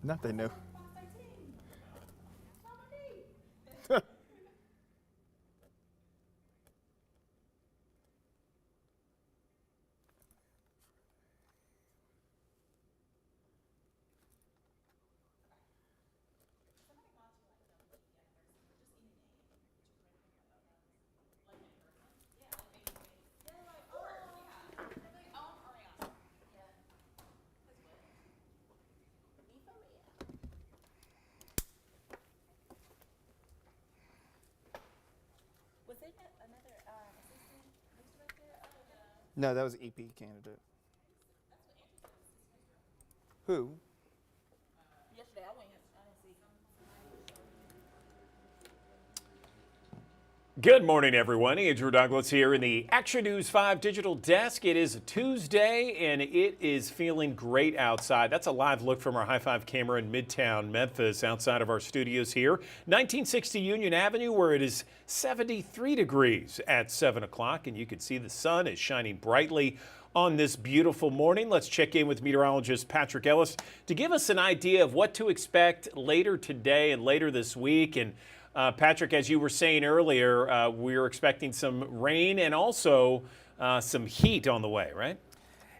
Not they know. Was there another assistant who's right there? No, that was an EP candidate. Who? Yesterday I didn't see. Good morning, everyone. Andrew Douglas here in the Action News 5 digital desk. It is a Tuesday, and it is feeling great outside. That's a live look from our High 5 camera in Midtown Memphis, outside of our studios here. 1960 Union Avenue, where it is 73 degrees at 7 o'clock, and you can see the sun is shining brightly on this beautiful morning. Let's check in with meteorologist Patrick Ellis to give us an idea of what to expect later today and later this week. And Patrick, as you were saying earlier, we're expecting some rain and also some heat on the way, right?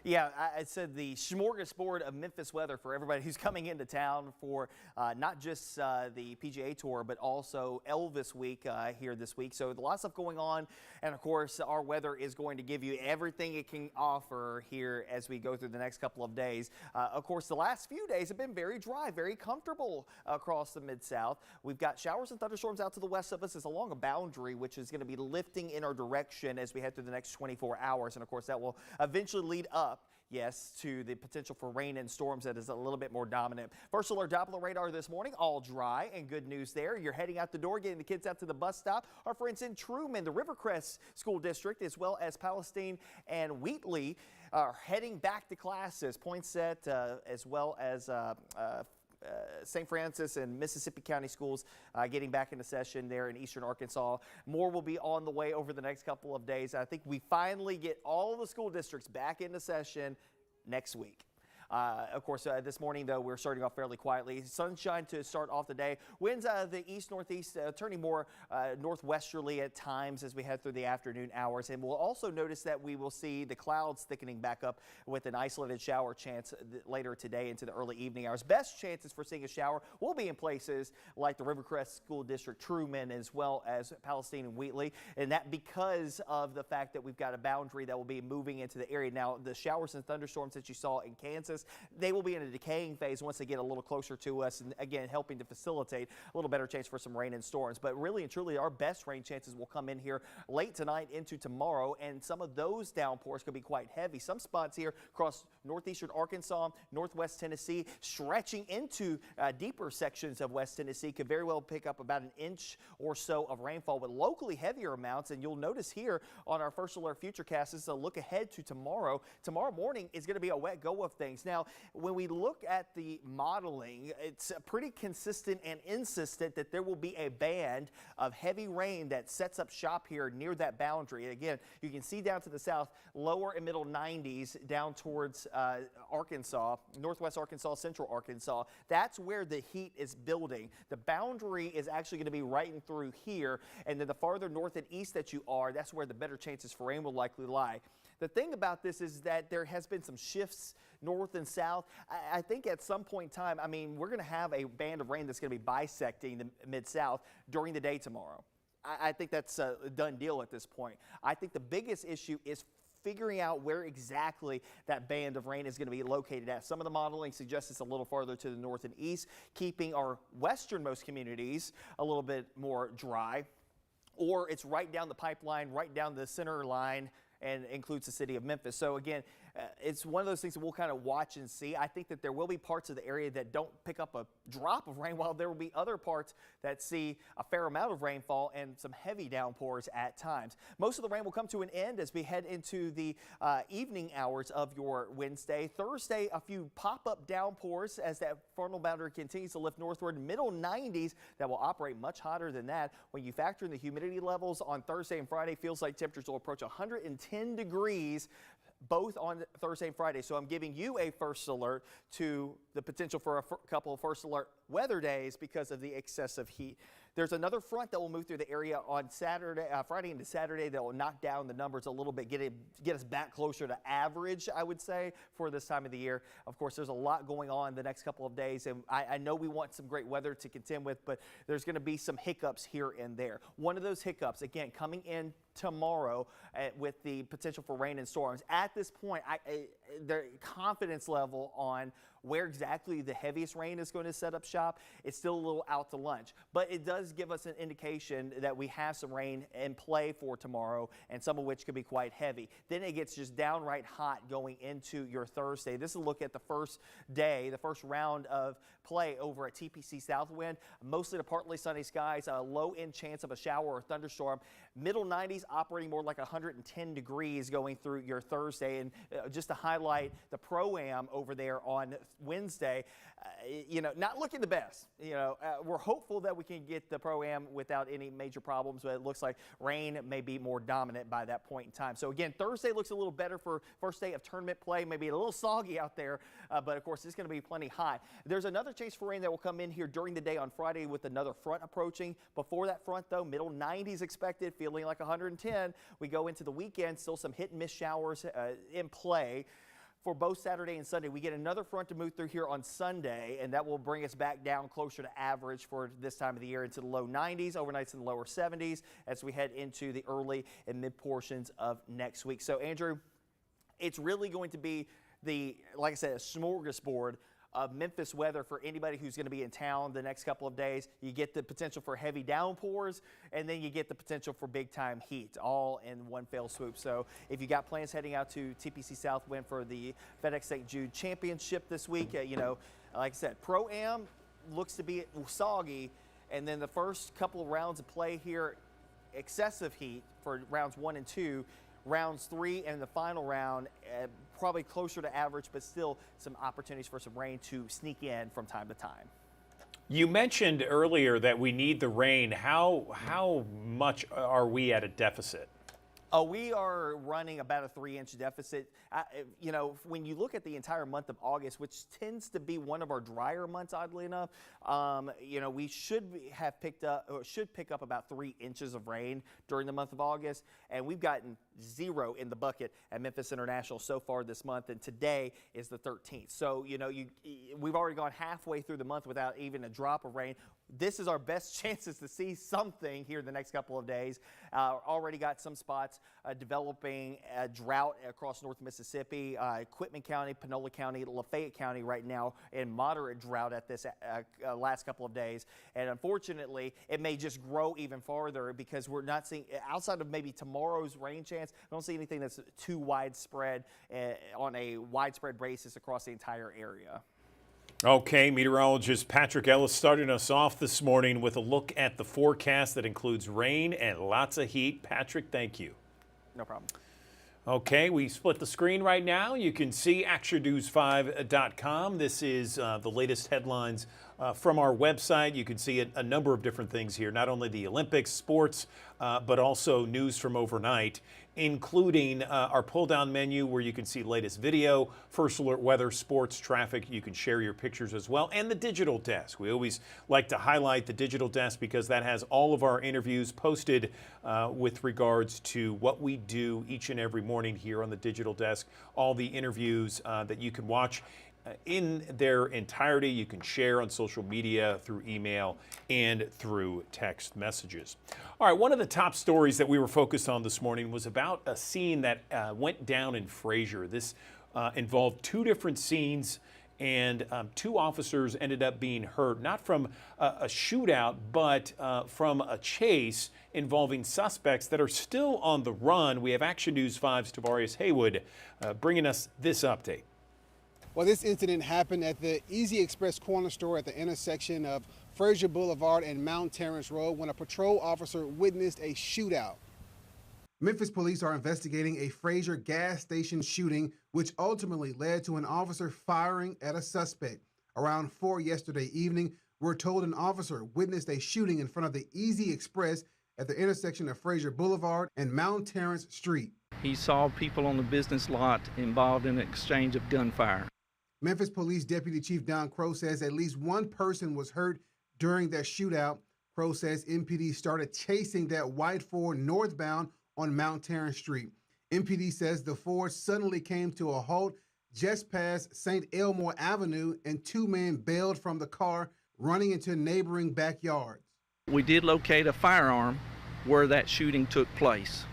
Yeah, I said the smorgasbord of Memphis weather for everybody who's coming into town for not just the PGA Tour, but also Elvis Week here this week. So a lot of stuff going on. And of course, our weather is going to give you everything it can offer here as we go through the next couple of days. Of course, the last few days have been very dry, very comfortable across the Mid-South. We've got showers and thunderstorms out to the west of us. It's along a boundary, which is going to be lifting in our direction as we head through the next 24 hours. And of course, that will eventually lead up, yes, to the potential for rain and storms that is a little bit more dominant. First alert Doppler radar this morning, all dry, and good news there. You're heading out the door, getting the kids out to the bus stop. Our friends in Truman, the Rivercrest School District, as well as Palestine and Wheatley are heading back to classes. Poinsett, as well as St. Francis and Mississippi County schools getting back into session there in eastern Arkansas. More will be on the way over the next couple of days. I think we finally get all of the school districts back into session next week. Of course, this morning, though, we're starting off fairly quietly. Sunshine to start off the day. Winds out of the east-northeast, turning more northwesterly at times as we head through the afternoon hours. And we'll also notice that we will see the clouds thickening back up with an isolated shower chance later today into the early evening hours. Best chances for seeing a shower will be in places like the Rivercrest School District, Truman, as well as Palestine and Wheatley. And that because of the fact that we've got a boundary that will be moving into the area. Now, the showers and thunderstorms that you saw in Kansas, they will be in a decaying phase once they get a little closer to us, and again helping to facilitate a little better chance for some rain and storms. But really and truly, our best rain chances will come in here late tonight into tomorrow, and some of those downpours could be quite heavy. Some spots here across northeastern Arkansas, northwest Tennessee, stretching into deeper sections of West Tennessee, could very well pick up about an inch or so of rainfall with locally heavier amounts. And you'll notice here on our first alert futurecast, this is a look ahead to tomorrow. Tomorrow morning is going to be a wet go of things. Now, when we look at the modeling, it's pretty consistent and insistent that there will be a band of heavy rain that sets up shop here near that boundary. Again, you can see down to the south, lower and middle 90s down towards Arkansas, northwest Arkansas, central Arkansas. That's where the heat is building. The boundary is actually going to be right in through here, and then the farther north and east that you are, that's where the better chances for rain will likely lie. The thing about this is that there has been some shifts north and south. I think at some point in time, I mean, we're going to have a band of rain that's going to be bisecting the Mid-South during the day tomorrow. I think that's a done deal at this point. I think the biggest issue is figuring out where exactly that band of rain is going to be located at. Some of the modeling suggests it's a little farther to the north and east, keeping our westernmost communities a little bit more dry, or it's right down the pipeline, right down the center line, and includes the city of Memphis. So again, it's one of those things that we'll kind of watch and see. I think that there will be parts of the area that don't pick up a drop of rain, while there will be other parts that see a fair amount of rainfall and some heavy downpours at times. Most of the rain will come to an end as we head into the evening hours of your Wednesday. Thursday, a few pop-up downpours as that frontal boundary continues to lift northward. Middle 90s that will operate much hotter than that. When you factor in the humidity levels on Thursday and Friday, feels like temperatures will approach 110 degrees both on Thursday and Friday. So I'm giving you a first alert to the potential for a couple of first alert weather days because of the excessive heat. There's another front that will move through the area on Friday into Saturday that will knock down the numbers a little bit, get us back closer to average, I would say, for this time of the year. Of course, there's a lot going on the next couple of days, and I know we want some great weather to contend with, but there's going to be some hiccups here and there. One of those hiccups, again, coming in tomorrow with the potential for rain and storms. At this point, the confidence level on where exactly the heaviest rain is going to set up shop, it's still a little out to lunch. But it does give us an indication that we have some rain in play for tomorrow, and some of which could be quite heavy. Then it gets just downright hot going into your Thursday. This is a look at the first day, the first round of play over at TPC Southwind. Mostly to partly sunny skies, a low-end chance of a shower or thunderstorm. Middle 90s operating more like 110 degrees going through your Thursday. And just to highlight the Pro-Am over there on Wednesday, not looking the best. We're hopeful that we can get the Pro-Am without any major problems, but it looks like rain may be more dominant by that point in time. So again, Thursday looks a little better for first day of tournament play, maybe a little soggy out there, but of course it's going to be plenty hot. There's another chance for rain that will come in here during the day on Friday with another front approaching. Before that front though, middle 90s expected, feeling like 110. We go into the weekend, still some hit and miss showers in play. For both Saturday and Sunday, we get another front to move through here on Sunday, and that will bring us back down closer to average for this time of the year into the low 90s, overnights in the lower 70s as we head into the early and mid portions of next week. So, Andrew, it's really going to be like I said, a smorgasbord of Memphis weather for anybody who's going to be in town the next couple of days. You get the potential for heavy downpours, and then you get the potential for big time heat all in one fell swoop. So if you got plans heading out to TPC Southwind for the FedEx St. Jude Championship this week, like I said, Pro-Am looks to be soggy, and then the first couple of rounds of play here, excessive heat for rounds 1 and 2. Rounds 3 and the final round, probably closer to average, but still some opportunities for some rain to sneak in from time to time. You mentioned earlier that we need the rain. How much are we at a deficit? We are running about a 3-inch deficit. When you look at the entire month of August, which tends to be one of our drier months, oddly enough, we should pick up about 3 inches of rain during the month of August, and we've gotten 0 in the bucket at Memphis International so far this month, and today is the 13th. So, we've already gone halfway through the month without even a drop of rain. This is our best chances to see something here the next couple of days. Already got some spots developing a drought across North Mississippi, Quitman County, Panola County, Lafayette County right now in moderate drought at this last couple of days. And unfortunately, it may just grow even farther because we're not seeing, outside of maybe tomorrow's rain chance, I don't see anything that's too widespread on a widespread basis across the entire area. Okay, meteorologist Patrick Ellis starting us off this morning with a look at the forecast that includes rain and lots of heat. Patrick, thank you. No problem. Okay, we split the screen right now. You can see ActionNews5.com. This is the latest headlines from our website. You can see a number of different things here, not only the Olympics, sports, but also news from overnight, including our pull-down menu where you can see latest video, first alert weather, sports, traffic. You can share your pictures as well, and the digital desk. We always like to highlight the digital desk because that has all of our interviews posted with regards to what we do each and every morning here on the digital desk. All the interviews that you can watch in their entirety, you can share on social media, through email, and through text messages. All right, one of the top stories that we were focused on this morning was about a scene that went down in Fraser. This involved 2 different scenes, and 2 officers ended up being hurt, not from a shootout, but from a chase involving suspects that are still on the run. We have Action News 5's Tavarius Haywood bringing us this update. Well, this incident happened at the Easy Express corner store at the intersection of Fraser Boulevard and Mount Terrence Road when a patrol officer witnessed a shootout. Memphis police are investigating a Fraser gas station shooting, which ultimately led to an officer firing at a suspect. Around 4 yesterday evening, we're told an officer witnessed a shooting in front of the Easy Express at the intersection of Fraser Boulevard and Mount Terrence Street. He saw people on the business lot involved in an exchange of gunfire. Memphis Police Deputy Chief Don Crow says at least one person was hurt during that shootout. Crow says MPD started chasing that white Ford northbound on Mount Terrence Street. MPD says the Ford suddenly came to a halt just past St. Elmore Avenue, and two men bailed from the car, running into neighboring backyards. We did locate a firearm where that shooting took place.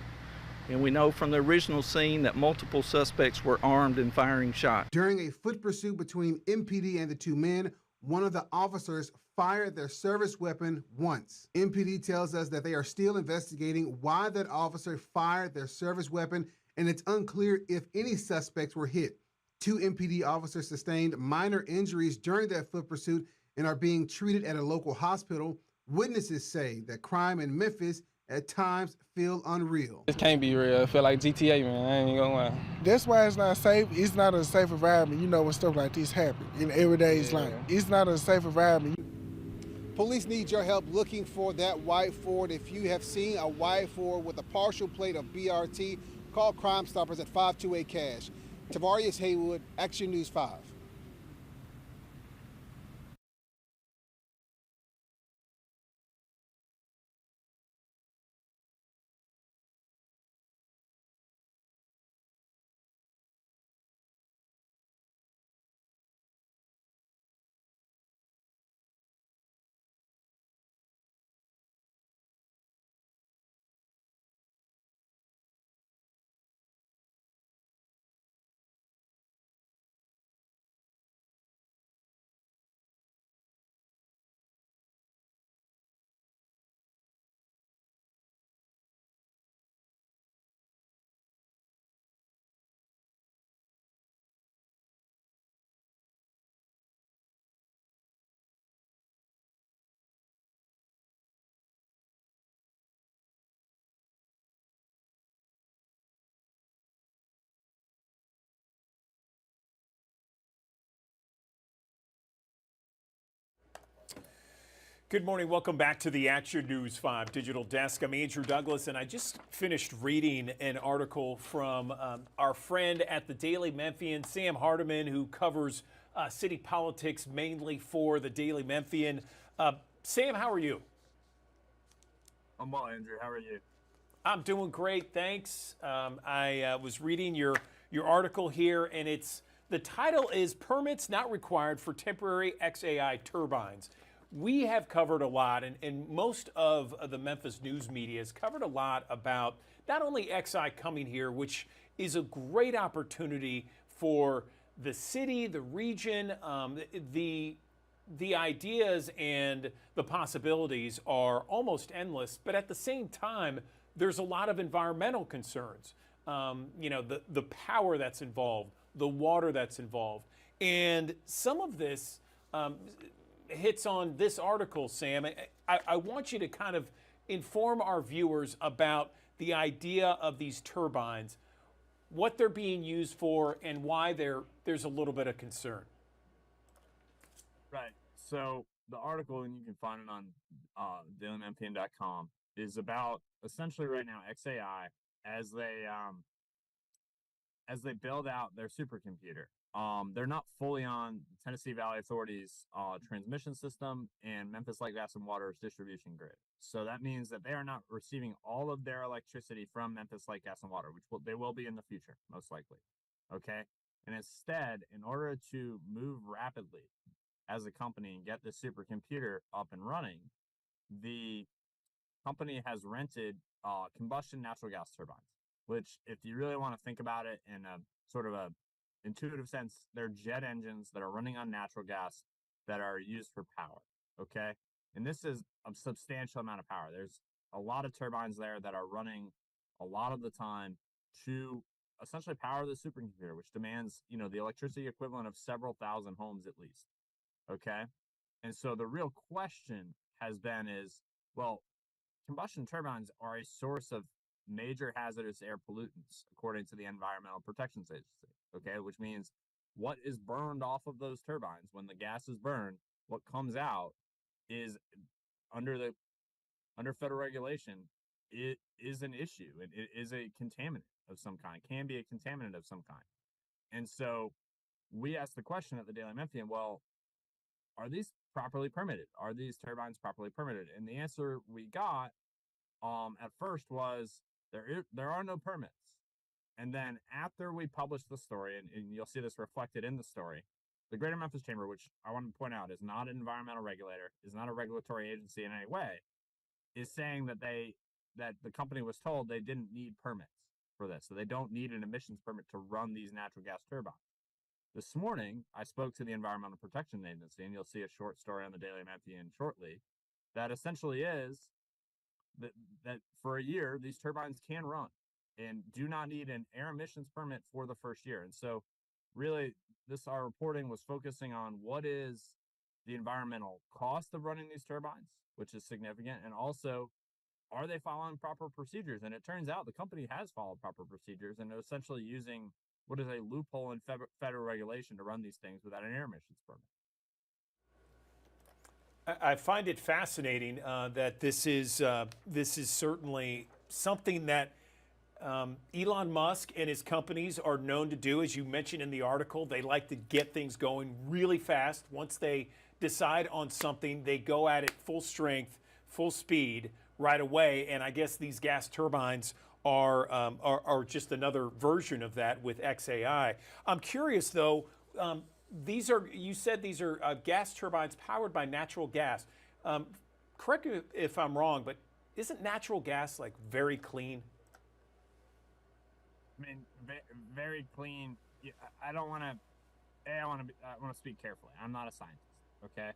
And we know from the original scene that multiple suspects were armed and firing shots. During a foot pursuit between MPD and the two men, one of the officers fired their service weapon once. MPD tells us that they are still investigating why that officer fired their service weapon, and it's unclear if any suspects were hit. Two MPD officers sustained minor injuries during that foot pursuit and are being treated at a local hospital. Witnesses say that crime in Memphis at times feel unreal. It can't be real. I feel like GTA, man. I ain't gonna lie. That's why it's not safe. It's not a safe environment, when stuff like this happen in everyday's life. It's not a safe environment. Police need your help looking for that white Ford. If you have seen a white Ford with a partial plate of BRT, call Crime Stoppers at 528-CASH. Tavarius Haywood, Action News 5. Good morning. Welcome back to the Action News 5 Digital Desk. I'm Andrew Douglas, and I just finished reading an article from our friend at the Daily Memphian, Sam Hardiman, who covers city politics mainly for the Daily Memphian. Sam, how are you? I'm well, Andrew. How are you? I'm doing great, thanks. I was reading your article here, and the title is "Permits Not Required for Temporary XAI Turbines." We have covered a lot, and most of the Memphis news media has covered a lot about not only XI coming here, which is a great opportunity for the city, the region, the ideas and the possibilities are almost endless, but at the same time, there's a lot of environmental concerns. The power that's involved, the water that's involved, and some of this hits on this article, Sam. I want you to kind of inform our viewers about the idea of these turbines, what they're being used for, and why there's a little bit of concern. Right. So the article, and you can find it on dailymemphian.com, is about essentially right now XAI as they build out their supercomputer. They're not fully on Tennessee Valley Authority's transmission system and Memphis Light Gas and Water's distribution grid. So that means that they are not receiving all of their electricity from Memphis Light Gas and Water, they will be in the future, most likely. Okay? And instead, in order to move rapidly as a company and get this supercomputer up and running, the company has rented combustion natural gas turbines, which, if you really want to think about it in a sort of a intuitive sense, they're jet engines that are running on natural gas that are used for power. Okay. And this is a substantial amount of power. There's a lot of turbines there that are running a lot of the time to essentially power the supercomputer, which demands, the electricity equivalent of several thousand homes at least. Okay. And so the real question has been well, combustion turbines are a source of major hazardous air pollutants, according to the Environmental Protection Agency. Okay, which means what is burned off of those turbines when the gas is burned, what comes out is under federal regulation it is an issue, and it is a contaminant of some kind, can be a contaminant of some kind. And so we asked the question at the Daily Memphian, well, are these properly permitted? Are these turbines properly permitted? And the answer we got at first was there are no permits. And then after we published the story, and you'll see this reflected in the story, the Greater Memphis Chamber, which I want to point out is not an environmental regulator, is not a regulatory agency in any way, is saying that the company was told they didn't need permits for this. So they don't need an emissions permit to run these natural gas turbines. This morning, I spoke to the Environmental Protection Agency, and you'll see a short story on the Daily Memphian shortly, that essentially is that for a year, these turbines can run and do not need an air emissions permit for the first year. And so really, our reporting was focusing on what is the environmental cost of running these turbines, which is significant, and also, are they following proper procedures? And it turns out the company has followed proper procedures and essentially using what is a loophole in federal regulation to run these things without an air emissions permit. I find it fascinating that this is certainly something that Elon Musk and his companies are known to do. As you mentioned in the article, they like to get things going really fast. Once they decide on something, they go at it full strength, full speed right away. And I guess these gas turbines are just another version of that with XAI. I'm curious though, you said these are gas turbines powered by natural gas. Correct me if I'm wrong, but isn't natural gas like very clean? I mean, very clean. I don't want to. I want to speak carefully. I'm not a scientist. Okay.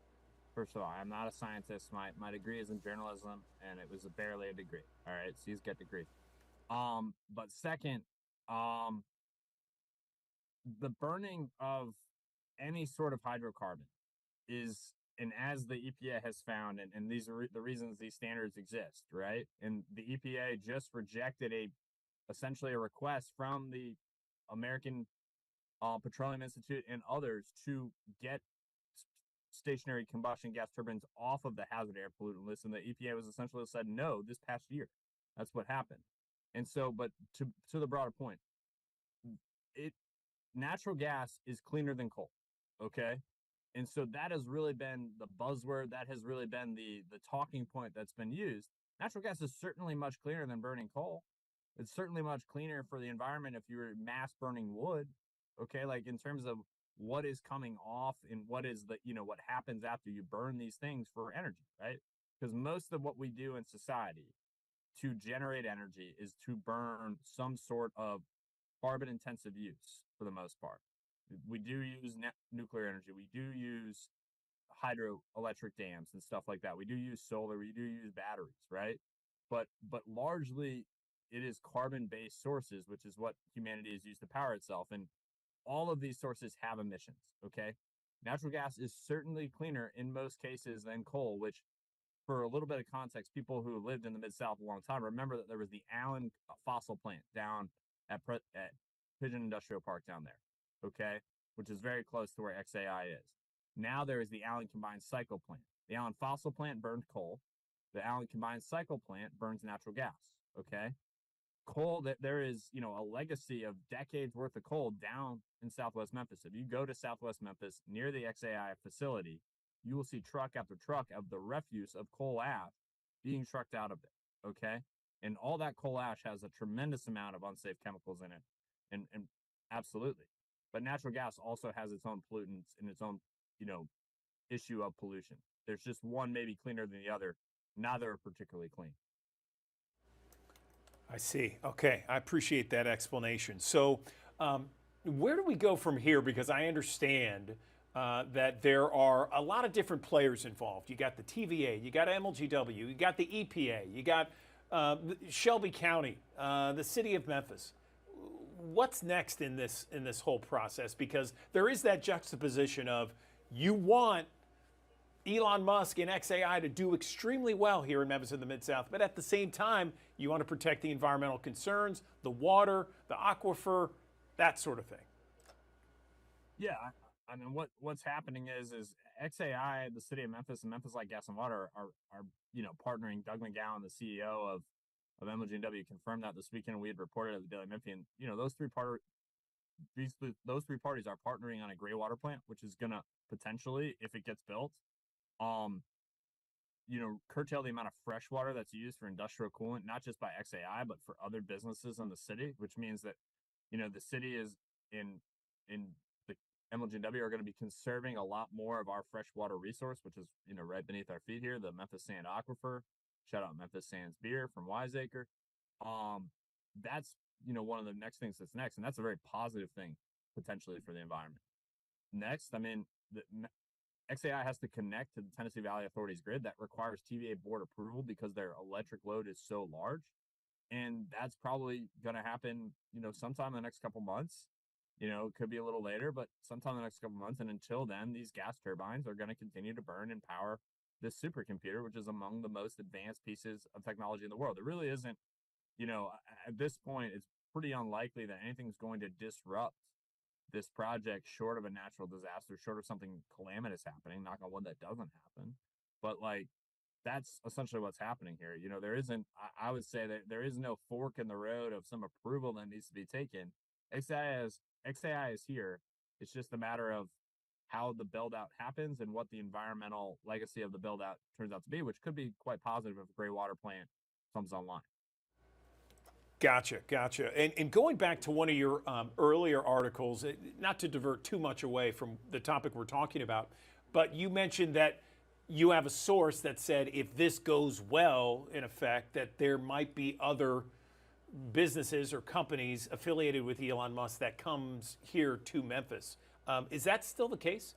First of all, I'm not a scientist. My degree is in journalism, and it was barely a degree. All right, so he's got a degree. But second, the burning of any sort of hydrocarbon is, and as the EPA has found, and these are the reasons these standards exist, right? And the EPA just rejected essentially a request from the American Petroleum Institute and others to get stationary combustion gas turbines off of the hazard air pollutant list, and the EPA was essentially said no this past year. That's what happened. And so, but to the broader point, natural gas is cleaner than coal, okay? And so that has really been the buzzword. That has really been the talking point that's been used. Natural gas is certainly much cleaner than burning coal. It's certainly much cleaner for the environment if you're mass burning wood, okay? Like in terms of what is coming off and what is what happens after you burn these things for energy, right? Because most of what we do in society to generate energy is to burn some sort of carbon intensive use for the most part. We do use nuclear energy. We do use hydroelectric dams and stuff like that. We do use solar. We do use batteries, right? But largely it is carbon-based sources, which is what humanity has used to power itself. And all of these sources have emissions, okay? Natural gas is certainly cleaner in most cases than coal, which, for a little bit of context, people who lived in the Mid-South a long time remember that there was the Allen fossil plant down at Pigeon Industrial Park down there, okay, which is very close to where XAI is. Now there is the Allen Combined Cycle plant. The Allen fossil plant burned coal. The Allen Combined Cycle plant burns natural gas, okay? Coal, there is, a legacy of decades worth of coal down in Southwest Memphis. If you go to Southwest Memphis near the XAI facility, you will see truck after truck of the refuse of coal ash being trucked out of there, okay? And all that coal ash has a tremendous amount of unsafe chemicals in it, and absolutely. But natural gas also has its own pollutants and its own, issue of pollution. There's just one maybe cleaner than the other. Neither are particularly clean. I see. Okay, I appreciate that explanation. So where do we go from here? Because I understand that there are a lot of different players involved. You got the TVA, you got MLGW, you got the EPA, you got Shelby County, the city of Memphis. What's next in this whole process? Because there is that juxtaposition of you want Elon Musk and XAI to do extremely well here in Memphis in the Mid-South, but at the same time, you want to protect the environmental concerns, the water, the aquifer, that sort of thing. Yeah, I mean, what's happening is XAI, the city of Memphis, and Memphis Light Gas and Water are partnering. Doug McGowan, the CEO of MLG&W confirmed that this weekend. We had reported at the Daily Memphian. Those three parties are partnering on a gray water plant, which is gonna potentially, if it gets built, curtail the amount of fresh water that's used for industrial coolant, not just by XAI, but for other businesses in the city, which means that, the city is in the MLG&W are going to be conserving a lot more of our freshwater resource, which is, right beneath our feet here, the Memphis Sand Aquifer. Shout out Memphis Sands Beer from Wiseacre. That's, one of the next things that's next. And that's a very positive thing potentially for the environment. Next, XAI has to connect to the Tennessee Valley Authority's grid. That requires TVA board approval because their electric load is so large. And that's probably going to happen, sometime in the next couple months. It could be a little later, but sometime in the next couple months. And until then, these gas turbines are going to continue to burn and power this supercomputer, which is among the most advanced pieces of technology in the world. There really isn't, at this point, it's pretty unlikely that anything's going to disrupt this project short of a natural disaster, short of something calamitous happening. Knock on wood, that doesn't happen. But that's essentially what's happening here. There isn't, I would say that there is no fork in the road of some approval that needs to be taken. XAI is here. It's just a matter of how the build out happens and what the environmental legacy of the build out turns out to be, which could be quite positive if a gray water plant comes online. Gotcha. And going back to one of your earlier articles, not to divert too much away from the topic we're talking about, but you mentioned that you have a source that said if this goes well, in effect, that there might be other businesses or companies affiliated with Elon Musk that comes here to Memphis. Is that still the case?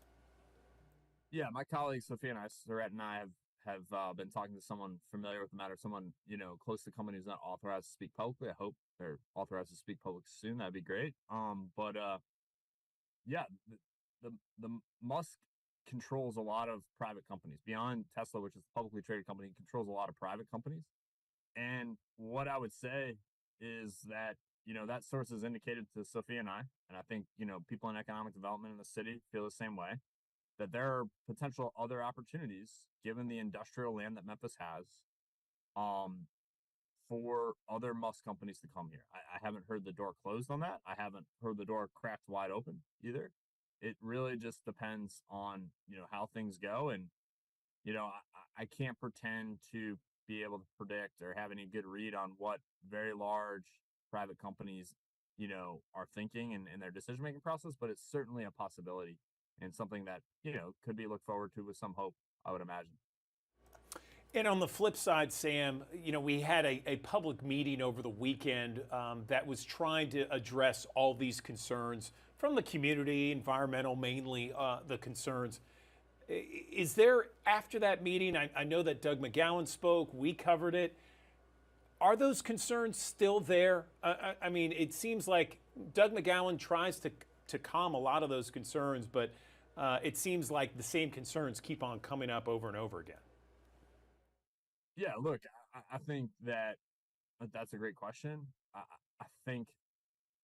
Yeah, my colleague Sophia Surratt and I have been talking to someone familiar with the matter, someone, close to the company who's not authorized to speak publicly. I hope they're authorized to speak publicly soon. That'd be great. The Musk controls a lot of private companies beyond Tesla, which is a publicly traded company. He controls a lot of private companies. And what I would say is that, that source is indicated to Sophia and I think, people in economic development in the city feel the same way, that there are potential other opportunities given the industrial land that Memphis has, for other Musk companies to come here. I haven't heard the door closed on that. I haven't heard the door cracked wide open either. It really just depends on, how things go. And, I can't pretend to be able to predict or have any good read on what very large private companies, are thinking in their decision-making process, but it's certainly a possibility and something that, could be looked forward to with some hope, I would imagine. And on the flip side, Sam, we had a public meeting over the weekend that was trying to address all these concerns from the community, environmental, mainly the concerns. Is there, after that meeting, I know that Doug McGowan spoke, we covered it. Are those concerns still there? I mean, it seems like Doug McGowan tries to calm a lot of those concerns, but it seems like the same concerns keep on coming up over and over again. Yeah, look, I think that's a great question. I think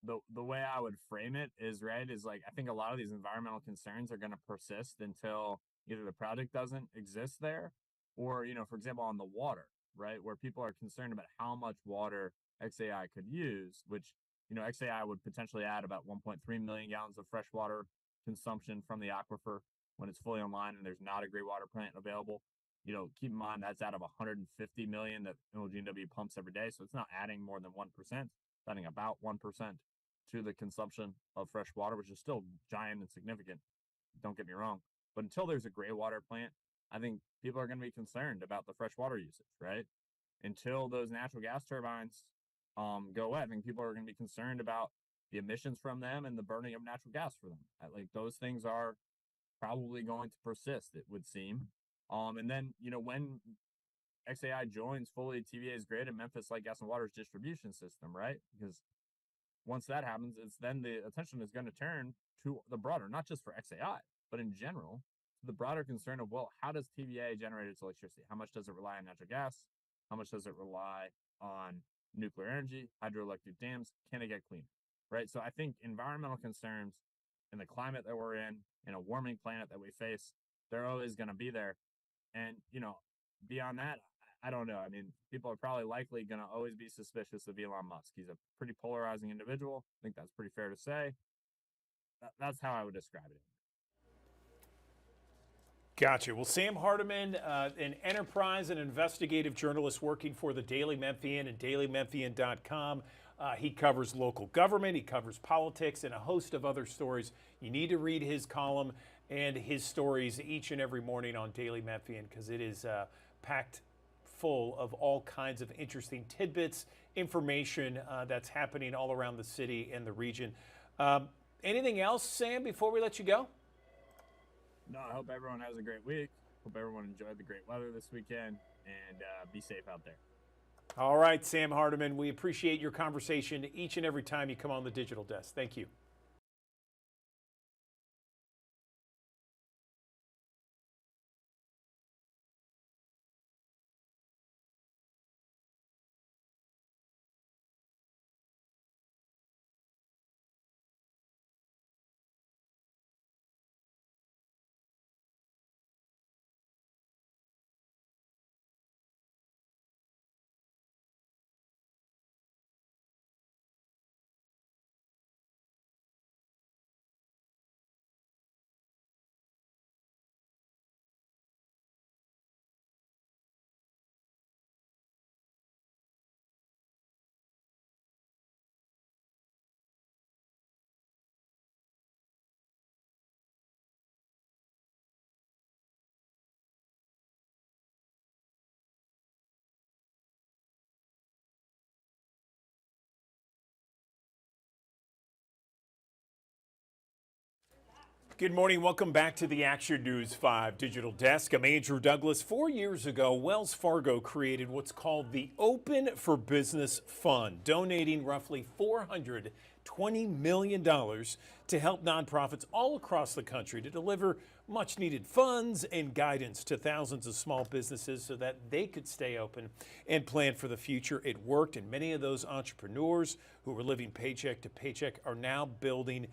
the way I would frame it is like, I think a lot of these environmental concerns are going to persist until either the project doesn't exist there or, for example, on the water, right, where people are concerned about how much water XAI could use, which, XAI would potentially add about 1.3 million gallons of fresh water consumption from the aquifer when it's fully online and there's not a gray water plant available. Keep in mind that's out of 150 million that MLG&W pumps every day. So it's not adding more than 1%, it's adding about 1% to the consumption of fresh water, which is still giant and significant. Don't get me wrong. But until there's a gray water plant, I think people are going to be concerned about the fresh water usage, right? Until those natural gas turbines go away, I think people are going to be concerned about the emissions from them and the burning of natural gas for them. Like those things are probably going to persist, it would seem. And then, when XAI joins fully TVA's grid and Memphis Light Gas and Water's distribution system, right? Because once that happens, it's then the attention is going to turn to the broader, not just for XAI, but in general, the broader concern of, well, how does TVA generate its electricity? How much does it rely on natural gas? How much does it rely on nuclear energy, hydroelectric dams? Can it get cleaner, right? So I think environmental concerns in the climate that we're in a warming planet that we face, they're always going to be there. And, beyond that, I don't know. I mean, people are probably likely going to always be suspicious of Elon Musk. He's a pretty polarizing individual. I think that's pretty fair to say. That's how I would describe it. Gotcha. Well, Sam Hardiman, an enterprise and investigative journalist working for the Daily Memphian and dailymemphian.com. He covers local government, he covers politics, and a host of other stories. You need to read his column and his stories each and every morning on Daily Memphian because it is packed full of all kinds of interesting tidbits, information that's happening all around the city and the region. Anything else, Sam, before we let you go? No, I hope everyone has a great week. Hope everyone enjoyed the great weather this weekend, and be safe out there. All right, Sam Hardiman, we appreciate your conversation each and every time you come on the Digital Desk. Thank you. Good morning. Welcome back to the Action News 5 Digital Desk. I'm Andrew Douglas. 4 years ago, Wells Fargo created what's called the Open for Business Fund, donating roughly $420 million to help nonprofits all across the country to deliver much needed funds and guidance to thousands of small businesses so that they could stay open and plan for the future. It worked, and many of those entrepreneurs who were living paycheck to paycheck are now building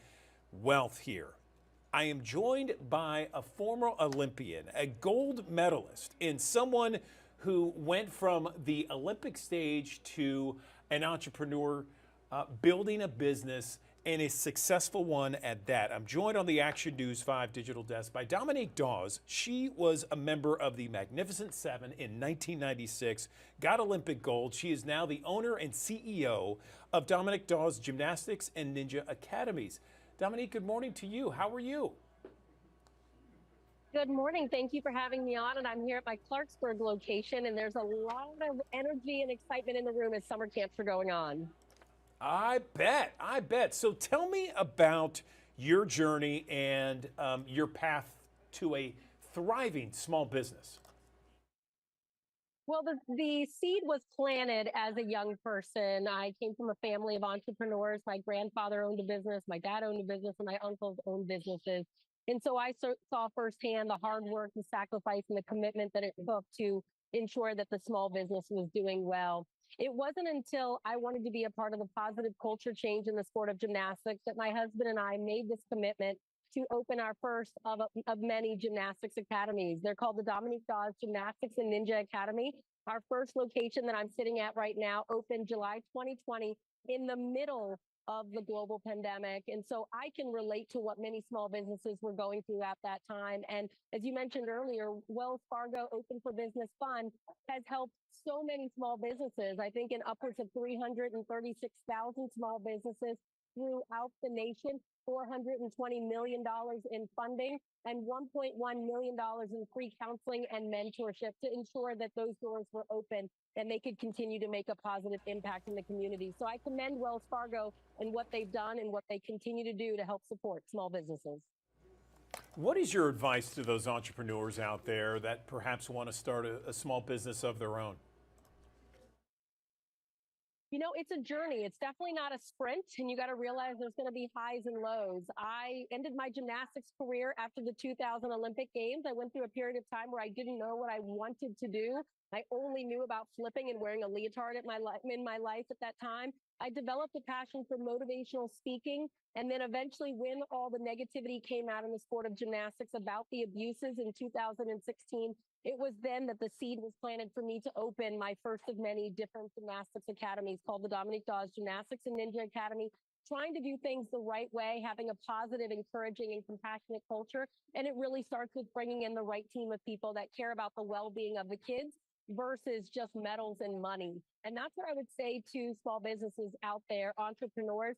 wealth here. I am joined by a former Olympian, a gold medalist, and someone who went from the Olympic stage to an entrepreneur, building a business, and a successful one at that. I'm joined on the Action News 5 Digital Desk by Dominique Dawes. She was a member of the Magnificent Seven in 1996, got Olympic gold. She is now the owner and CEO of Dominique Dawes Gymnastics and Ninja Academies. Dominique, good morning to you. How are you? Good morning. Thank you for having me on. And I'm here at my Clarksburg location, and there's a lot of energy and excitement in the room as summer camps are going on. I bet. So tell me about your journey and your path to a thriving small business. Well, the seed was planted as a young person. I came from a family of entrepreneurs. My grandfather owned a business, my dad owned a business, and my uncles owned businesses. And so I saw firsthand the hard work, the sacrifice, and the commitment that it took to ensure that the small business was doing well. It wasn't until I wanted to be a part of the positive culture change in the sport of gymnastics that my husband and I made this commitment to open our first of many gymnastics academies. They're called the Dominique Dawes Gymnastics and Ninja Academy. Our first location that I'm sitting at right now opened July 2020 in the middle of the global pandemic. And so I can relate to what many small businesses were going through at that time. And as you mentioned earlier, Wells Fargo Open for Business Fund has helped so many small businesses. I think in upwards of 336,000 small businesses throughout the nation, $420 million in funding, and $1.1 million in free counseling and mentorship to ensure that those doors were open and they could continue to make a positive impact in the community. So I commend Wells Fargo and what they've done and what they continue to do to help support small businesses. What is your advice to those entrepreneurs out there that perhaps want to start a small business of their own? You know, it's a journey. It's definitely not a sprint, and you got to realize there's going to be highs and lows. I ended my gymnastics career after the 2000 Olympic Games. I went through a period of time where I didn't know what I wanted to do. I only knew about flipping and wearing a leotard in my life at that time. I developed a passion for motivational speaking, and then eventually when all the negativity came out in the sport of gymnastics about the abuses in 2016, it was then that the seed was planted for me to open my first of many different gymnastics academies called the Dominique Dawes Gymnastics and Ninja Academy, trying to do things the right way, having a positive, encouraging, and compassionate culture. And it really starts with bringing in the right team of people that care about the well-being of the kids versus just medals and money. And that's what I would say to small businesses out there, entrepreneurs: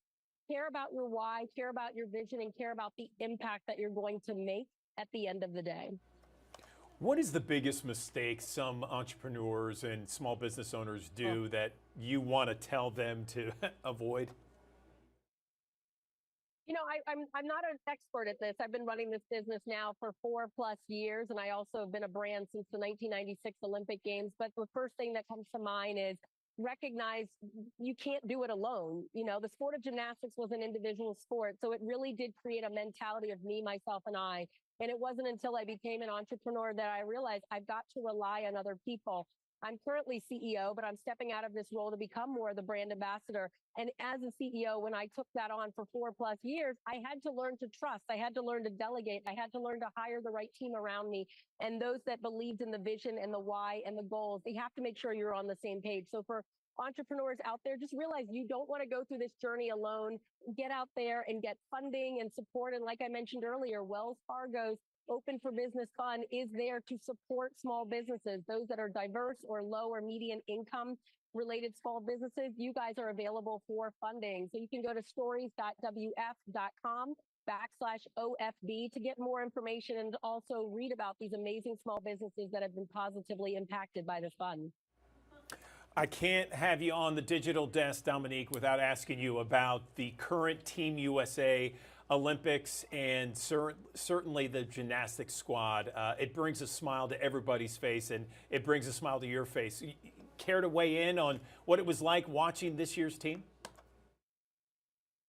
care about your why, care about your vision, and care about the impact that you're going to make at the end of the day. What is the biggest mistake some entrepreneurs and small business owners do that you want to tell them to avoid? You know, I'm not an expert at this. I've been running this business now for 4+ years, and I also have been a brand since the 1996 Olympic Games. But the first thing that comes to mind is recognize you can't do it alone. You know, the sport of gymnastics was an individual sport, so it really did create a mentality of me, myself, and I. And it wasn't until I became an entrepreneur that I realized I've got to rely on other people. I'm currently CEO, but I'm stepping out of this role to become more the brand ambassador. And as a CEO, when I took that on for 4+ years, I had to learn to trust. I had to learn to delegate. I had to learn to hire the right team around me and those that believed in the vision and the why and the goals. They have to make sure you're on the same page. So for entrepreneurs out there, just realize you don't want to go through this journey alone. Get out there and get funding and support. And like I mentioned earlier, Wells Fargo's Open for Business Fund is there to support small businesses, those that are diverse or low or median income related small businesses. You guys are available for funding. So you can go to stories.wf.com/OFB to get more information and also read about these amazing small businesses that have been positively impacted by this fund. I can't have you on the digital desk, Dominique, without asking you about the current Team USA Olympics and certainly the gymnastics squad. It brings a smile to everybody's face, and it brings a smile to your face. Care to weigh in on what it was like watching this year's team?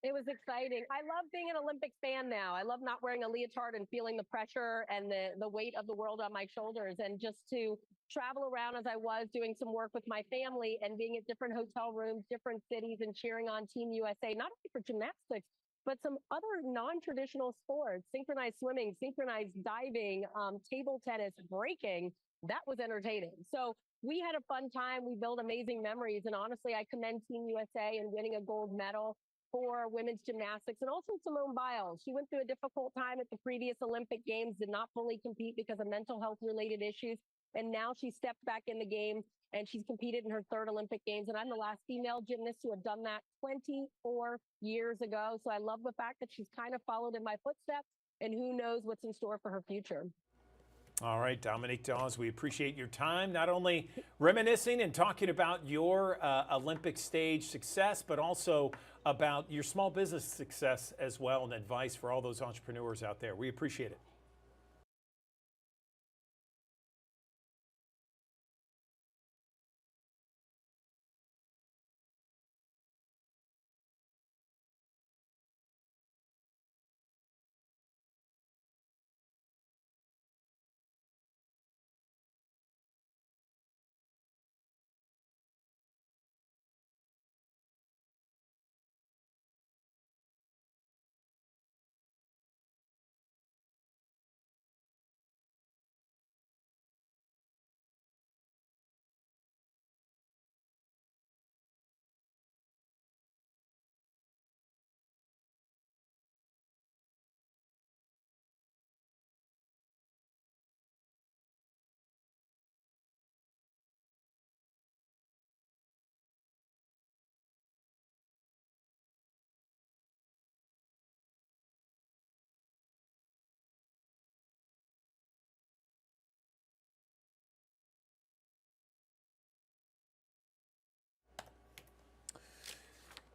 It was exciting. I love being an Olympic fan now. I love not wearing a leotard and feeling the pressure and the weight of the world on my shoulders. And just to travel around as I was doing some work with my family and being at different hotel rooms, different cities, and cheering on Team USA, not only for gymnastics, but some other non-traditional sports, synchronized swimming, synchronized diving, table tennis, breaking. That was entertaining. So we had a fun time. We built amazing memories. And honestly, I commend Team USA in winning a gold medal for women's gymnastics, and also Simone Biles. She went through a difficult time at the previous Olympic Games, did not fully compete because of mental health related issues. And now she stepped back in the game and she's competed in her 3rd Olympic Games. And I'm the last female gymnast to have done that 24 years ago. So I love the fact that she's kind of followed in my footsteps, and who knows what's in store for her future. All right, Dominique Dawes, we appreciate your time, not only reminiscing and talking about your Olympic stage success, but also about your small business success as well, and advice for all those entrepreneurs out there. We appreciate it.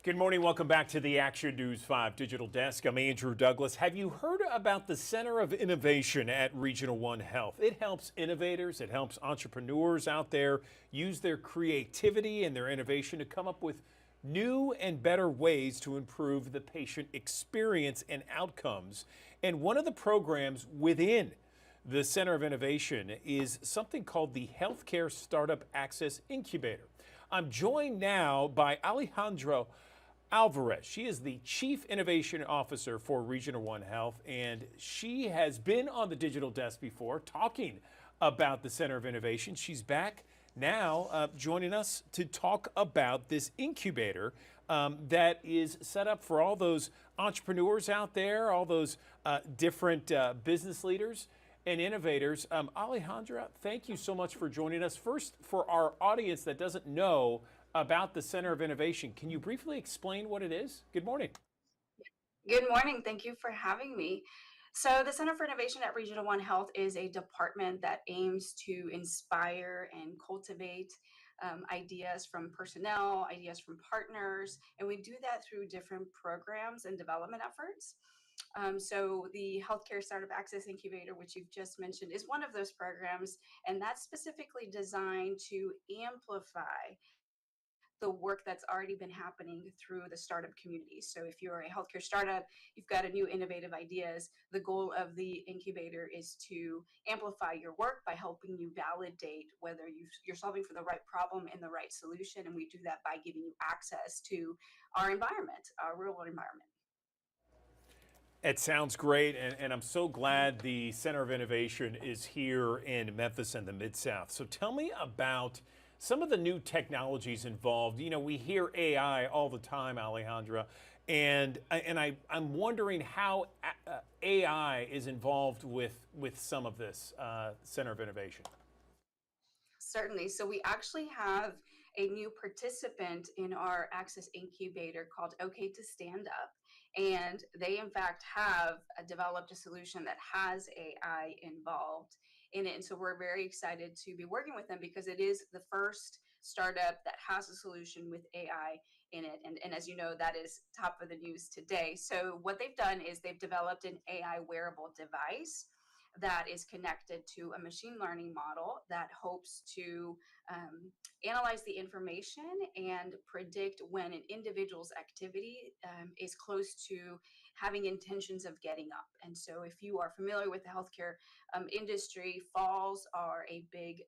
Good morning. Welcome back to the Action News 5 Digital Desk. I'm Andrew Douglas. Have you heard about the Center of Innovation at Regional One Health? It helps innovators, it helps entrepreneurs out there use their creativity and their innovation to come up with new and better ways to improve the patient experience and outcomes. And one of the programs within the Center of Innovation is something called the Healthcare Startup Access Incubator. I'm joined now by Alejandro Alvarez. She is the Chief Innovation Officer for Regional One Health, and she has been on the digital desk before talking about the Center of Innovation. She's back now joining us to talk about this incubator that is set up for all those entrepreneurs out there, all those different business leaders and innovators. Alejandra, thank you so much for joining us. First, for our audience that doesn't know about the Center of Innovation, can you briefly explain what it is? Good morning. Good morning. Thank you for having me. So the Center for Innovation at Regional One Health is a department that aims to inspire and cultivate ideas from personnel, ideas from partners, and we do that through different programs and development efforts. So the Healthcare Startup Access Incubator, which you've just mentioned, is one of those programs, and that's specifically designed to amplify the work that's already been happening through the startup community. So if you're a healthcare startup, you've got a new innovative ideas, the goal of the incubator is to amplify your work by helping you validate whether you're solving for the right problem and the right solution. And we do that by giving you access to our environment, our real world environment. It sounds great, and I'm so glad the Center of Innovation is here in Memphis and the Mid-South. So tell me about some of the new technologies involved. You know, we hear AI all the time, Alejandra, and I'm wondering how AI is involved with some of this Center of Innovation. Certainly. So we actually have a new participant in our Access Incubator called OK to Stand Up. And they, in fact, have developed a solution that has AI involved in it. And so we're very excited to be working with them because it is the first startup that has a solution with AI in it. And as you know, that is top of the news today. So what they've done is they've developed an AI wearable device that is connected to a machine learning model that hopes to analyze the information and predict when an individual's activity is close to having intentions of getting up. And so if you are familiar with the healthcare industry, falls are a big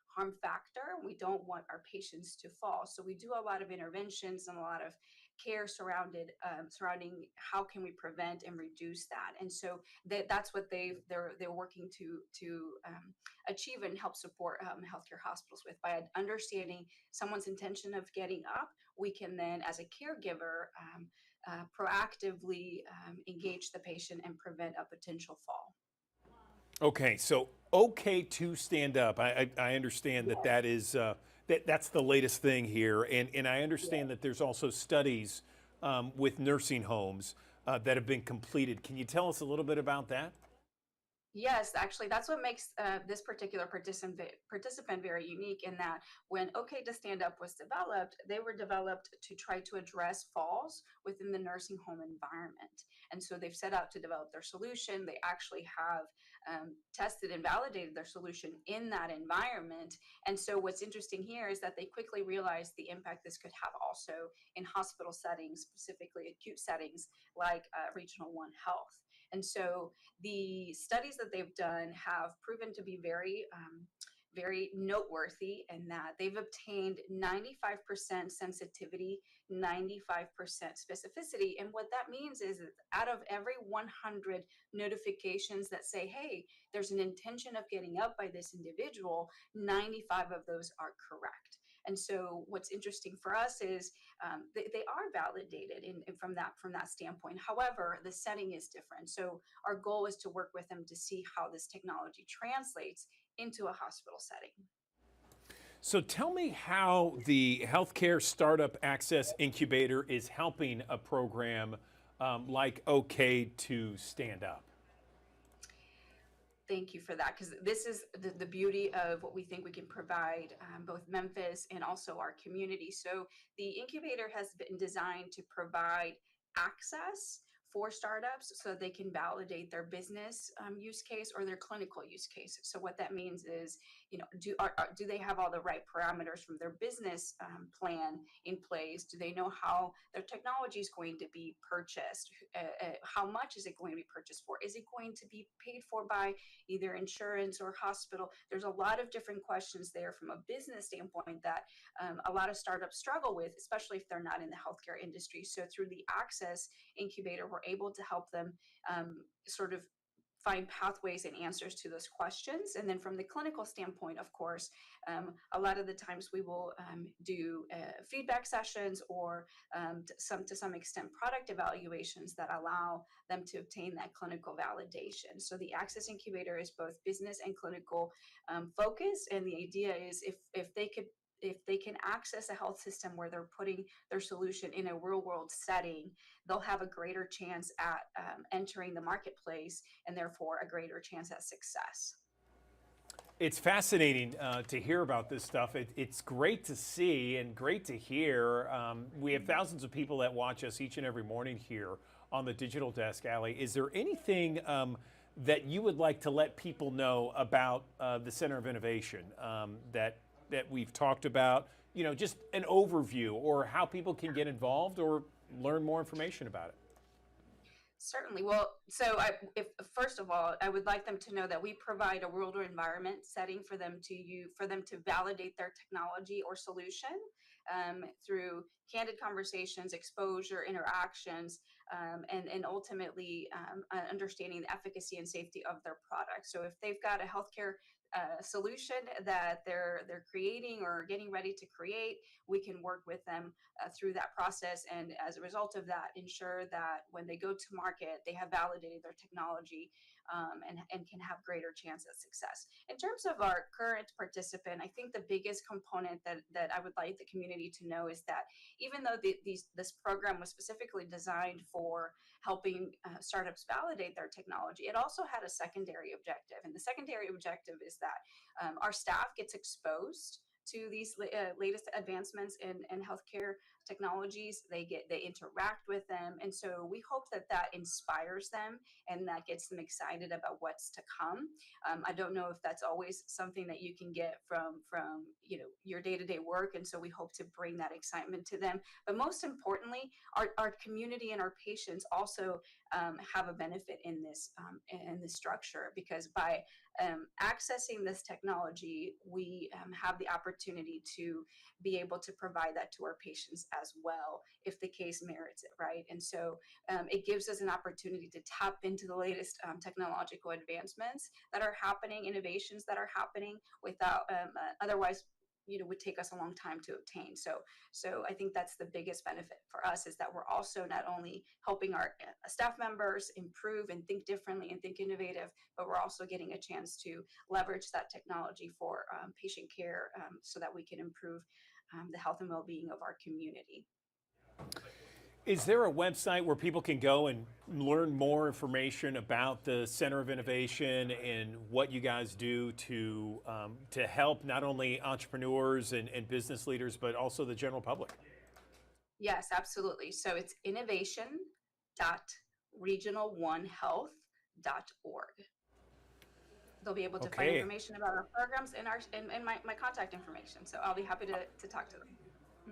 harm factor. We don't want our patients to fall. So we do a lot of interventions and a lot of care surrounding how can we prevent and reduce that. And so that's what they're working to achieve and help support healthcare hospitals with. By understanding someone's intention of getting up, we can then, as a caregiver, proactively engage the patient and prevent a potential fall. Okay, so OK to Stand Up. I understand that is that's the latest thing here, and I understand that there's also studies with nursing homes that have been completed. Can you tell us a little bit about that? Yes, actually, that's what makes this particular participant very unique in that when OK to Stand Up was developed, they were developed to try to address falls within the nursing home environment. And so they've set out to develop their solution. They actually have tested and validated their solution in that environment. And so what's interesting here is that they quickly realized the impact this could have also in hospital settings, specifically acute settings like Regional One Health. And so the studies that they've done have proven to be very noteworthy in that they've obtained 95% sensitivity, 95% specificity. And what that means is that out of every 100 notifications that say, hey, there's an intention of getting up by this individual, 95 of those are correct. And so what's interesting for us is they are validated from that standpoint. However, the setting is different. So our goal is to work with them to see how this technology translates into a hospital setting. So tell me how the Healthcare Startup Access Incubator is helping a program like OK to Stand Up. Thank you for that, because this is the beauty of what we think we can provide both Memphis and also our community. So the incubator has been designed to provide access for startups so they can validate their business use case or their clinical use case. So what that means is do they have all the right parameters from their business plan in place? Do they know how their technology is going to be purchased? How much is it going to be purchased for? Is it going to be paid for by either insurance or hospital? There's a lot of different questions there from a business standpoint that a lot of startups struggle with, especially if they're not in the healthcare industry. So through the Access Incubator, we're able to help them sort of find pathways and answers to those questions. And then from the clinical standpoint, of course, a lot of the times we will do feedback sessions or to some extent product evaluations that allow them to obtain that clinical validation. So the Access Incubator is both business and clinical focused, and the idea is if they can access a health system where they're putting their solution in a real world setting, they'll have a greater chance at entering the marketplace and therefore a greater chance at success. It's fascinating to hear about this stuff. It's great to see and great to hear. We have thousands of people that watch us each and every morning here on the Digital Desk, Allie. Is there anything that you would like to let people know about the Center of Innovation that we've talked about? You know, just an overview or how people can get involved or learn more information about it. Certainly. Well, so first of all, I would like them to know that we provide a world environment setting for them to validate their technology or solution through candid conversations, exposure, interactions, and ultimately understanding the efficacy and safety of their product. So if they've got a healthcare solution that they're creating or getting ready to create, we can work with them through that process, and as a result of that, ensure that when they go to market, they have validated their technology and can have greater chance at success. In terms of our current participant, I think the biggest component that I would like the community to know is that even though this program was specifically designed for helping startups validate their technology, it also had a secondary objective. And the secondary objective is that our staff gets exposed to these latest advancements in healthcare technologies. They interact with them, and so we hope that inspires them and that gets them excited about what's to come. I don't know if that's always something that you can get from your day-to-day work, and so we hope to bring that excitement to them. But most importantly, our community and our patients also have a benefit in this structure, because by accessing this technology, we have the opportunity to be able to provide that to our patients as well, if the case merits it, right? And so it gives us an opportunity to tap into the latest technological advancements that are happening, innovations that are happening without otherwise would take us a long time to obtain. So I think that's the biggest benefit for us, is that we're also not only helping our staff members improve and think differently and think innovative, but we're also getting a chance to leverage that technology for patient care so that we can improve the health and well-being of our community. Is there a website where people can go and learn more information about the Center of Innovation and what you guys do to help not only entrepreneurs and business leaders, but also the general public? Yes, absolutely. So it's innovation.regional1health.org. They'll be able to find information about our programs and my contact information. So I'll be happy to talk to them.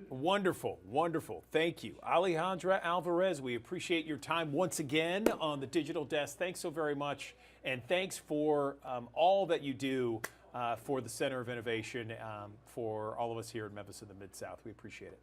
Wonderful, wonderful. Thank you. Alejandra Alvarez, we appreciate your time once again on the Digital Desk. Thanks so very much. And thanks for all that you do for the Center of Innovation, for all of us here in Memphis and the Mid-South. We appreciate it.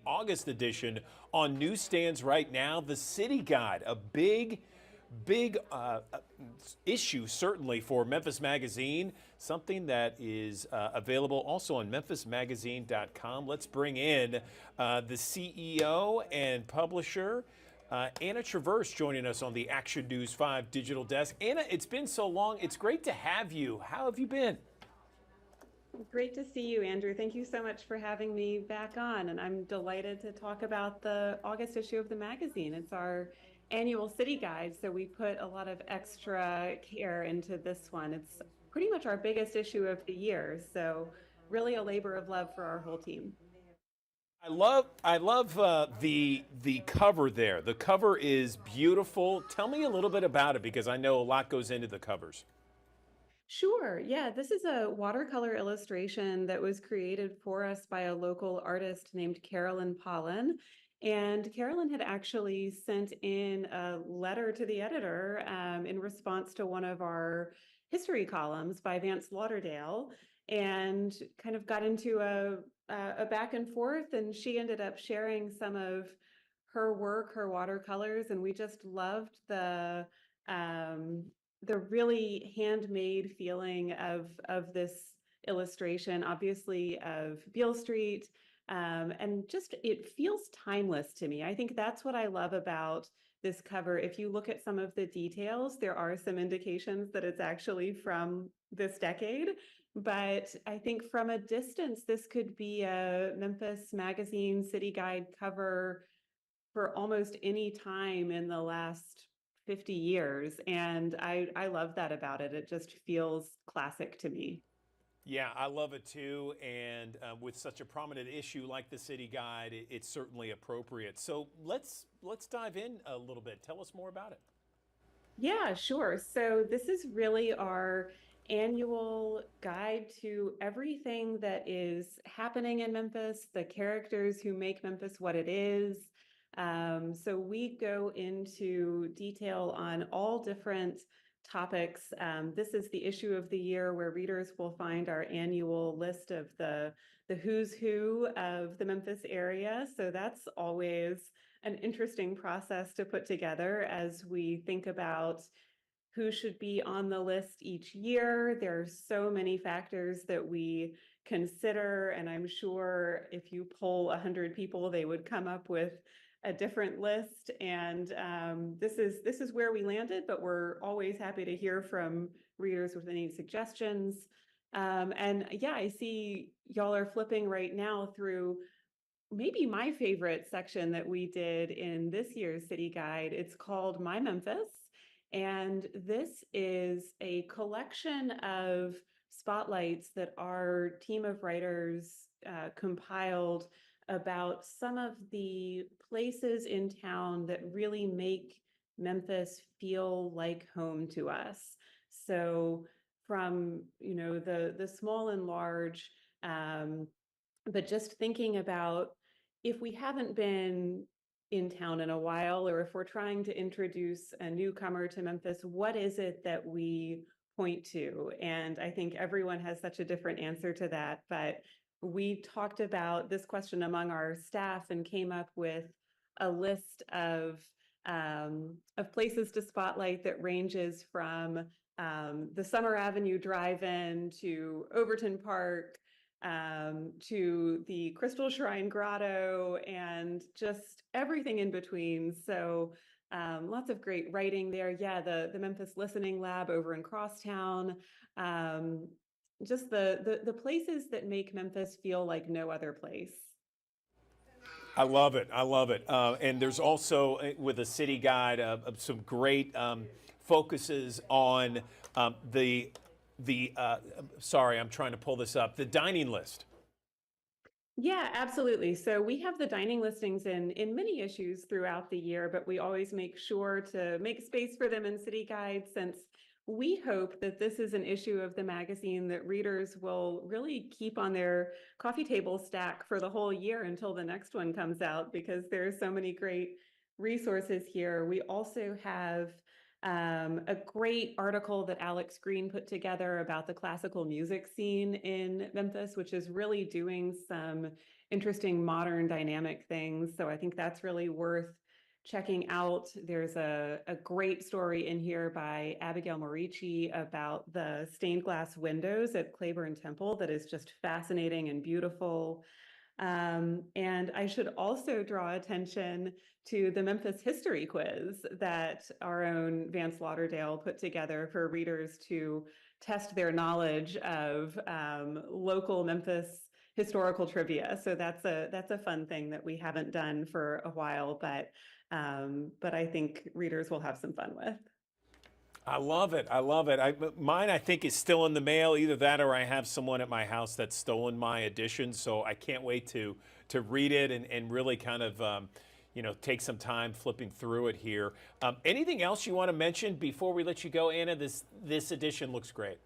August edition on newsstands right now. The City Guide, a big issue certainly for Memphis Magazine, something that is available also on memphismagazine.com. Let's bring in the CEO and publisher, Anna Traverse, joining us on the Action News 5 digital desk. Anna, it's been so long. It's great to have you. How have you been? Great to see you, Andrew. Thank you so much for having me back on. And I'm delighted to talk about the August issue of the magazine. It's our annual City Guide, so we put a lot of extra care into this one. It's pretty much our biggest issue of the year, so really a labor of love for our whole team. I love the cover there. The cover is beautiful. Tell me a little bit about it, because I know a lot goes into the covers. Sure. Yeah, this is a watercolor illustration that was created for us by a local artist named Carolyn Pollen. And Carolyn had actually sent in a letter to the editor in response to one of our history columns by Vance Lauderdale, and kind of got into a back and forth. And she ended up sharing some of her work, her watercolors, and we just loved the really handmade feeling of this illustration, obviously of Beale Street. And just, it feels timeless to me. I think that's what I love about this cover. If you look at some of the details, there are some indications that it's actually from this decade. But I think from a distance, this could be a Memphis Magazine City Guide cover for almost any time in the last 50 years. And I love that about it. It just feels classic to me. Yeah, I love it too, and with such a prominent issue like the City Guide, it's certainly appropriate. So let's dive in a little bit. Tell us more about it. Yeah, sure. So this is really our annual guide to everything that is happening in Memphis, the characters who make Memphis what it is. So we go into detail on all different topics. This is the issue of the year where readers will find our annual list of the who's who of the Memphis area. So that's always an interesting process to put together as we think about who should be on the list each year. There are so many factors that we consider, and I'm sure if you poll 100 people, they would come up with a different list. And this is where we landed, but we're always happy to hear from readers with any suggestions. And yeah, I see y'all are flipping right now through maybe my favorite section that we did in this year's City Guide. It's called My Memphis. And this is a collection of spotlights that our team of writers compiled about some of the places in town that really make Memphis feel like home to us. So from, the small and large, but just thinking about if we haven't been in town in a while, or if we're trying to introduce a newcomer to Memphis, what is it that we point to? And I think everyone has such a different answer to that, but we talked about this question among our staff and came up with a list of places to spotlight that ranges from the Summer Avenue Drive-In to Overton Park, to the Crystal Shrine Grotto, and just everything in between. So lots of great writing there. Yeah, the Memphis Listening Lab over in Crosstown. Just the places that make Memphis feel like no other place. I love it. I love it. And there's also, with the City Guide, some great focuses on sorry, I'm trying to pull this up, the dining list. Yeah, absolutely. So we have the dining listings in many issues throughout the year, but we always make sure to make space for them in City Guide, since we hope that this is an issue of the magazine that readers will really keep on their coffee table stack for the whole year until the next one comes out, because there are so many great resources here. We also have a great article that Alex Green put together about the classical music scene in Memphis, which is really doing some interesting modern dynamic things. So I think that's really worth checking out. There's a great story in here by Abigail Morici about the stained glass windows at Claiborne Temple that is just fascinating and beautiful. And I should also draw attention to the Memphis History Quiz that our own Vance Lauderdale put together for readers to test their knowledge of local Memphis historical trivia. So that's a fun thing that we haven't done for a while, but I think readers will have some fun with. I love it. I love it. Mine, I think, is still in the mail. Either that or I have someone at my house that's stolen my edition. So I can't wait to read it and really kind of, take some time flipping through it here. Anything else you want to mention before we let you go, Anna? This edition looks great.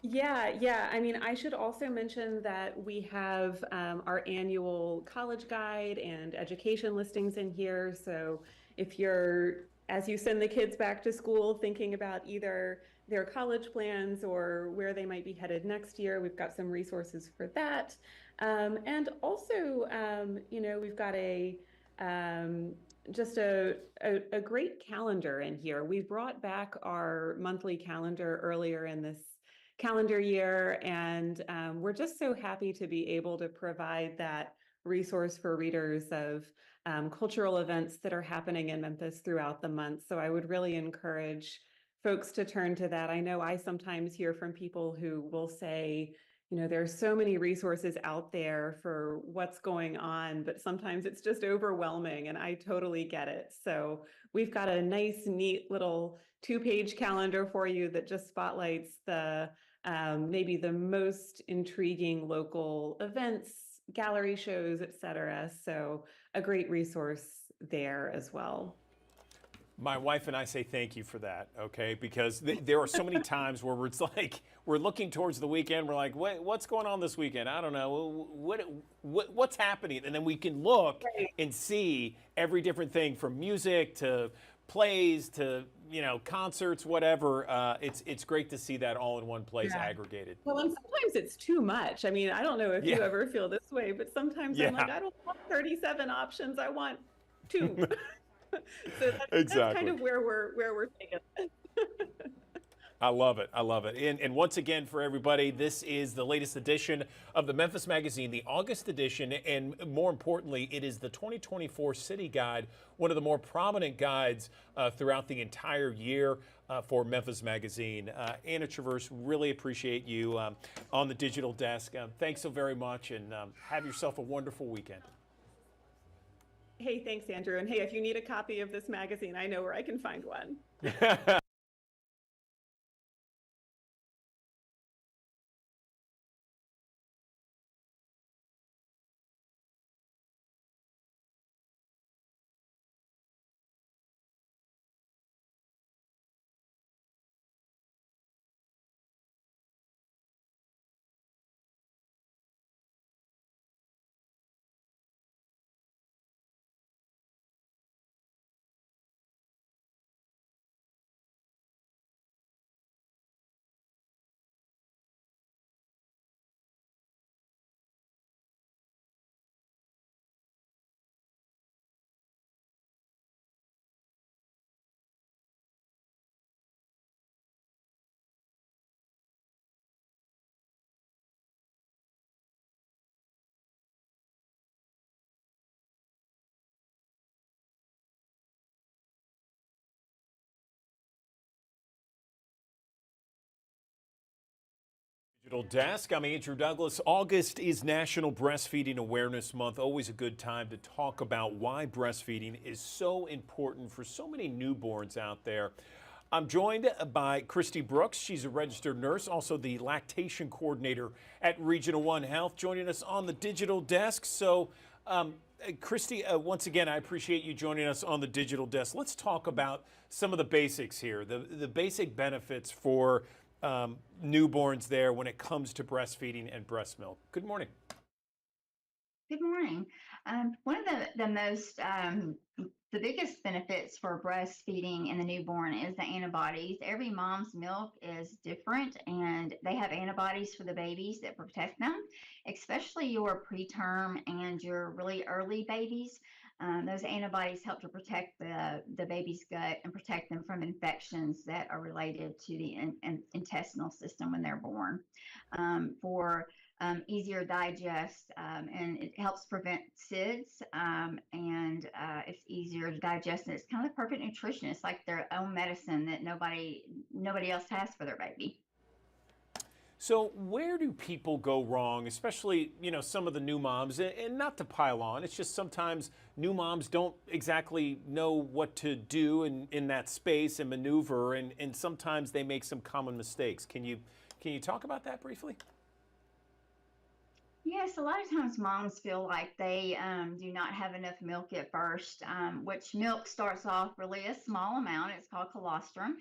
Yeah. I mean, I should also mention that we have our annual college guide and education listings in here. So if you're, as you send the kids back to school, thinking about either their college plans or where they might be headed next year, we've got some resources for that. And also, we've got just a great calendar in here. We brought back our monthly calendar earlier in this calendar year, and we're just so happy to be able to provide that resource for readers of cultural events that are happening in Memphis throughout the month. So I would really encourage folks to turn to that. I know I sometimes hear from people who will say, there's so many resources out there for what's going on, but sometimes it's just overwhelming, and I totally get it. So we've got a nice, neat little 2-page calendar for you that just spotlights the maybe the most intriguing local events, gallery shows, etc. So a great resource there as well. My wife and I say thank you for that, okay? Because there are so many times where it's like we're looking towards the weekend. We're like, what's going on this weekend? I don't know. What's happening? And then we can look and see every different thing from music to plays to concerts, whatever. It's great to see that all in one place aggregated. Well, and sometimes it's too much. I mean, I don't know if you ever feel this way, but sometimes I'm like, I don't want 37 options. I want 2. So that's kind of where we're taking it. I love it. I love it. And once again, for everybody, this is the latest edition of the Memphis Magazine, the August edition. And more importantly, it is the 2024 City Guide, one of the more prominent guides throughout the entire year for Memphis Magazine. Anna Traverse, really appreciate you on the digital desk. Thanks so very much, and have yourself a wonderful weekend. Hey, thanks, Andrew. And hey, if you need a copy of this magazine, I know where I can find one. Digital Desk. I'm Andrew Douglas. August is National Breastfeeding Awareness Month. Always a good time to talk about why breastfeeding is so important for so many newborns out there. I'm joined by Christy Brooks. She's a registered nurse, also the lactation coordinator at Regional One Health, joining us on the Digital Desk. So, Christy, once again, I appreciate you joining us on the Digital Desk. Let's talk about some of the basics here, the basic benefits for newborns there when it comes to breastfeeding and breast milk. Good morning. Good morning. One of the biggest benefits for breastfeeding in the newborn is the antibodies. Every mom's milk is different, and they have antibodies for the babies that protect them, especially your preterm and your really early babies. Those antibodies help to protect the baby's gut and protect them from infections that are related to the intestinal system when they're born. For easier digest, and it helps prevent SIDS, and it's easier to digest, and it's kind of the perfect nutrition. It's like their own medicine that nobody else has for their baby. So where do people go wrong, especially, some of the new moms, and not to pile on, it's just sometimes new moms don't exactly know what to do in that space and maneuver, and sometimes they make some common mistakes. Can you talk about that briefly? Yes, a lot of times moms feel like they do not have enough milk at first, which milk starts off really a small amount. It's called colostrum.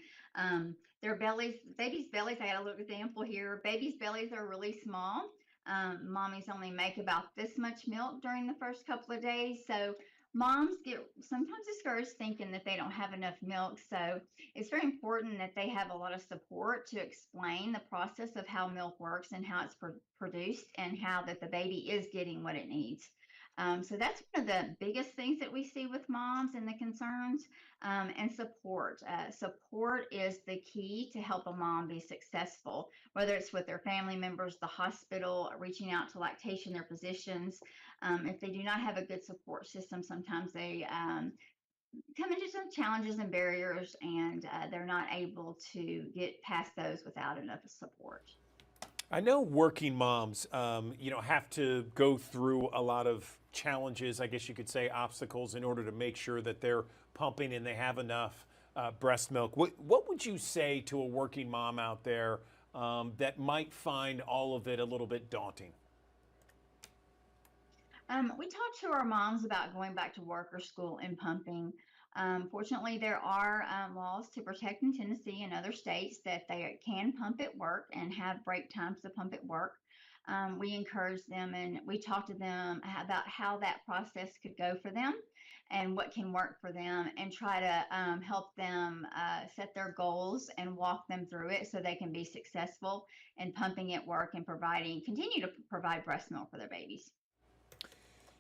Their bellies, babies' bellies, I got a little example here. Babies' bellies are really small. Mommies only make about this much milk during the first couple of days. So moms get sometimes discouraged thinking that they don't have enough milk. So it's very important that they have a lot of support to explain the process of how milk works and how it's produced, and how that the baby is getting what it needs. So that's one of the biggest things that we see with moms and the concerns, and support. Support is the key to help a mom be successful, whether it's with their family members, the hospital, reaching out to lactation, their physicians. If they do not have a good support system, sometimes they come into some challenges and barriers, and they're not able to get past those without enough support. I know working moms, have to go through a lot of challenges, I guess you could say obstacles, in order to make sure that they're pumping and they have enough breast milk. What would you say to a working mom out there that might find all of it a little bit daunting? We talk to our moms about going back to work or school and pumping. Fortunately, there are laws to protect in Tennessee and other states that they can pump at work and have break times to pump at work. We encourage them, and we talk to them about how that process could go for them and what can work for them, and try to help them set their goals and walk them through it so they can be successful in pumping at work and continue to provide breast milk for their babies.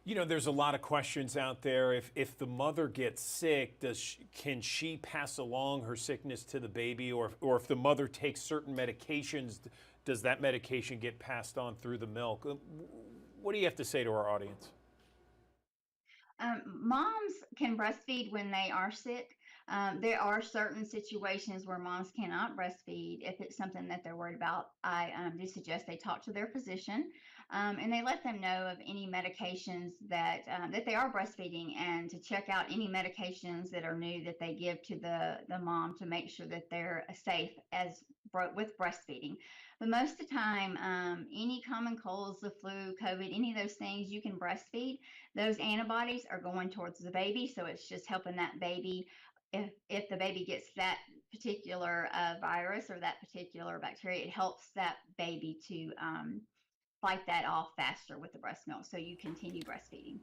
There's a lot of questions out there. If the mother gets sick, can she pass along her sickness to the baby, or if the mother takes certain medications, does that medication get passed on through the milk? What do you have to say to our audience? Moms can breastfeed when they are sick. There are certain situations where moms cannot breastfeed. If it's something that they're worried about, I do suggest they talk to their physician, and they let them know of any medications that they are breastfeeding, and to check out any medications that are new that they give to the mom to make sure that they're safe with breastfeeding. But most of the time, any common colds, the flu, COVID, any of those things, you can breastfeed. Those antibodies are going towards the baby, so it's just helping that baby. If the baby gets that particular virus or that particular bacteria, it helps that baby to fight that off faster with the breast milk, so you continue breastfeeding.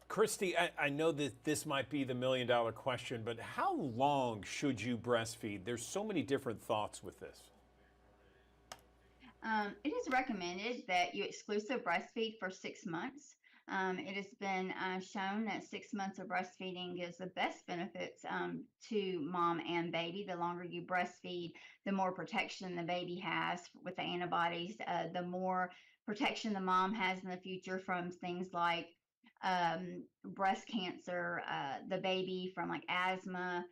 Christy, I know that this might be the million-dollar question, but how long should you breastfeed? There's so many different thoughts with this. It is recommended that you exclusive breastfeed for 6 months. It has been shown that 6 months of breastfeeding gives the best benefits to mom and baby. The longer you breastfeed, the more protection the baby has with the antibodies, the more protection the mom has in the future from things like breast cancer, the baby from like asthma,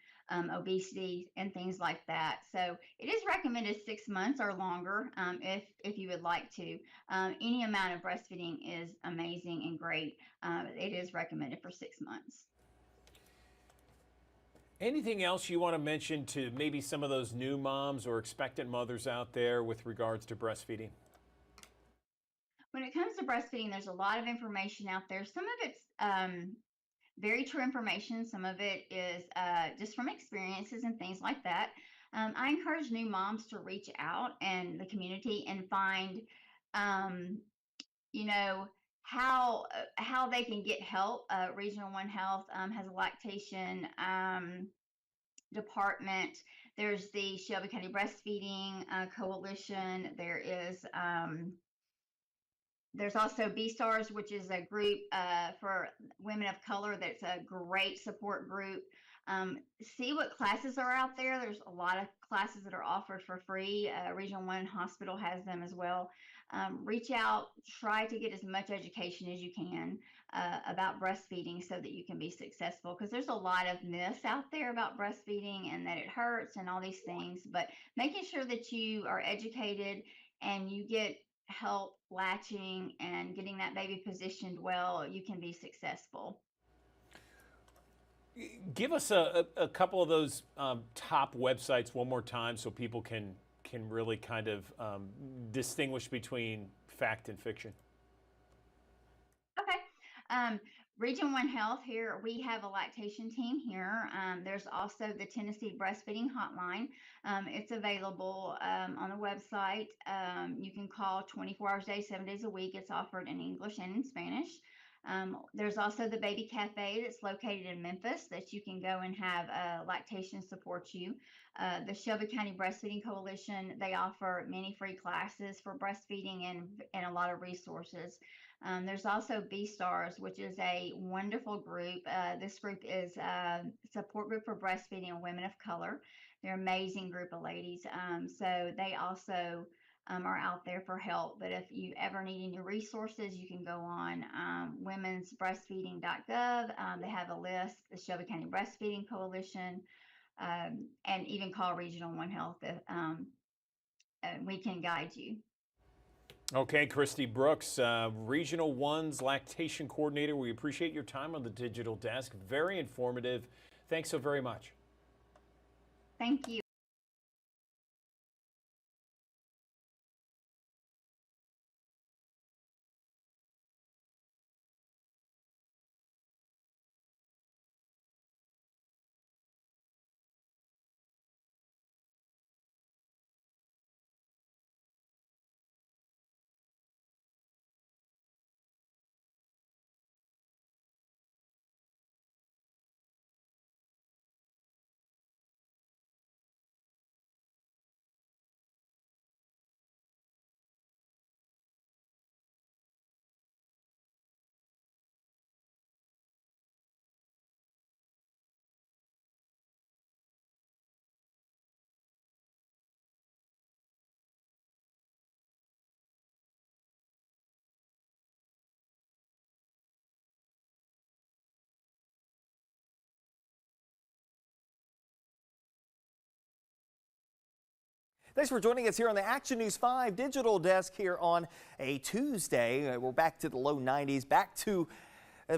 obesity, and things like that. So it is recommended 6 months or longer if you would like to. Any amount of breastfeeding is amazing and great. It is recommended for 6 months. Anything else you want to mention to maybe some of those new moms or expectant mothers out there with regards to breastfeeding? When it comes to breastfeeding, there's a lot of information out there. Some of it's very true information. Some of it is just from experiences and things like that. I encourage new moms to reach out in the community and find, how they can get help. Regional One Health has a lactation department. There's the Shelby County Breastfeeding Coalition. There's also B-Stars, which is a group for women of color that's a great support group. See what classes are out there. There's a lot of classes that are offered for free. Regional One Hospital has them as well. Reach out, try to get as much education as you can about breastfeeding so that you can be successful, because there's a lot of myths out there about breastfeeding and that it hurts and all these things. But making sure that you are educated and you get help latching and getting that baby positioned well, you can be successful. Give us a couple of those top websites one more time so people can really kind of distinguish between fact and fiction. Okay. Region One Health here, we have a lactation team here. There's also the Tennessee Breastfeeding Hotline. It's available on the website. You can call 24 hours a day, 7 days a week. It's offered in English and in Spanish. There's also the Baby Cafe that's located in Memphis that you can go and have lactation support you. The Shelby County Breastfeeding Coalition, they offer many free classes for breastfeeding and a lot of resources. There's also B-Stars, which is a wonderful group. This group is a support group for breastfeeding and women of color. They're an amazing group of ladies. So they also are out there for help. But if you ever need any resources, you can go on womensbreastfeeding.gov. They have a list, the Shelby County Breastfeeding Coalition, and even call Regional One Health. We can guide you. Okay, Christy Brooks, Regional One's lactation coordinator. We appreciate your time on the digital desk. Very informative. Thanks so very much. Thank you. Thanks for joining us here on the Action News 5 digital desk here on a Tuesday. We're back to the low 90s, back to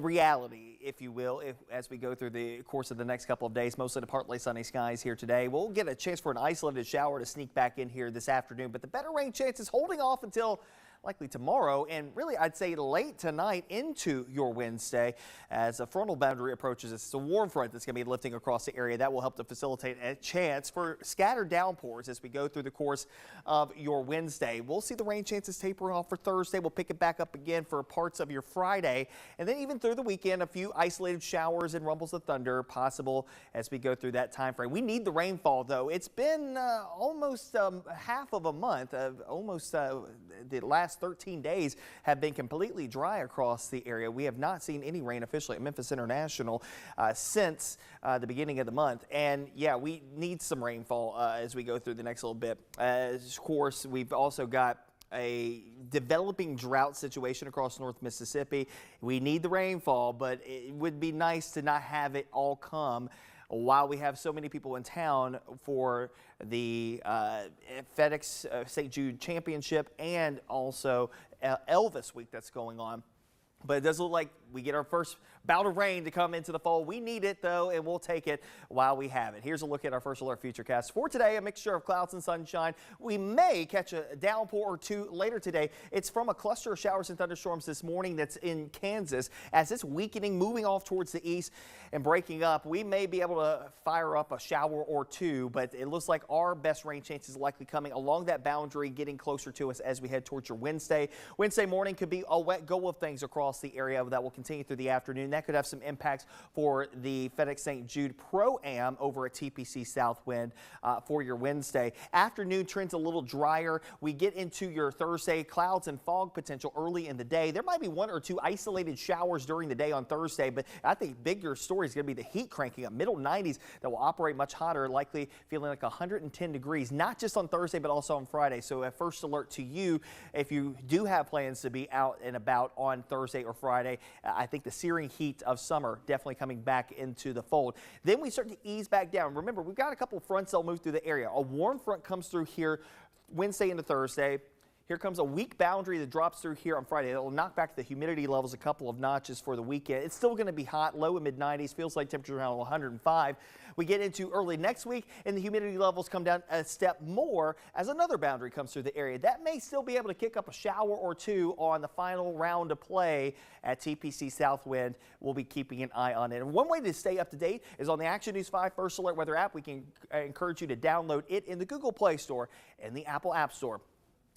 reality, if you will, as we go through the course of the next couple of days. Mostly to partly sunny skies here today. We'll get a chance for an isolated shower to sneak back in here this afternoon, but the better rain chances holding off until likely tomorrow, and really I'd say late tonight into your Wednesday as a frontal boundary approaches. It's a warm front that's going to be lifting across the area. That will help to facilitate a chance for scattered downpours as we go through the course of your Wednesday. We'll see the rain chances tapering off for Thursday. We'll pick it back up again for parts of your Friday, and then even through the weekend, a few isolated showers and rumbles of thunder possible as we go through that time frame. We need the rainfall, though. It's been almost half of a month, the last 13 days have been completely dry across the area. We have not seen any rain officially at Memphis International since the beginning of the month. And yeah, we need some rainfall as we go through the next little bit. Of course, we've also got a developing drought situation across North Mississippi. We need the rainfall, but it would be nice to not have it all come while we have so many people in town for the FedEx St. Jude Championship and also Elvis Week that's going on. But it does look like we get our first bout of rain to come into the fold. We need it, though, and we'll take it while we have it. Here's a look at our First Alert Futurecast. For today, a mixture of clouds and sunshine. We may catch a downpour or two later today. It's from a cluster of showers and thunderstorms this morning that's in Kansas. As it's weakening, moving off towards the east and breaking up, we may be able to fire up a shower or two, but it looks like our best rain chances are likely coming along that boundary, getting closer to us as we head towards your Wednesday. Wednesday morning could be a wet go of things across the area that will continue through the afternoon. That could have some impacts for the FedEx St. Jude Pro-Am over at TPC Southwind for your Wednesday. Afternoon trends a little drier. We get into your Thursday, clouds and fog potential early in the day. There might be one or two isolated showers during the day on Thursday, but I think bigger story is going to be the heat cranking up. Middle 90s that will operate much hotter, likely feeling like 110 degrees, not just on Thursday, but also on Friday. So a first alert to you if you do have plans to be out and about on Thursday or Friday. I think the searing heat of summer definitely coming back into the fold. Then we start to ease back down. Remember, we've got a couple fronts that'll move through the area. A warm front comes through here Wednesday into Thursday. Here comes a weak boundary that drops through here on Friday. It will knock back the humidity levels a couple of notches for the weekend. It's still going to be hot, low and mid 90s, feels like temperature around 105. We get into early next week and the humidity levels come down a step more as another boundary comes through the area. That may still be able to kick up a shower or two on the final round of play at TPC Southwind. We'll be keeping an eye on it. And one way to stay up to date is on the Action News 5 First Alert Weather app. We can encourage you to download it in the Google Play Store and the Apple App Store.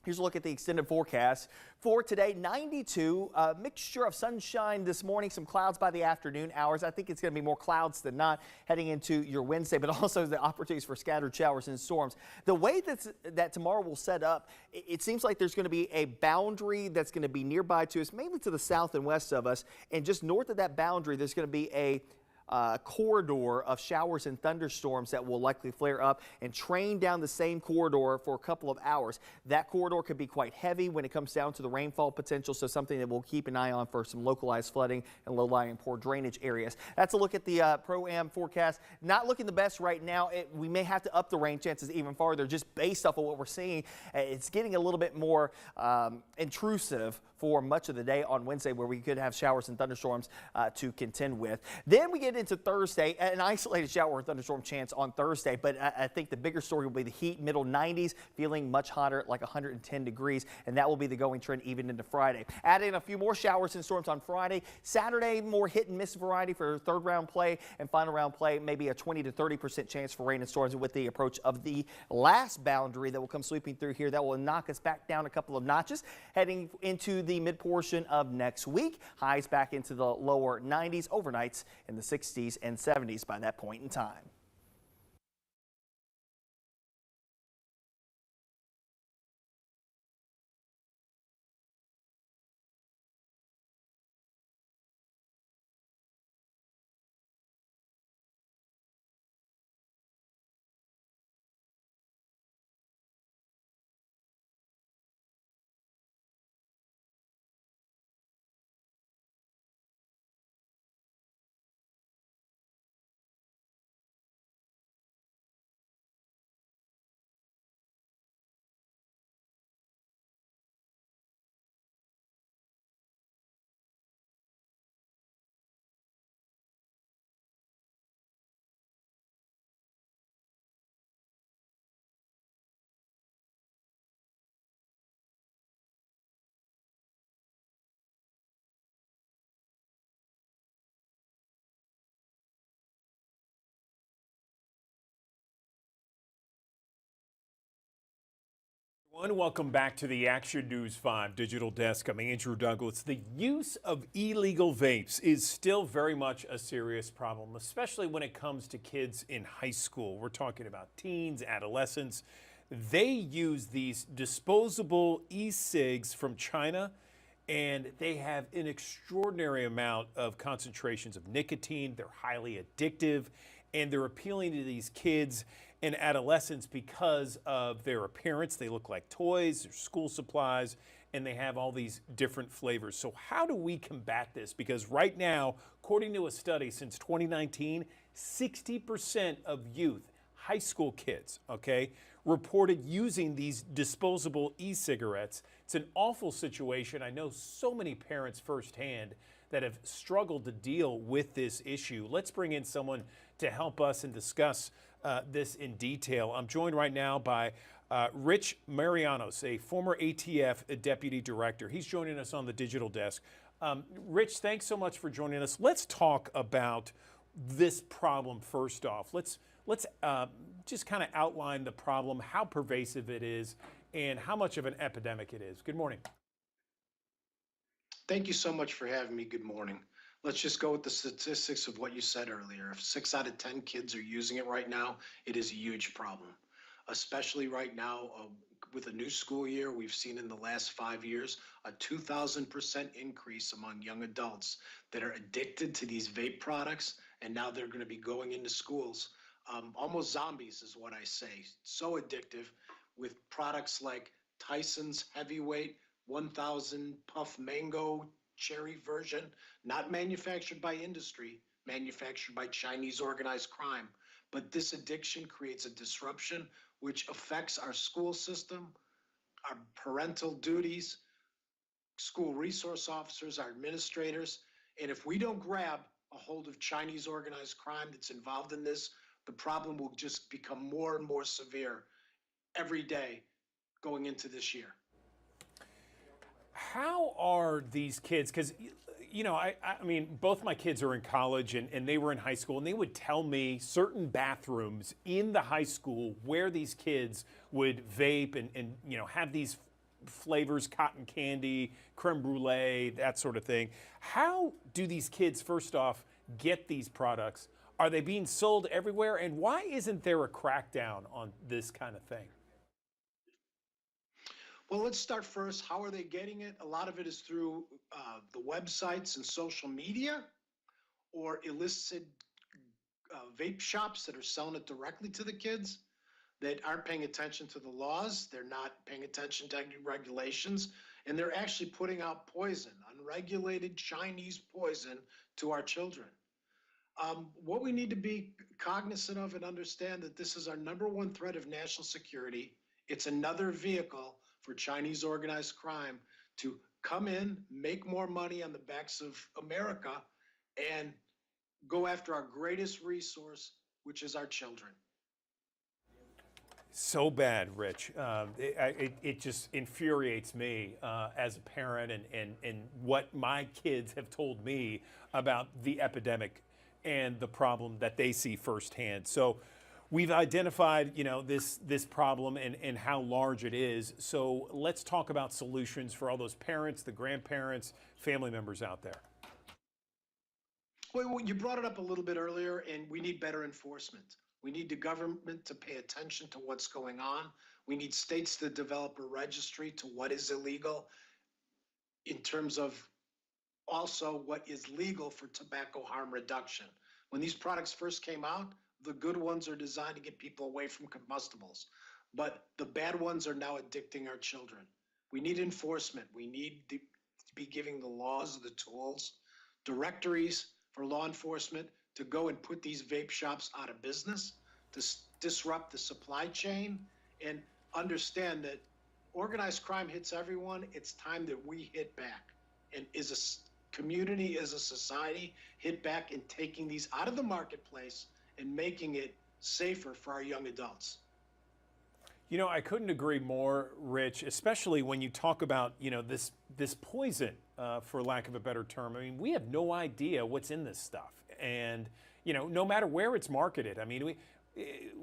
Here's a look at the extended forecast for today. 92, a mixture of sunshine this morning, some clouds by the afternoon hours. I think it's going to be more clouds than not heading into your Wednesday, but also the opportunities for scattered showers and storms. The way that tomorrow will set up, it seems like there's going to be a boundary that's going to be nearby to us, mainly to the south and west of us. And just north of that boundary, there's going to be a corridor of showers and thunderstorms that will likely flare up and train down the same corridor for a couple of hours. That corridor could be quite heavy when it comes down to the rainfall potential, so something that we'll keep an eye on for some localized flooding and low-lying poor drainage areas. That's a look at the Pro-Am forecast. Not looking the best right now. We may have to up the rain chances even farther just based off of what we're seeing. It's getting a little bit more intrusive for much of the day on Wednesday, where we could have showers and thunderstorms to contend with. Then we get into Thursday, an isolated shower or thunderstorm chance on Thursday, but I think the bigger story will be the heat, middle 90s, feeling much hotter, like 110 degrees, and that will be the going trend even into Friday. Add in a few more showers and storms on Friday. Saturday, more hit and miss variety for third round play and final round play, maybe a 20 to 30% chance for rain and storms with the approach of the last boundary that will come sweeping through here. That will knock us back down a couple of notches heading into the mid portion of next week. Highs back into the lower 90s, overnights in the 60s and 70s by that point in time. Welcome back to the Action News 5 Digital Desk. I'm Andrew Douglas. The use of illegal vapes is still very much a serious problem, especially when it comes to kids in high school. We're talking about teens, adolescents. They use these disposable e-cigs from China, and they have an extraordinary amount of concentrations of nicotine. They're highly addictive, and they're appealing to these kids and adolescents because of their appearance. They look like toys, they're school supplies, and they have all these different flavors. So how do we combat this? Because right now, according to a study since 2019, 60% of youth, high school kids, reported using these disposable e-cigarettes. It's an awful situation. I know so many parents firsthand that have struggled to deal with this issue. Let's bring in someone to help us and discuss this in detail. I'm joined right now by Rich Marianos, a former ATF deputy director. He's joining us on the digital desk. Rich, thanks so much for joining us. Let's talk about this problem first off. Let's just kind of outline the problem, how pervasive it is, and how much of an epidemic it is. Good morning. Thank you so much for having me. Good morning. Let's just go with the statistics of what you said earlier. If 6 out of 10 kids are using it right now, it is a huge problem, especially right now with a new school year. We've seen in the last 5 years a 2,000% increase among young adults that are addicted to these vape products, and now they're going to be going into schools. Almost zombies is what I say. So addictive with products like Tyson's Heavyweight 1000 Puff Mango Cherry version, not manufactured by industry, manufactured by Chinese organized crime. But this addiction creates a disruption which affects our school system, our parental duties, school resource officers, our administrators. And if we don't grab a hold of Chinese organized crime that's involved in this, the problem will just become more and more severe every day going into this year. How are these kids, because, you know, I mean, both my kids are in college and they were in high school, and they would tell me certain bathrooms in the high school where these kids would vape and you know, have these flavors, cotton candy, creme brulee, that sort of thing. How do these kids, first off, get these products? Are they being sold everywhere? And why isn't there a crackdown on this kind of thing? Well, let's start first. How are they getting it? A lot of it is through the websites and social media, or illicit vape shops that are selling it directly to the kids that aren't paying attention to the laws. They're not paying attention to regulations, and they're actually putting out poison, unregulated Chinese poison, to our children. What we need to be cognizant of and understand that this is our #1 threat of national security. It's another vehicle for Chinese organized crime to come in, make more money on the backs of America, and go after our greatest resource, which is our children. So bad, Rich. It just infuriates me as a parent and what my kids have told me about the epidemic and the problem that they see firsthand. So we've identified, you know, this problem and how large it is. So let's talk about solutions for all those parents, the grandparents, family members out there. Well, you brought it up a little bit earlier, and we need better enforcement. We need the government to pay attention to what's going on. We need states to develop a registry to what is illegal in terms of also what is legal for tobacco harm reduction. When these products first came out, the good ones are designed to get people away from combustibles, but the bad ones are now addicting our children. We need enforcement. We need to be giving the laws the tools, directories for law enforcement to go and put these vape shops out of business, to disrupt the supply chain, and understand that organized crime hits everyone. It's time that we hit back, and as a community, as a society, hit back in taking these out of the marketplace and making it safer for our young adults. You know, I couldn't agree more, Rich, especially when you talk about, you know, this poison, for lack of a better term. I mean, we have no idea what's in this stuff. And, you know, no matter where it's marketed, I mean,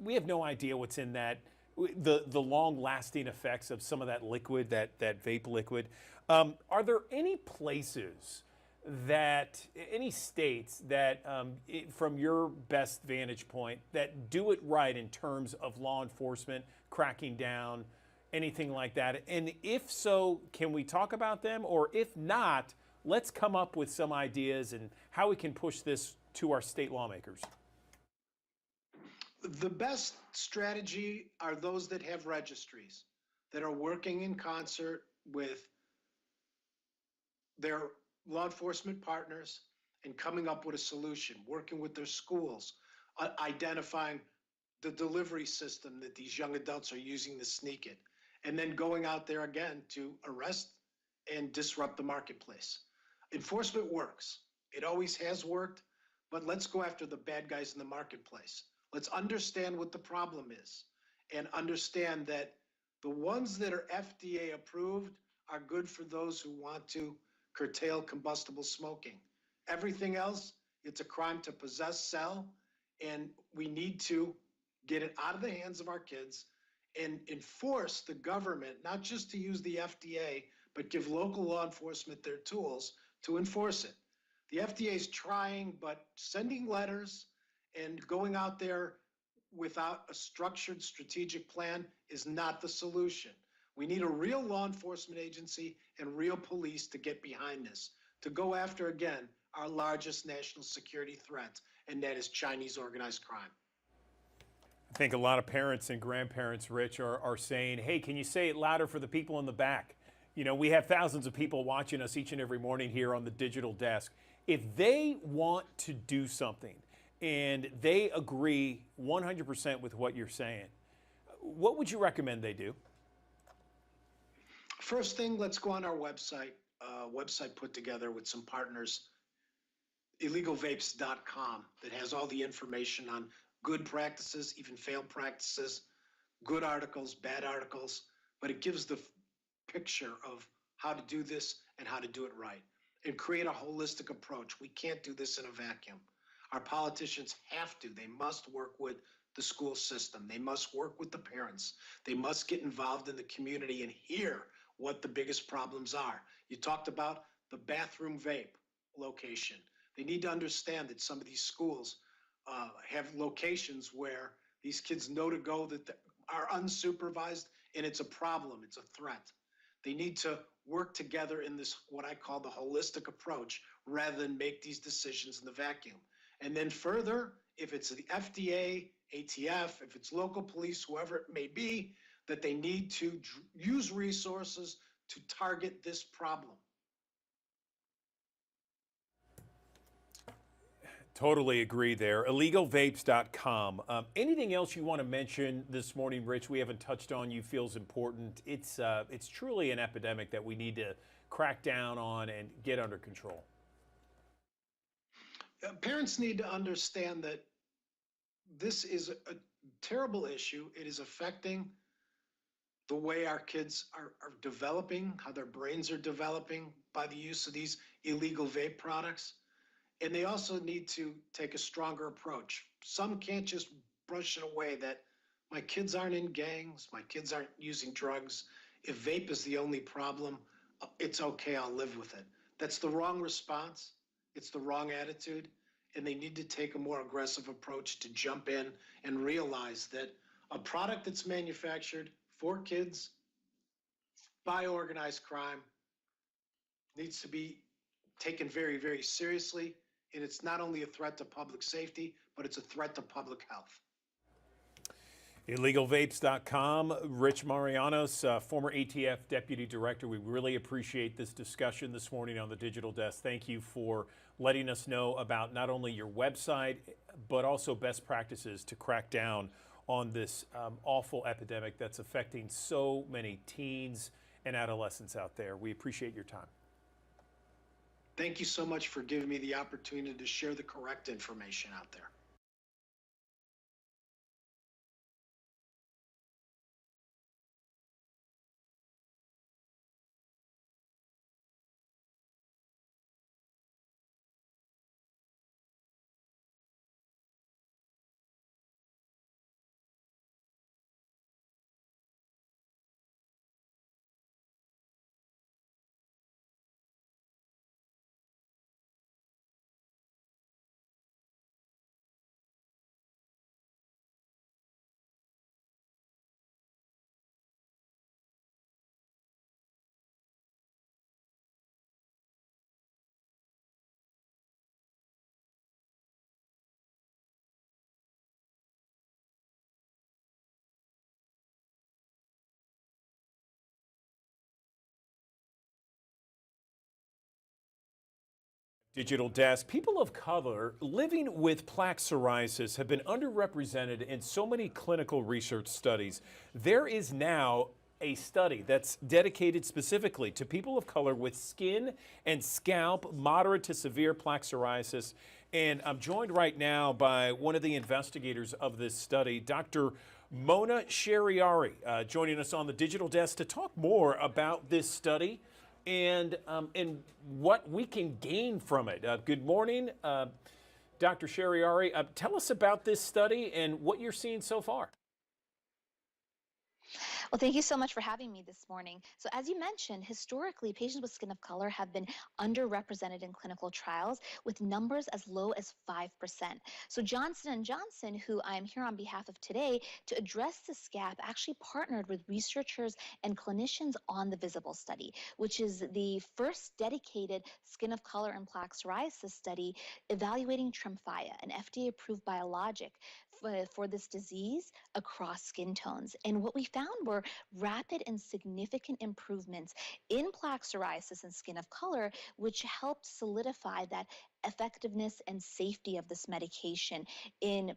we have no idea what's in that, the long-lasting effects of some of that liquid, that vape liquid. Are there any places any states that, from your best vantage point, that do it right in terms of law enforcement, cracking down, anything like that? And if so, can we talk about them? Or if not, let's come up with some ideas and how we can push this to our state lawmakers. The best strategy are those that have registries, that are working in concert with their law enforcement partners and coming up with a solution, working with their schools, identifying the delivery system that these young adults are using to sneak it, and then going out there again to arrest and disrupt the marketplace. Enforcement works. It always has worked, but let's go after the bad guys in the marketplace. Let's understand what the problem is and understand that the ones that are FDA approved are good for those who want to curtail combustible smoking. Everything else, it's a crime to possess, sell, and we need to get it out of the hands of our kids and enforce the government, not just to use the FDA, but give local law enforcement their tools to enforce it. The FDA is trying, but sending letters and going out there without a structured strategic plan is not the solution. We need a real law enforcement agency and real police to get behind this, to go after, again, our largest national security threat, and that is Chinese organized crime. I think a lot of parents and grandparents, Rich, are saying, hey, can you say it louder for the people in the back? You know, we have thousands of people watching us each and every morning here on the Digital Desk. If they want to do something and they agree 100% with what you're saying, what would you recommend they do? First thing, let's go on our website, website put together with some partners, illegalvapes.com, that has all the information on good practices, even failed practices, good articles, bad articles, but it gives the picture of how to do this and how to do it right and create a holistic approach. We can't do this in a vacuum. Our politicians have to. They must work with the school system. They must work with the parents. They must get involved in the community and hear what the biggest problems are. You talked about the bathroom vape location. They need to understand that some of these schools have locations where these kids know to go that are unsupervised, and it's a problem, it's a threat. They need to work together in this, what I call the holistic approach, rather than make these decisions in the vacuum. And then further, if it's the FDA, ATF, if it's local police, whoever it may be, that they need to use resources to target this problem. Totally agree there. Illegalvapes.com. Anything else you want to mention this morning, Rich, we haven't touched on you feels important? It's truly an epidemic that we need to crack down on and get under control. Parents need to understand that this is a terrible issue. It is affecting the way our kids are developing, how their brains are developing by the use of these illegal vape products. And they also need to take a stronger approach. Some can't just brush it away that my kids aren't in gangs, my kids aren't using drugs. If vape is the only problem, it's okay, I'll live with it. That's the wrong response. It's the wrong attitude. And they need to take a more aggressive approach to jump in and realize that a product that's manufactured for kids by organized crime needs to be taken very, very seriously. And it's not only a threat to public safety, but it's a threat to public health. Illegalvapes.com. Rich Marianos, former ATF Deputy Director. We really appreciate this discussion this morning on the Digital Desk. Thank you for letting us know about not only your website, but also best practices to crack down on this awful epidemic that's affecting so many teens and adolescents out there. We appreciate your time. Thank you so much for giving me the opportunity to share the correct information out there. Digital Desk. People of color living with plaque psoriasis have been underrepresented in so many clinical research studies. There is now a study that's dedicated specifically to people of color with skin and scalp moderate to severe plaque psoriasis. And I'm joined right now by one of the investigators of this study, Dr. Mona Shehryari, joining us on the digital desk to talk more about this study and what we can gain from it. Good morning, Dr. Shehryari. Tell us about this study and what you're seeing so far. Well, thank you so much for having me this morning. So as you mentioned, historically, patients with skin of color have been underrepresented in clinical trials with numbers as low as 5%. So Johnson & Johnson, who I'm here on behalf of today to address this gap, actually partnered with researchers and clinicians on the VISIBLE study, which is the first dedicated skin of color and plaque psoriasis study evaluating Tremfya, an FDA-approved biologic for this disease across skin tones. And what we found were rapid and significant improvements in plaque psoriasis and skin of color, which helped solidify that effectiveness and safety of this medication in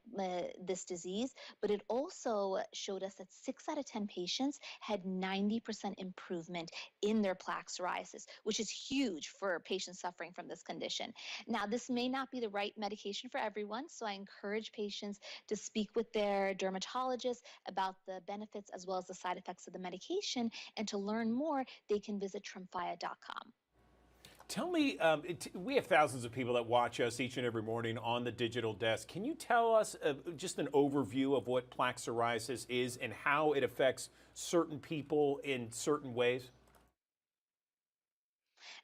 this disease. But it also showed us that 6 out of 10 patients had 90% improvement in their plaque psoriasis, which is huge for patients suffering from this condition. Now, this may not be the right medication for everyone, so I encourage patients to speak with their dermatologist about the benefits as well as the side effects of the medication. And to learn more, they can visit Tremfya.com. Tell me, we have thousands of people that watch us each and every morning on the digital desk. Can you tell us just an overview of what plaque psoriasis is and how it affects certain people in certain ways?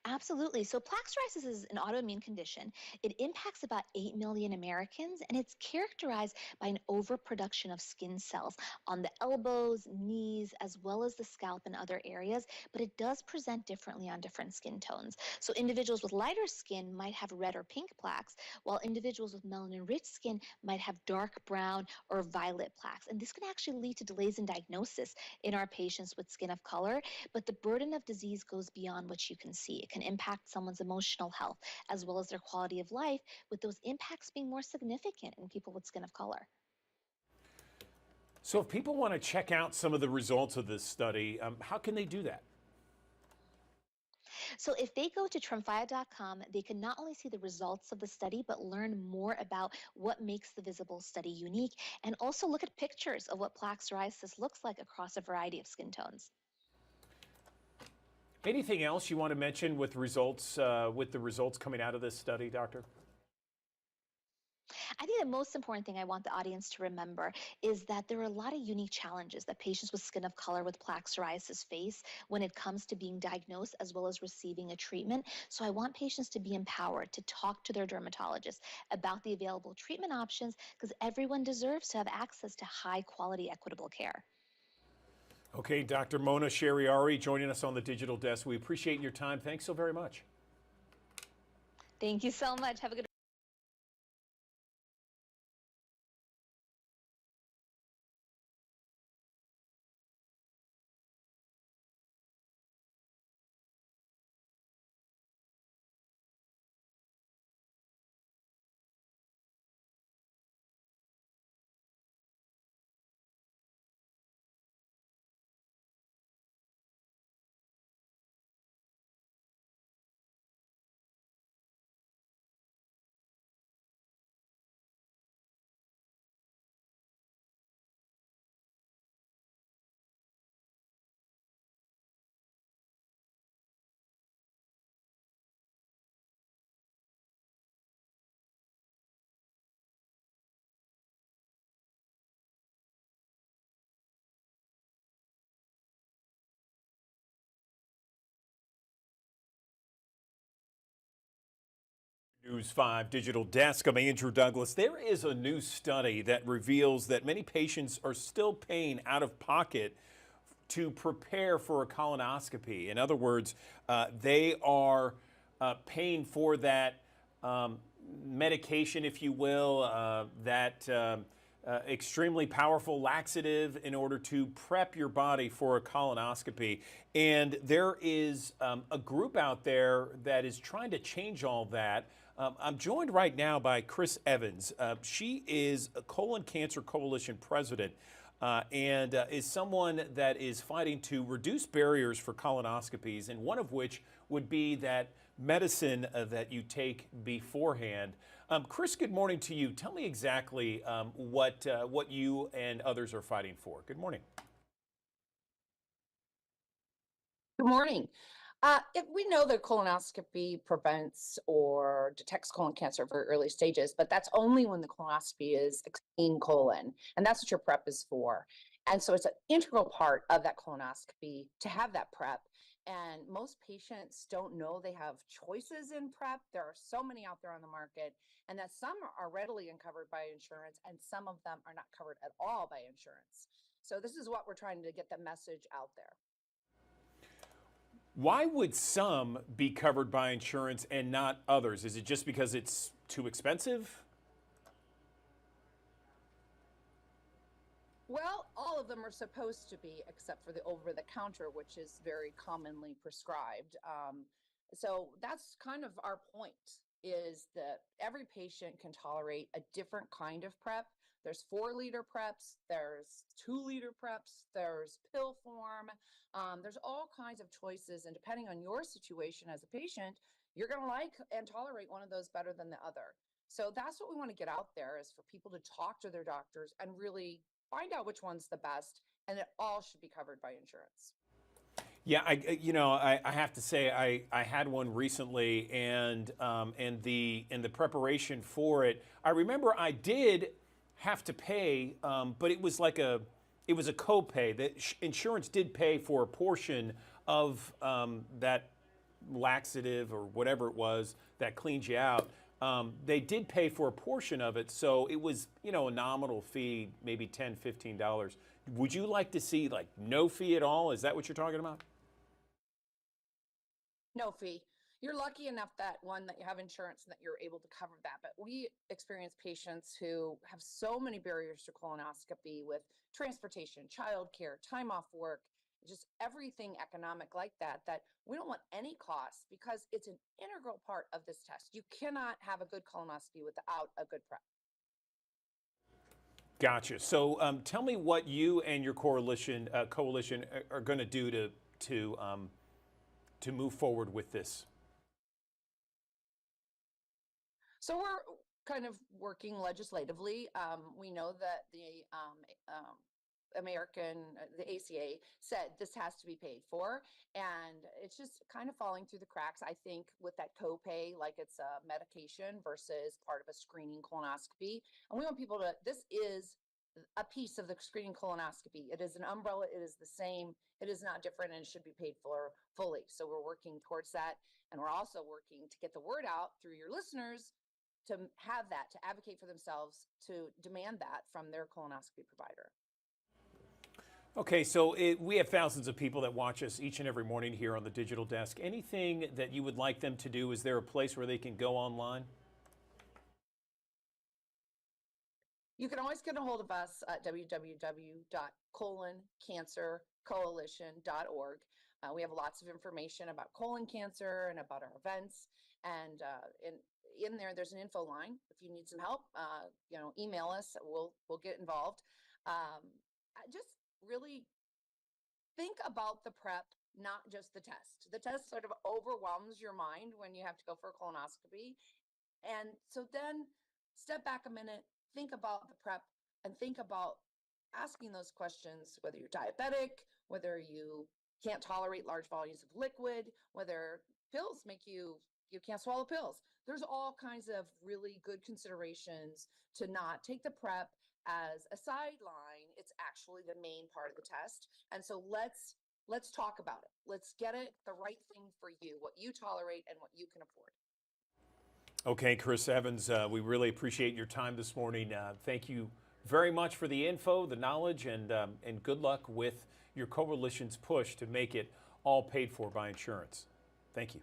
Absolutely. So plaque psoriasis is an autoimmune condition. It impacts about 8 million Americans, and it's characterized by an overproduction of skin cells on the elbows, knees, as well as the scalp and other areas, but it does present differently on different skin tones. So individuals with lighter skin might have red or pink plaques, while individuals with melanin-rich skin might have dark brown or violet plaques. And this can actually lead to delays in diagnosis in our patients with skin of color, but the burden of disease goes beyond what you can see. It can impact someone's emotional health as well as their quality of life, with those impacts being more significant in people with skin of color. So if people want to check out some of the results of this study, how can they do that? So if they go to Tremfya.com, they can not only see the results of the study, but learn more about what makes the VISIBLE study unique, and also look at pictures of what plaque psoriasis looks like across a variety of skin tones. Anything else you want to mention with results, with the results coming out of this study, Doctor? I think the most important thing I want the audience to remember is that there are a lot of unique challenges that patients with skin of color with plaque psoriasis face when it comes to being diagnosed as well as receiving a treatment. So I want patients to be empowered to talk to their dermatologist about the available treatment options, because everyone deserves to have access to high quality, equitable care. Okay, Dr. Mona Shehryari joining us on the digital desk. We appreciate your time. Thanks so very much. Thank you so much. Have a good News 5 Digital Desk. I'm Andrew Douglas. There is a new study that reveals that many patients are still paying out of pocket to prepare for a colonoscopy. In other words, they are paying for that medication, if you will, that extremely powerful laxative in order to prep your body for a colonoscopy. And there is a group out there that is trying to change all that. I'm joined right now by Chris Evans. She is a Colon Cancer Coalition president. and is someone that is fighting to reduce barriers for colonoscopies, and one of which would be that medicine that you take beforehand. Chris, good morning to you. Tell me exactly what you and others are fighting for. Good morning. Good morning. If we know that colonoscopy prevents or detects colon cancer at very early stages, but that's only when the colonoscopy is a clean colon, and that's what your prep is for. And so it's an integral part of that colonoscopy to have that prep. And most patients don't know they have choices in prep. There are so many out there on the market, and that some are readily uncovered by insurance, and some of them are not covered at all by insurance. So this is what we're trying to get the message out there. Why would some be covered by insurance and not others? Is it just because it's too expensive? Well, all of them are supposed to be, except for the over-the-counter, which is very commonly prescribed. So that's kind of our point, is that every patient can tolerate a different kind of prep. There's 4-liter preps, there's 2-liter preps, there's pill form. There's all kinds of choices, and depending on your situation as a patient, you're going to like and tolerate one of those better than the other. So that's what we want to get out there, is for people to talk to their doctors and really find out which one's the best, and it all should be covered by insurance. Yeah, I have to say I had one recently, and the preparation for it, I remember I did have to pay, but it was like a copay. That insurance did pay for a portion of that laxative or whatever it was that cleans you out. They did pay for a portion of it, so it was, a nominal fee, maybe $10, $15. Would you like to see like no fee at all? Is that what you're talking about? No fee. You're lucky enough that you have insurance and that you're able to cover that. But we experience patients who have so many barriers to colonoscopy with transportation, childcare, time off work, just everything economic like that, that we don't want any costs because it's an integral part of this test. You cannot have a good colonoscopy without a good prep. Gotcha. So tell me what you and your coalition are going to do to move forward with this. So we're kind of working legislatively. We know that the ACA said this has to be paid for, and it's just kind of falling through the cracks, I think, with that copay, like it's a medication versus part of a screening colonoscopy. And we want people to, this is a piece of the screening colonoscopy. It is an umbrella, it is the same, it is not different, and it should be paid for fully. So we're working towards that, and we're also working to get the word out through your listeners to have that, to advocate for themselves, to demand that from their colonoscopy provider. Okay, so we have thousands of people that watch us each and every morning here on the Digital Desk. Anything that you would like them to do? Is there a place where they can go online? You can always get a hold of us at www.coloncancercoalition.org. We have lots of information about colon cancer and about our events. And in there, there's an info line. If you need some help, email us. We'll get involved. Just really think about the prep, not just the test. The test sort of overwhelms your mind when you have to go for a colonoscopy. And so then step back a minute, think about the prep, and think about asking those questions, whether you're diabetic, whether you can't tolerate large volumes of liquid, whether pills make you can't swallow pills. There's all kinds of really good considerations to not take the prep as a sideline. It's actually the main part of the test. And so let's talk about it. Let's get it the right thing for you, what you tolerate and what you can afford. Okay, Chris Evans, we really appreciate your time this morning. Thank you very much for the info, the knowledge, and good luck with your coalition's push to make it all paid for by insurance. Thank you.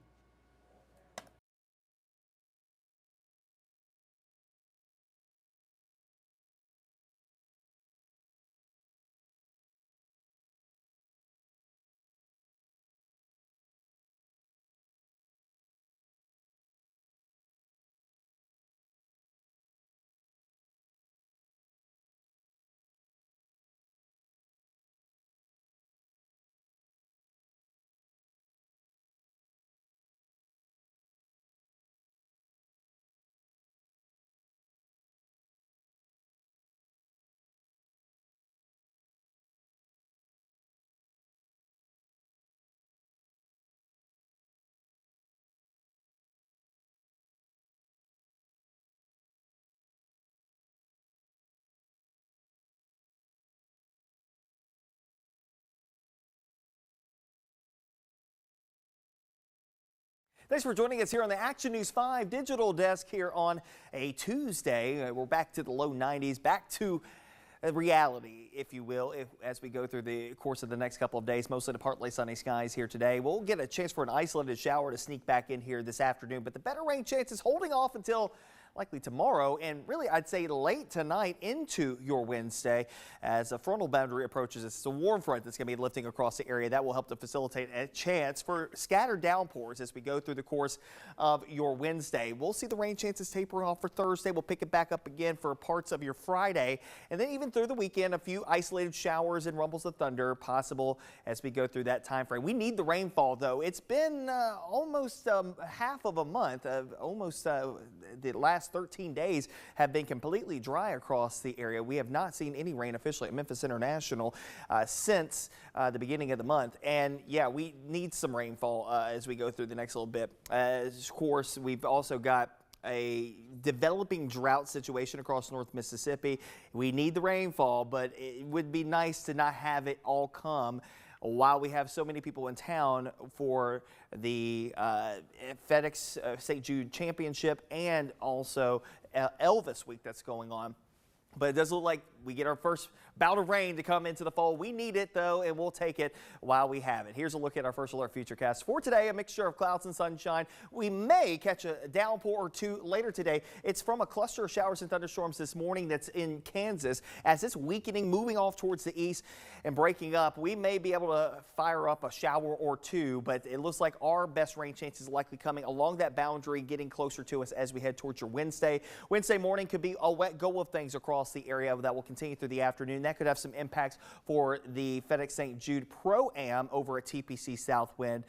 Thanks for joining us here on the Action News 5 digital desk here on a Tuesday. We're back to the low 90s, back to reality, if you will, as we go through the course of the next couple of days. Mostly to partly sunny skies here today. We'll get a chance for an isolated shower to sneak back in here this afternoon, but the better rain chance is holding off until likely tomorrow, and really I'd say late tonight into your Wednesday as a frontal boundary approaches. It's a warm front that's going to be lifting across the area. That will help to facilitate a chance for scattered downpours as we go through the course of your Wednesday. We'll see the rain chances tapering off for Thursday. We'll pick it back up again for parts of your Friday, and then even through the weekend, a few isolated showers and rumbles of thunder possible as we go through that time frame. We need the rainfall, though. It's been almost half of a month, the last 13 days have been completely dry across the area. We have not seen any rain officially at Memphis International since the beginning of the month. And yeah, we need some rainfall as we go through the next little bit. Of course, we've also got a developing drought situation across North Mississippi. We need the rainfall, but it would be nice to not have it all come while we have so many people in town for the FedEx St. Jude Championship and also Elvis Week that's going on. But it does look like we get our first bout of rain to come into the fold. We need it, though, and we'll take it while we have it. Here's a look at our First Alert Futurecast for today. A mixture of clouds and sunshine. We may catch a downpour or two later today. It's from a cluster of showers and thunderstorms this morning that's in Kansas. As it's weakening, moving off towards the east and breaking up, we may be able to fire up a shower or two, but it looks like our best rain chance is likely coming along that boundary, getting closer to us as we head towards your Wednesday. Wednesday morning could be a wet go of things across the area that will continue through the afternoon. That could have some impacts for the FedEx St. Jude Pro-Am over at TPC Southwind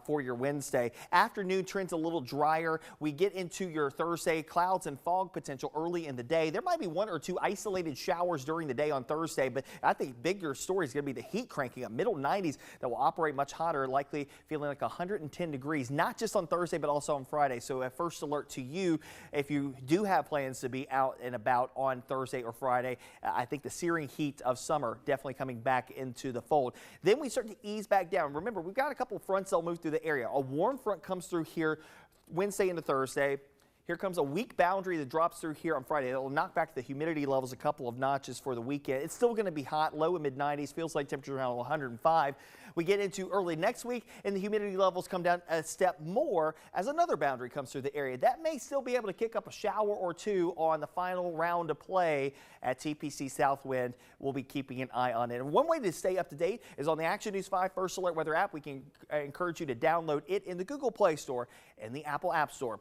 for your Wednesday. Afternoon trends a little drier. We get into your Thursday, clouds and fog potential early in the day. There might be one or two isolated showers during the day on Thursday, but I think bigger story is going to be the heat cranking up. Middle 90s that will operate much hotter, likely feeling like 110 degrees, not just on Thursday, but also on Friday. So a first alert to you if you do have plans to be out and about on Thursday or Friday. I think the searing heat of summer definitely coming back into the fold. Then we start to ease back down. Remember, we've got a couple fronts that'll move through the area. A warm front comes through here Wednesday into Thursday. Here comes a weak boundary that drops through here on Friday. It'll knock back the humidity levels a couple of notches for the weekend. It's still going to be hot, low and mid 90s, feels like temperature around 105. We get into early next week and the humidity levels come down a step more as another boundary comes through the area. That may still be able to kick up a shower or two on the final round of play at TPC Southwind. We'll be keeping an eye on it. And one way to stay up to date is on the Action News 5 First Alert Weather app. We can encourage you to download it in the Google Play Store and the Apple App Store.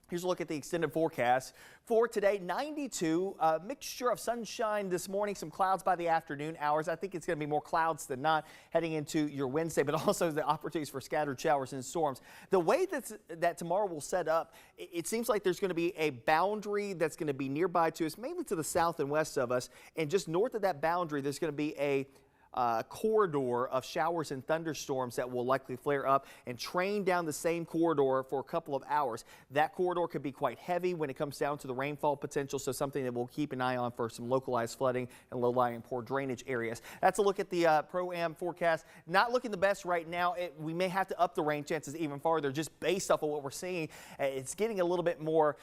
Here's a look at the extended forecast for today. 92, a mixture of sunshine this morning, some clouds by the afternoon hours. I think it's going to be more clouds than not heading into your Wednesday, but also the opportunities for scattered showers and storms. The way that tomorrow will set up, it seems like there's going to be a boundary that's going to be nearby to us, mainly to the south and west of us. And just north of that boundary, there's going to be a corridor of showers and thunderstorms that will likely flare up and train down the same corridor for a couple of hours. That corridor could be quite heavy when it comes down to the rainfall potential, so something that we'll keep an eye on for some localized flooding and low-lying poor drainage areas. That's a look at the Pro-Am forecast. Not looking the best right now. We may have to up the rain chances even farther just based off of what we're seeing. It's getting a little bit more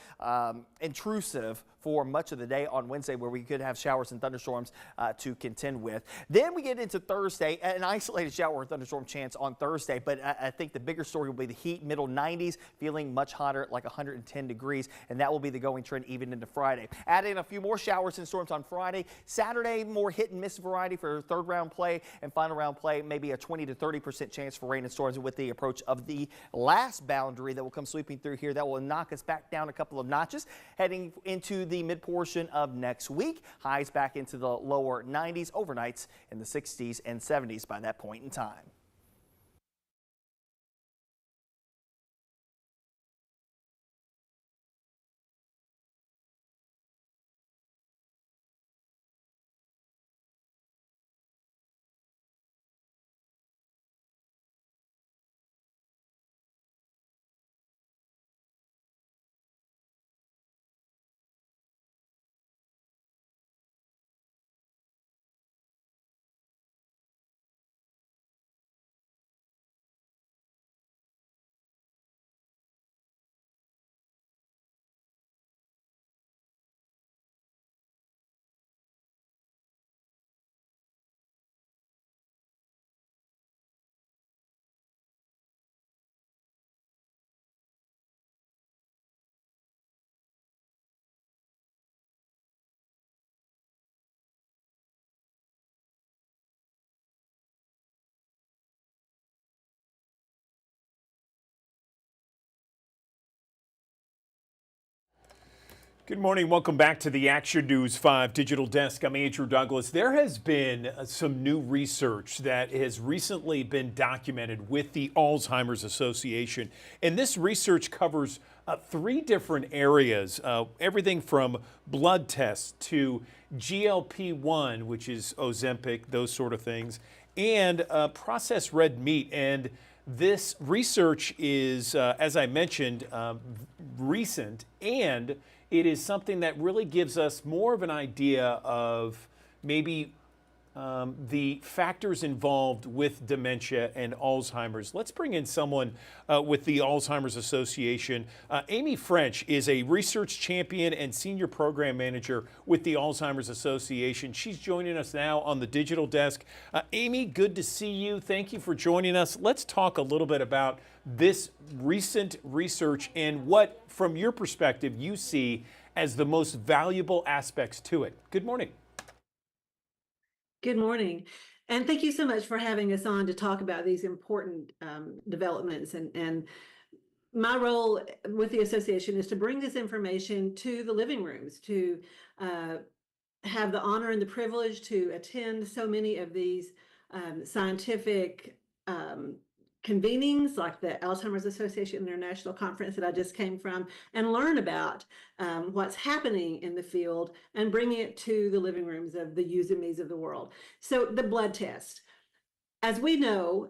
intrusive for much of the day on Wednesday, where we could have showers and thunderstorms to contend with. Then we get into Thursday, an isolated shower or thunderstorm chance on Thursday, but I think the bigger story will be the heat, middle 90s, feeling much hotter, like 110 degrees, and that will be the going trend even into Friday. Add in a few more showers and storms on Friday. Saturday, more hit and miss variety for third round play and final round play, maybe a 20 to 30% chance for rain and storms with the approach of the last boundary that will come sweeping through here. That will knock us back down a couple of notches, heading into the mid portion of next week. Highs back into the lower 90s, overnights in the 60s and 70s by that point in time. Good morning. Welcome back to the Action News 5 Digital Desk. I'm Andrew Douglas. There has been some new research that has recently been documented with the Alzheimer's Association. And this research covers 3 different areas, everything from blood tests to GLP-1, which is Ozempic, those sort of things, and processed red meat. And this research is, as I mentioned, recent, and it is something that really gives us more of an idea of maybe the factors involved with dementia and Alzheimer's. Let's bring in someone with the Alzheimer's Association. Amy French is a research champion and senior program manager with the Alzheimer's Association. She's joining us now on the digital desk. Amy, good to see you. Thank you for joining us. Let's talk a little bit about this recent research and what, from your perspective, you see as the most valuable aspects to it. Good morning. Good morning. And thank you so much for having us on to talk about these important developments. And my role with the association is to bring this information to the living rooms, to have the honor and the privilege to attend so many of these scientific convenings like the Alzheimer's Association International Conference that I just came from, and learn about what's happening in the field and bringing it to the living rooms of the yous and me's of the world. So the blood test. As we know,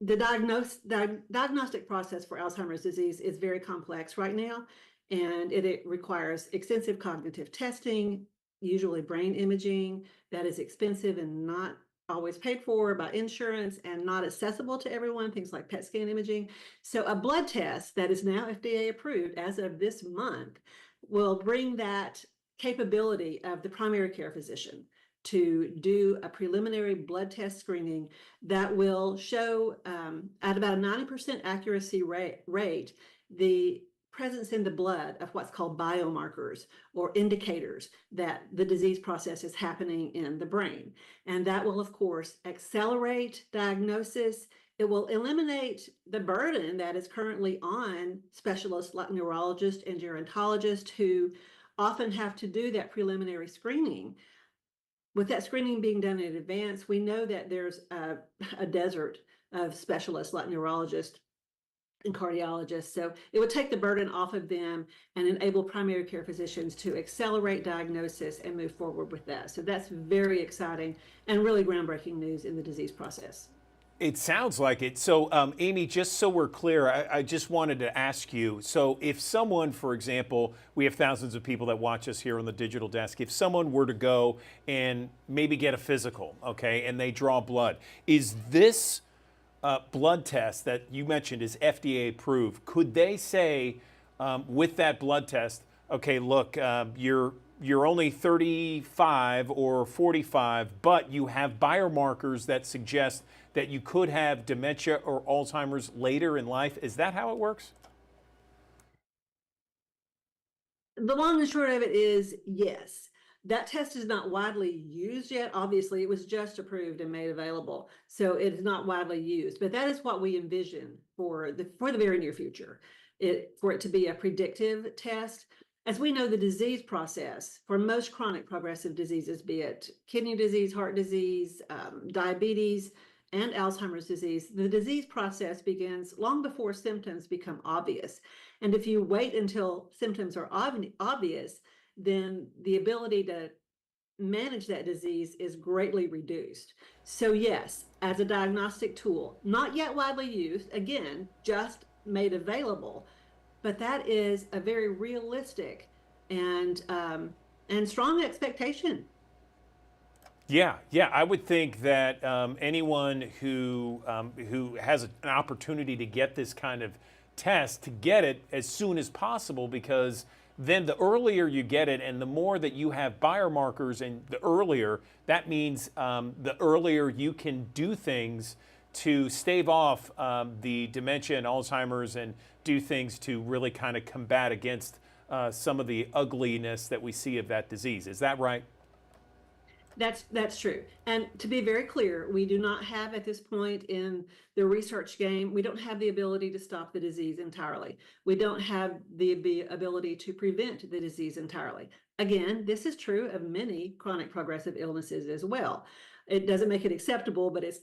the diagnostic process for Alzheimer's disease is very complex right now, and it requires extensive cognitive testing, usually brain imaging, that is expensive and not always paid for by insurance and not accessible to everyone, things like PET scan imaging. So a blood test that is now FDA approved as of this month will bring that capability of the primary care physician to do a preliminary blood test screening that will show at about a 90% accuracy rate the presence in the blood of what's called biomarkers or indicators that the disease process is happening in the brain. And that will, of course, accelerate diagnosis. It will eliminate the burden that is currently on specialists like neurologists and gerontologists who often have to do that preliminary screening. With that screening being done in advance, we know that there's a desert of specialists like neurologists and cardiologists. So it would take the burden off of them and enable primary care physicians to accelerate diagnosis and move forward with that. So that's very exciting and really groundbreaking news in the disease process. It sounds like it. So, Amy, just so we're clear, I just wanted to ask you, so if someone, for example, we have thousands of people that watch us here on the digital desk, if someone were to go and maybe get a physical, okay, and they draw blood, is this blood test that you mentioned is FDA approved, could they say with that blood test, okay, look, you're only 35 or 45, but you have biomarkers that suggest that you could have dementia or Alzheimer's later in life? Is that how it works? The long and short of it is yes. That test is not widely used yet. Obviously, it was just approved and made available, so it is not widely used. But that is what we envision for the very near future, for it to be a predictive test. As we know, the disease process for most chronic progressive diseases, be it kidney disease, heart disease, diabetes, and Alzheimer's disease, the disease process begins long before symptoms become obvious. And if you wait until symptoms are obvious, then the ability to manage that disease is greatly reduced. So yes, as a diagnostic tool, not yet widely used, again, just made available, but that is a very realistic and strong expectation. Yeah, I would think that anyone who has an opportunity to get this kind of test, to get it as soon as possible, because then the earlier you get it and the more that you have biomarkers, and the earlier, that means the earlier you can do things to stave off the dementia and Alzheimer's and do things to really kind of combat against some of the ugliness that we see of that disease. Is that right? That's true. And to be very clear, we do not have at this point in the research game, we don't have the ability to stop the disease entirely. We don't have the ability to prevent the disease entirely. Again, this is true of many chronic progressive illnesses as well. It doesn't make it acceptable, but it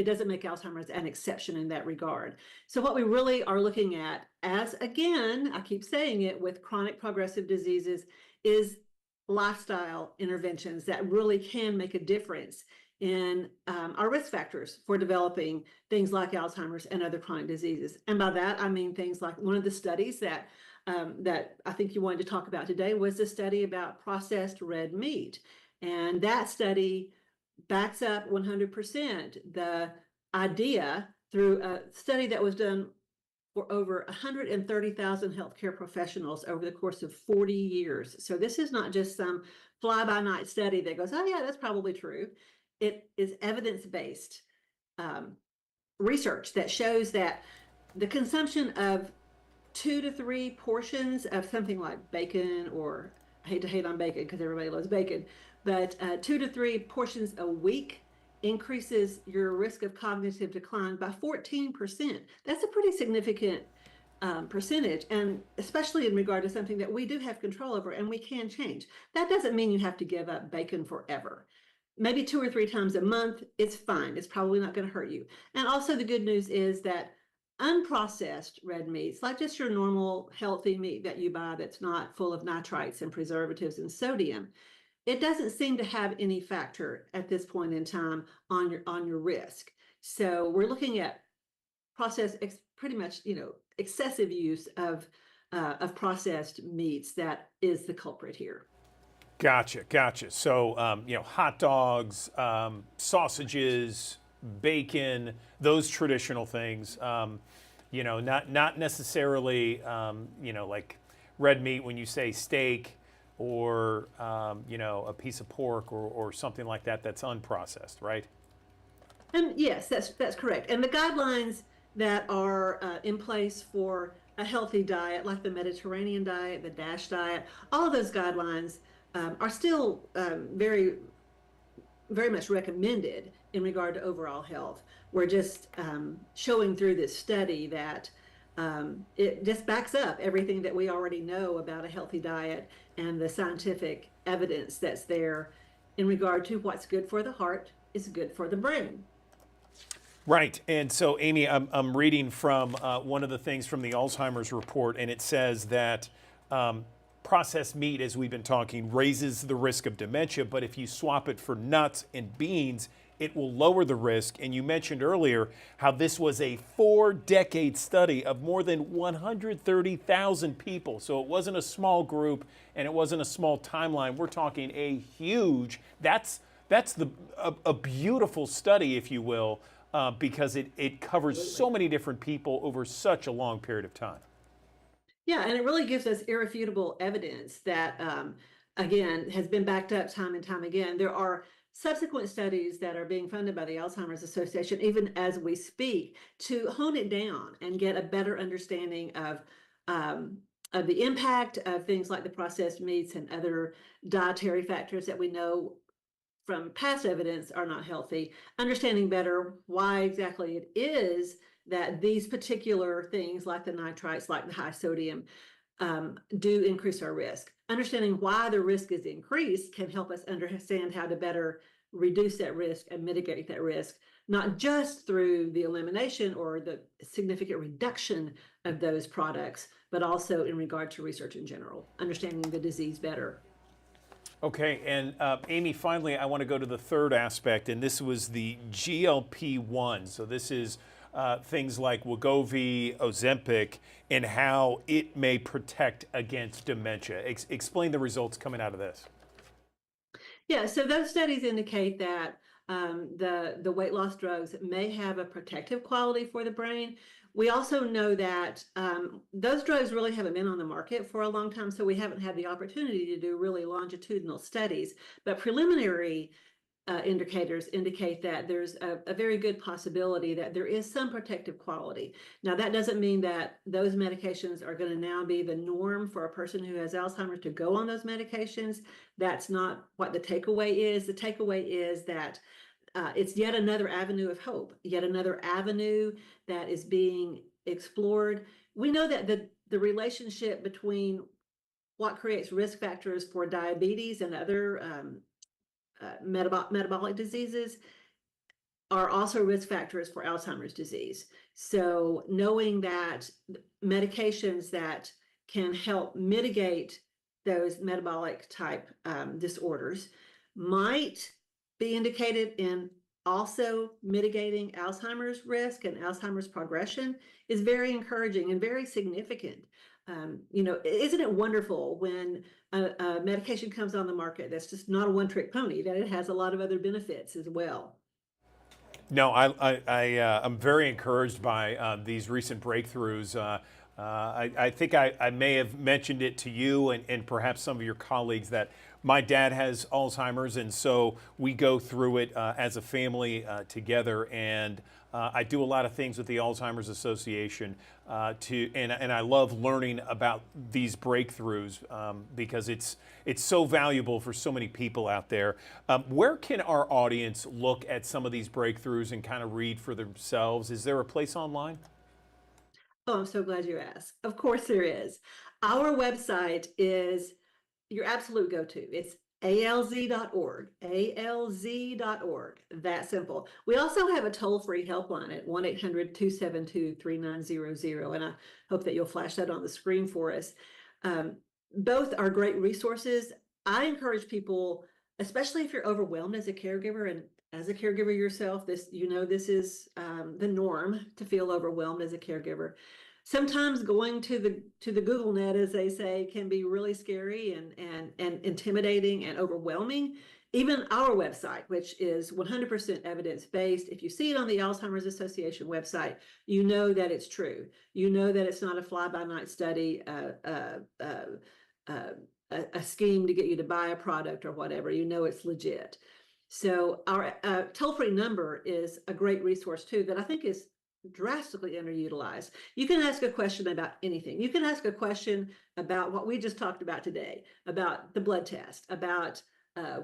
doesn't make Alzheimer's an exception in that regard. So what we really are looking at, as again, I keep saying it, with chronic progressive diseases, is lifestyle interventions that really can make a difference in our risk factors for developing things like Alzheimer's and other chronic diseases. And by that, I mean things like one of the studies that I think you wanted to talk about today was the study about processed red meat. And that study backs up 100% the idea through a study that was done for over 130,000 healthcare professionals over the course of 40 years. So this is not just some fly-by-night study that goes, oh yeah, that's probably true. It is evidence-based research that shows that the consumption of 2 to 3 portions of something like bacon, or I hate to hate on bacon because everybody loves bacon, but 2 to 3 portions a week increases your risk of cognitive decline by 14%. That's a pretty significant percentage, and especially in regard to something that we do have control over and we can change. That doesn't mean you have to give up bacon forever. Maybe 2 or 3 times a month, it's fine. It's probably not going to hurt you. And also the good news is that unprocessed red meats, like just your normal healthy meat that you buy that's not full of nitrites and preservatives and sodium, it doesn't seem to have any factor at this point in time on your risk. So we're looking at pretty much, excessive use of processed meats that is the culprit here. Gotcha. So, hot dogs, sausages, bacon, those traditional things, not necessarily, like red meat when you say steak, or a piece of pork or something like that that's unprocessed, right? And yes, that's correct. And the guidelines that are in place for a healthy diet, like the Mediterranean diet, the DASH diet, all of those guidelines are still very, very much recommended in regard to overall health. We're just showing through this study that it just backs up everything that we already know about a healthy diet and the scientific evidence that's there in regard to what's good for the heart is good for the brain. Right. And so, Amy, I'm reading from one of the things from the Alzheimer's report, and it says that processed meat, as we've been talking, raises the risk of dementia, but if you swap it for nuts and beans, it will lower the risk. And you mentioned earlier how this was a 4-decade study of more than 130,000 people. So it wasn't a small group and it wasn't a small timeline. We're talking a huge, that's a beautiful study, if you will, because it covers so many different people over such a long period of time. Yeah, and it really gives us irrefutable evidence that, again, has been backed up time and time again. There are subsequent studies that are being funded by the Alzheimer's Association, even as we speak, to hone it down and get a better understanding of the impact of things like the processed meats and other dietary factors that we know from past evidence are not healthy, understanding better why exactly it is that these particular things like the nitrites, like the high sodium, do increase our risk. Understanding why the risk is increased can help us understand how to better reduce that risk and mitigate that risk, not just through the elimination or the significant reduction of those products, but also in regard to research in general, understanding the disease better. Okay, and Amy, finally, I want to go to the third aspect, and this was the GLP-1. So this is things like Wegovy, Ozempic, and how it may protect against dementia. Explain the results coming out of this. Yeah, so those studies indicate that the weight loss drugs may have a protective quality for the brain. We also know that those drugs really haven't been on the market for a long time, so we haven't had the opportunity to do really longitudinal studies. But preliminary indicators indicate that there's a very good possibility that there is some protective quality. Now, that doesn't mean that those medications are going to now be the norm for a person who has Alzheimer's to go on those medications. That's not what the takeaway is. The takeaway is that it's yet another avenue of hope, yet another avenue that is being explored. We know that the relationship between what creates risk factors for diabetes and other metabolic diseases are also risk factors for Alzheimer's disease. So knowing that medications that can help mitigate those metabolic type disorders might be indicated in also mitigating Alzheimer's risk and Alzheimer's progression is very encouraging and very significant. Isn't it wonderful when a medication comes on the market that's just not a one-trick pony, that it has a lot of other benefits as well? No, I'm very encouraged by these recent breakthroughs. I think I may have mentioned it to you and perhaps some of your colleagues that my dad has Alzheimer's, and so we go through it as a family together. And I do a lot of things with the Alzheimer's Association and I love learning about these breakthroughs because it's so valuable for so many people out there. Where can our audience look at some of these breakthroughs and kind of read for themselves? Is there a place online? Oh, I'm so glad you asked. Of course there is. Our website is your absolute go-to. It's alz.org, alz.org, that simple. We also have a toll-free helpline at 1-800-272-3900, and I hope that you'll flash that on the screen for us. Both are great resources. I encourage people, especially if you're overwhelmed as a caregiver, and as a caregiver yourself, this is the norm to feel overwhelmed as a caregiver. Sometimes going to the Google net, as they say, can be really scary and intimidating and overwhelming. Even our website, which is 100% evidence-based, if you see it on the Alzheimer's Association website, you know that it's true. You know that it's not a fly-by-night study, a scheme to get you to buy a product or whatever. You know it's legit. So our toll-free number is a great resource too that I think is drastically underutilized. You can ask a question about anything. You can ask a question about what we just talked about today, about the blood test, about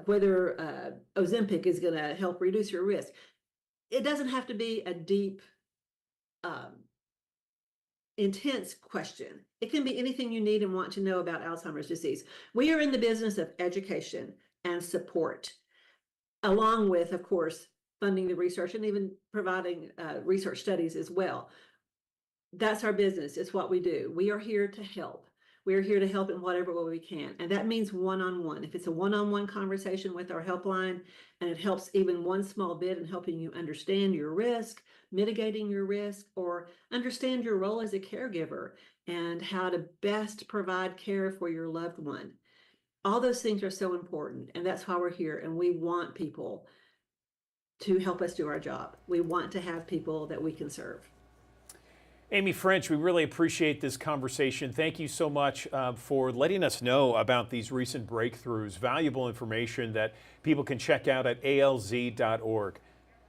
whether Ozempic is going to help reduce your risk. It doesn't have to be a deep, intense question. It can be anything you need and want to know about Alzheimer's disease. We are in the business of education and support, along with, of course, funding the research and even providing research studies as well. That's our business. It's what we do. We are here to help. We are here to help in whatever way we can. And that means one-on-one. If it's a one-on-one conversation with our helpline, and it helps even one small bit in helping you understand your risk, mitigating your risk, or understand your role as a caregiver and how to best provide care for your loved one. All those things are so important. And that's why we're here. And we want people to help us do our job. We want to have people that we can serve. Amy French, we really appreciate this conversation. Thank you so much for letting us know about these recent breakthroughs, valuable information that people can check out at alz.org.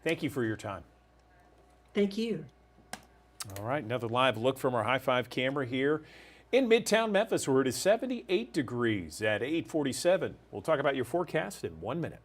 Thank you for your time. Thank you. All right, another live look from our High Five camera here in Midtown Memphis, where it is 78 degrees at 8:47. We'll talk about your forecast in 1 minute.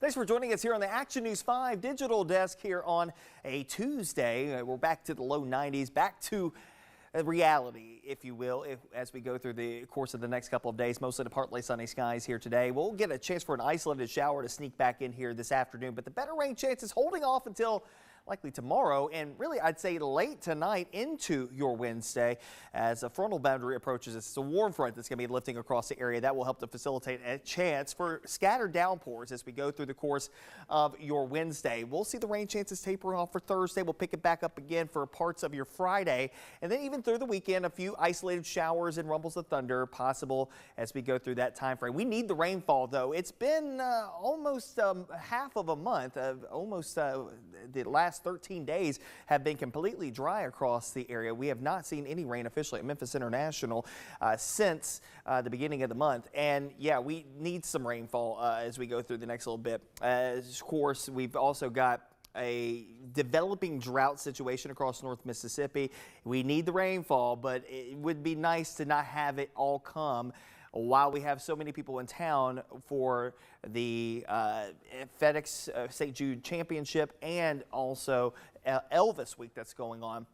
Thanks for joining us here on the Action News 5 digital desk here on a Tuesday. We're back to the low 90s, back to reality, if you will, as we go through the course of the next couple of days. Mostly to partly sunny skies here today. We'll get a chance for an isolated shower to sneak back in here this afternoon, but the better rain chance is holding off until likely tomorrow, and really I'd say late tonight into your Wednesday as a frontal boundary approaches. It's a warm front that's going to be lifting across the area. That will help to facilitate a chance for scattered downpours as we go through the course of your Wednesday. We'll see the rain chances tapering off for Thursday. We'll pick it back up again for parts of your Friday, and then even through the weekend, a few isolated showers and rumbles of thunder possible as we go through that time frame. We need the rainfall, though. It's been almost half of a month, almost the last 13 days have been completely dry across the area. We have not seen any rain officially at Memphis International since the beginning of the month. And yeah, we need some rainfall as we go through the next little bit. Of course, we've also got a developing drought situation across North Mississippi. We need the rainfall, but it would be nice to not have it all come while we have so many people in town for the FedEx St. Jude Championship and also Elvis Week that's going on.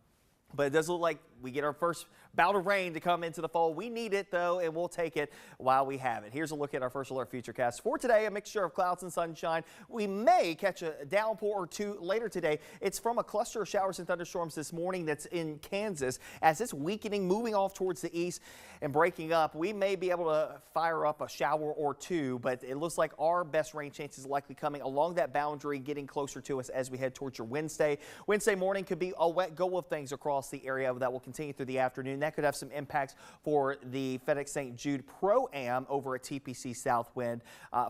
But it does look like we get our first bout of rain to come into the fall. We need it, though, and we'll take it while we have it. Here's a look at our First Alert Futurecast for today. A mixture of clouds and sunshine. We may catch a downpour or two later today. It's from a cluster of showers and thunderstorms this morning that's in Kansas. As it's weakening, moving off towards the east and breaking up, we may be able to fire up a shower or two, but it looks like our best rain chances are likely coming along that boundary, getting closer to us as we head towards your Wednesday. Wednesday morning could be a wet go of things across the area that will continue through the afternoon. That could have some impacts for the FedEx St. Jude Pro-Am over at TPC Southwind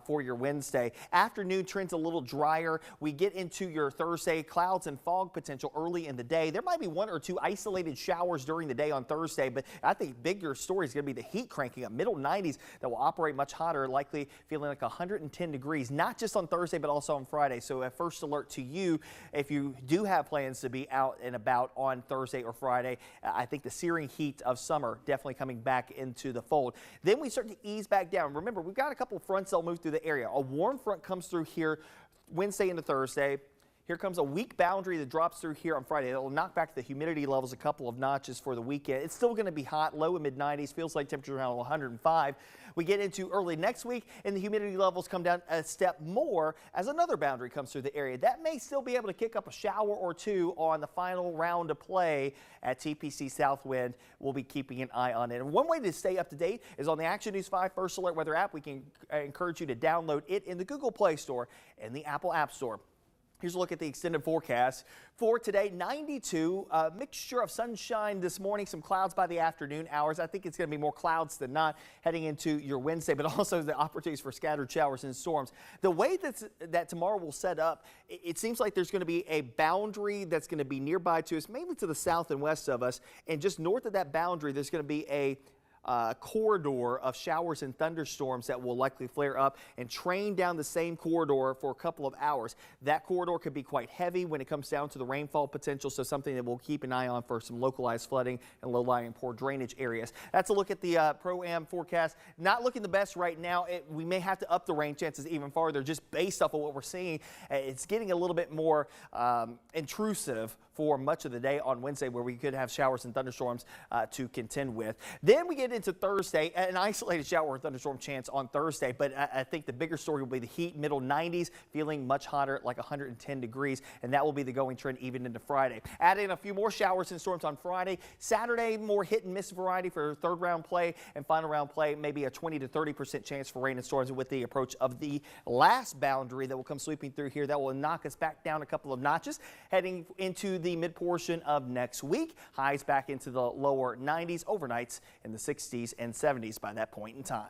for your Wednesday. Afternoon trends a little drier. We get into your Thursday, clouds and fog potential early in the day. There might be one or two isolated showers during the day on Thursday, but I think bigger story is going to be the heat cranking up. Middle 90s that will operate much hotter, likely feeling like 110 degrees, not just on Thursday, but also on Friday. So a first alert to you if you do have plans to be out and about on Thursday or Friday. I think the searing heat of summer definitely coming back into the fold. Then we start to ease back down. Remember, we've got a couple of fronts that'll move through the area. A warm front comes through here Wednesday into Thursday. Here comes a weak boundary that drops through here on Friday. It'll knock back the humidity levels a couple of notches for the weekend. It's still going to be hot, low and mid 90s, feels like temperature around 105. We get into early next week and the humidity levels come down a step more as another boundary comes through the area. That may still be able to kick up a shower or two on the final round of play at TPC Southwind. We'll be keeping an eye on it. And one way to stay up to date is on the Action News 5 First Alert Weather app. We can encourage you to download it in the Google Play Store and the Apple App Store. Here's a look at the extended forecast for today. 92, a mixture of sunshine this morning, some clouds by the afternoon hours. I think it's going to be more clouds than not heading into your Wednesday, but also the opportunities for scattered showers and storms. The way that tomorrow will set up, it seems like there's going to be a boundary that's going to be nearby to us, mainly to the south and west of us. And just north of that boundary, there's going to be a corridor of showers and thunderstorms that will likely flare up and train down the same corridor for a couple of hours. That corridor could be quite heavy when it comes down to the rainfall potential, so something that we'll keep an eye on for some localized flooding and low-lying poor drainage areas. That's a look at the Pro-Am forecast. Not looking the best right now. We may have to up the rain chances even farther just based off of what we're seeing. It's getting a little bit more intrusive for much of the day on Wednesday, where we could have showers and thunderstorms to contend with. Then we get into Thursday, an isolated shower or thunderstorm chance on Thursday, but I think the bigger story will be the heat, middle 90s, feeling much hotter, like 110 degrees, and that will be the going trend even into Friday. Add in a few more showers and storms on Friday. Saturday, more hit and miss variety for third round play and final round play, maybe a 20 to 30% chance for rain and storms with the approach of the last boundary that will come sweeping through here. That will knock us back down a couple of notches heading into the mid portion of next week. Highs back into the lower 90s, overnights in the 60s and 70s by that point in time.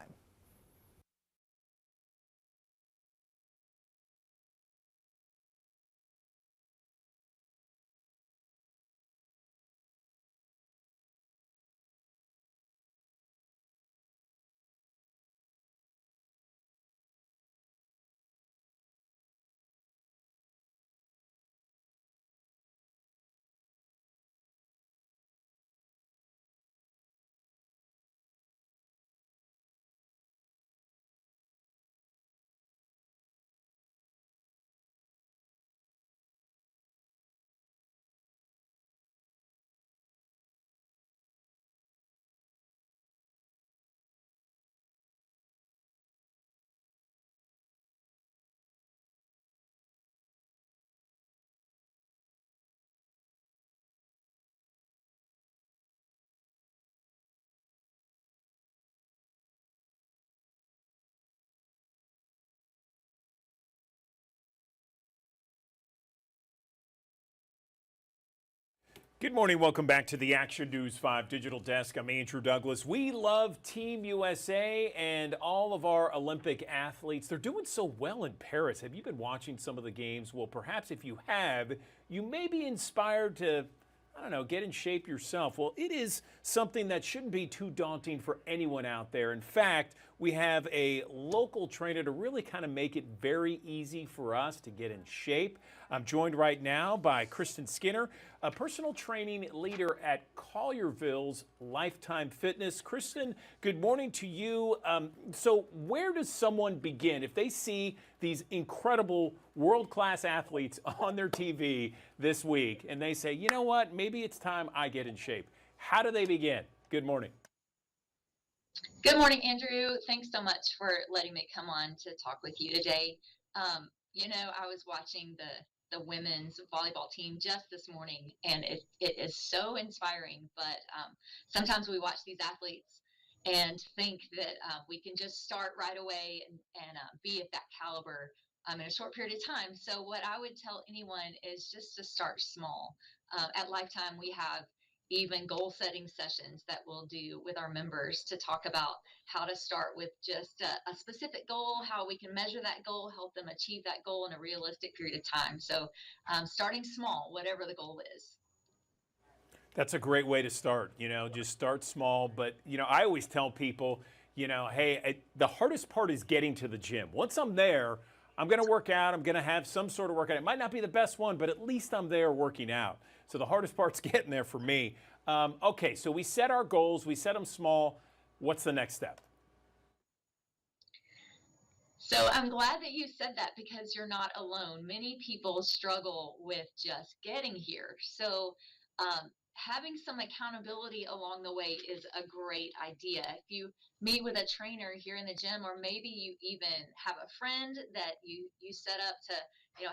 Good morning. Welcome back to the Action News 5 Digital Desk. I'm Andrew Douglas. We love Team USA and all of our Olympic athletes. They're doing so well in Paris. Have you been watching some of the games? Well, perhaps if you have, you may be inspired to, I don't know, get in shape yourself. Well, it is something that shouldn't be too daunting for anyone out there. In fact, we have a local trainer to really kind of make it very easy for us to get in shape. I'm joined right now by Kristen Skinner, a personal training leader at Collierville's Lifetime Fitness. Kristen, good morning to you. So where does someone begin if they see these incredible world-class athletes on their TV this week and they say, you know what, maybe it's time I get in shape? How do they begin? Good morning. Good morning, Andrew. Thanks so much for letting me come on to talk with you today. I was watching the women's volleyball team just this morning, and it is so inspiring. But sometimes we watch these athletes and think that we can just start right away and be at that caliber in a short period of time. So what I would tell anyone is just to start small. At Lifetime, we have even goal setting sessions that we'll do with our members to talk about how to start with just a specific goal, how we can measure that goal, help them achieve that goal in a realistic period of time. So starting small, whatever the goal is. That's a great way to start, just start small. But, I always tell people, hey, the hardest part is getting to the gym. Once I'm there, I'm going to work out. I'm going to have some sort of workout. It might not be the best one, but at least I'm there working out. So the hardest part's getting there for me. Okay, so we set our goals. We set them small. What's the next step? So I'm glad that you said that because you're not alone. Many people struggle with just getting here. So having some accountability along the way is a great idea. If you meet with a trainer here in the gym, or maybe you even have a friend that you set up to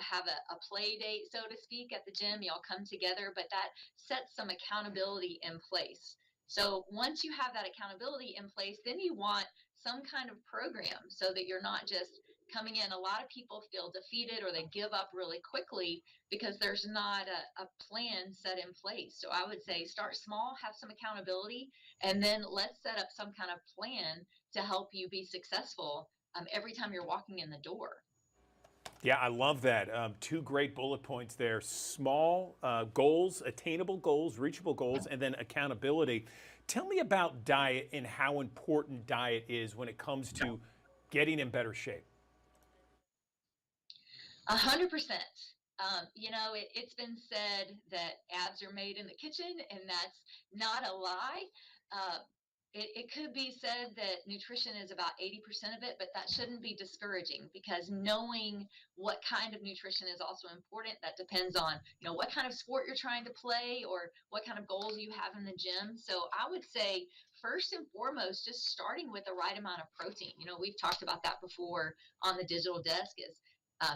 have a play date, so to speak, at the gym, y'all come together, but that sets some accountability in place. So once you have that accountability in place, then you want some kind of program so that you're not just coming in. A lot of people feel defeated or they give up really quickly because there's not a plan set in place. So I would say start small, have some accountability, and then let's set up some kind of plan to help you be successful every time you're walking in the door. Yeah, I love that. Two great bullet points there. Small goals, attainable goals, reachable goals, and then accountability. Tell me about diet and how important diet is when it comes to getting in better shape. 100%. It's been said that abs are made in the kitchen, and that's not a lie. It could be said that nutrition is about 80% of it, but that shouldn't be discouraging because knowing what kind of nutrition is also important. That depends on, what kind of sport you're trying to play or what kind of goals you have in the gym. So I would say first and foremost, just starting with the right amount of protein. We've talked about that before on the digital desk is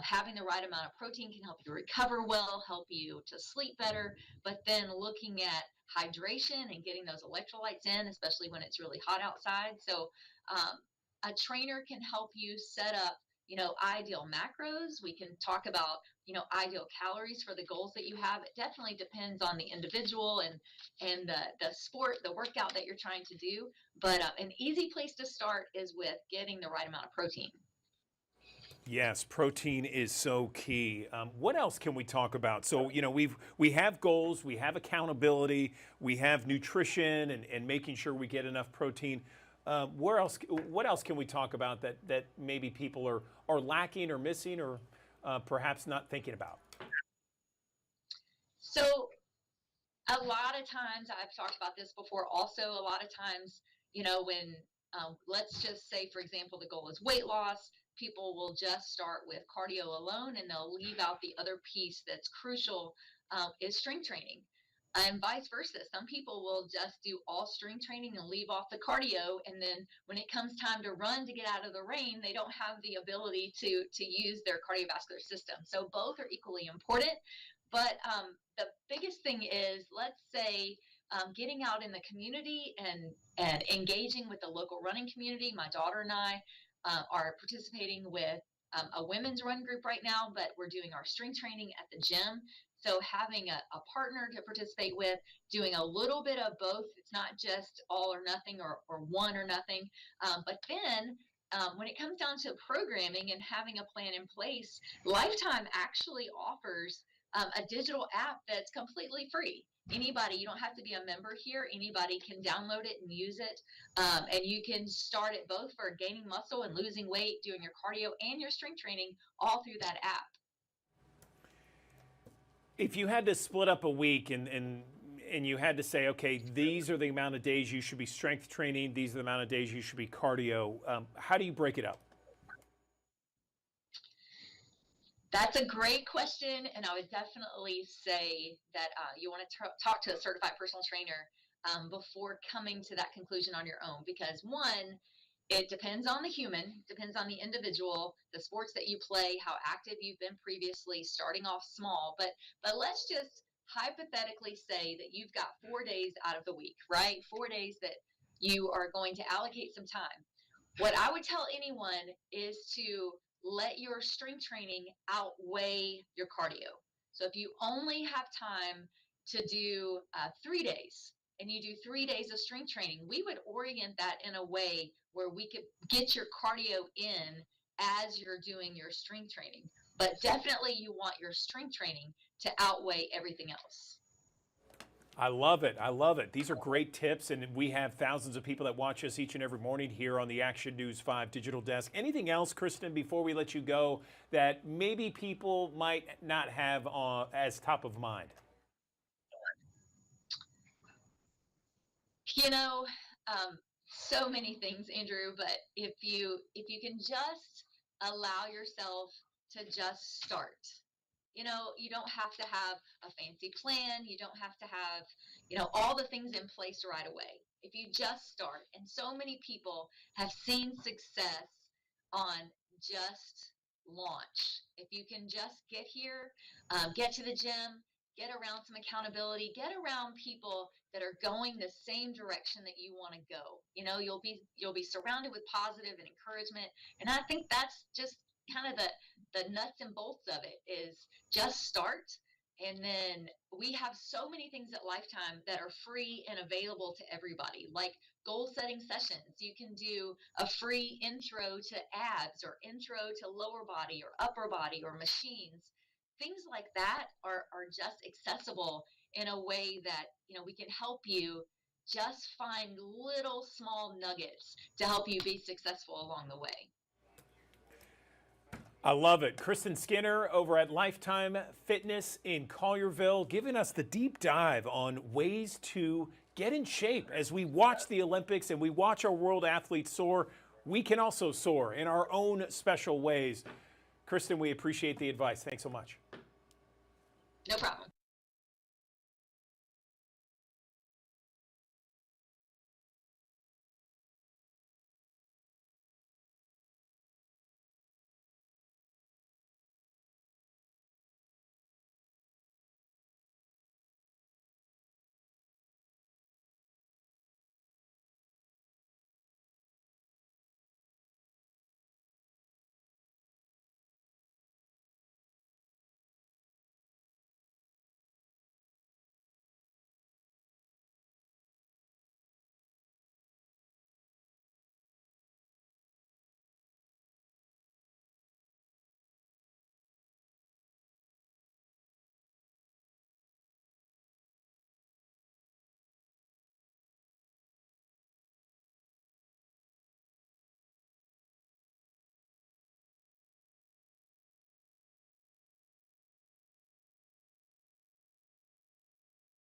having the right amount of protein can help you recover well, help you to sleep better, but then looking at hydration and getting those electrolytes in, especially when it's really hot outside. So a trainer can help you set up, ideal macros. We can talk about, ideal calories for the goals that you have. It definitely depends on the individual and the sport, the workout that you're trying to do. But an easy place to start is with getting the right amount of protein. Yes, protein is so key. What else can we talk about? So, we have goals, we have accountability, we have nutrition and making sure we get enough protein. What else can we talk about that maybe people are lacking or missing or perhaps not thinking about? So a lot of times, I've talked about this before also, a lot of times, when let's just say, for example, the goal is weight loss, people will just start with cardio alone and they'll leave out the other piece that's crucial is strength training. And vice versa. Some people will just do all strength training and leave off the cardio. And then when it comes time to run to get out of the rain, they don't have the ability to use their cardiovascular system. So both are equally important. But the biggest thing is, let's say, getting out in the community and engaging with the local running community. My daughter and I are participating with a women's run group right now, but we're doing our strength training at the gym. So having a partner to participate with, doing a little bit of both, it's not just all or nothing or one or nothing. But then when it comes down to programming and having a plan in place, Lifetime actually offers a digital app that's completely free. Anybody, you don't have to be a member here. Anybody can download it and use it. And you can start it both for gaining muscle and losing weight, doing your cardio and your strength training all through that app. If you had to split up a week and you had to say, okay, these are the amount of days you should be strength training, these are the amount of days you should be cardio, how do you break it up? That's a great question, and I would definitely say that you want to talk to a certified personal trainer before coming to that conclusion on your own, because one, it depends on the human, depends on the individual, the sports that you play, how active you've been previously, starting off small. But let's just hypothetically say that you've got 4 days out of the week, right? 4 days that you are going to allocate some time. What I would tell anyone is to let your strength training outweigh your cardio. So if you only have time to do 3 days, and you do 3 days of strength training, we would orient that in a way where we could get your cardio in as you're doing your strength training. But definitely you want your strength training to outweigh everything else. I love it. I love it. These are great tips, and we have thousands of people that watch us each and every morning here on the Action News 5 Digital Desk. Anything else, Kristen, before we let you go, that maybe people might not have as top of mind? You know, so many things, Andrew, but if you can just allow yourself to just start. You know, you don't have to have a fancy plan. You don't have to have, all the things in place right away. If you just start, and so many people have seen success on just launch. If you can just get here, get to the gym, get around some accountability, get around people that are going the same direction that you want to go. You'll be surrounded with positive and encouragement. And I think that's just kind of the nuts and bolts of it, is just start. And then we have so many things at Lifetime that are free and available to everybody, like goal setting sessions. You can do a free intro to abs or intro to lower body or upper body or machines. Things like that are just accessible in a way that, we can help you just find little small nuggets to help you be successful along the way. I love it. Kristen Skinner over at Lifetime Fitness in Collierville, giving us the deep dive on ways to get in shape. As we watch the Olympics and we watch our world athletes soar, we can also soar in our own special ways. Kristen, we appreciate the advice. Thanks so much. No problem.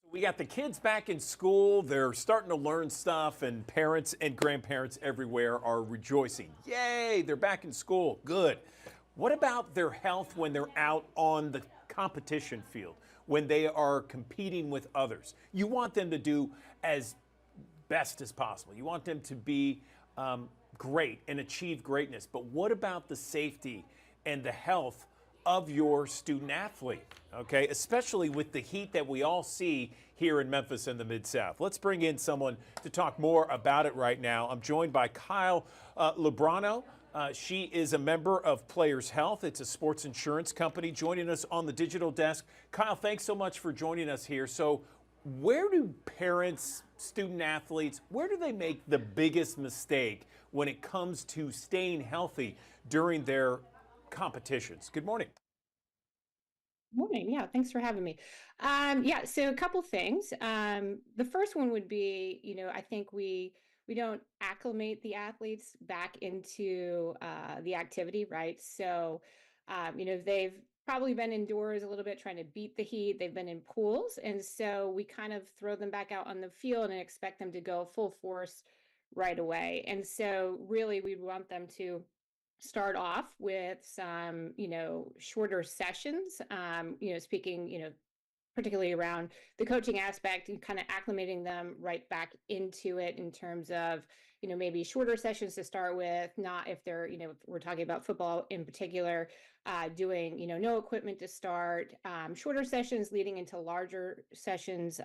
We got the kids back in school. They're starting to learn stuff, and parents and grandparents everywhere are rejoicing. Yay, they're back in school. Good. What about their health when they're out on the competition field, when they are competing with others? You want them to do as best as possible. You want them to be great and achieve greatness. But what about the safety and the health of your student athlete, okay? Especially with the heat that we all see here in Memphis and the Mid-South. Let's bring in someone to talk more about it right now. I'm joined by Kyle Lubrano, She is a member of Players Health. It's a sports insurance company joining us on the digital desk. Kyle, thanks so much for joining us here. So where do parents, student athletes, where do they make the biggest mistake when it comes to staying healthy during their competitions? Good morning. Morning. Yeah, thanks for having me. Yeah, so a couple things. The first one would be, I think we don't acclimate the athletes back into the activity, right? So, they've probably been indoors a little bit trying to beat the heat. They've been in pools, and so we kind of throw them back out on the field and expect them to go full force right away. And so, really, we want them to start off with some, shorter sessions, speaking, particularly around the coaching aspect and kind of acclimating them right back into it in terms of, maybe shorter sessions to start with, not if they're, if we're talking about football in particular, doing, no equipment to start, shorter sessions leading into larger sessions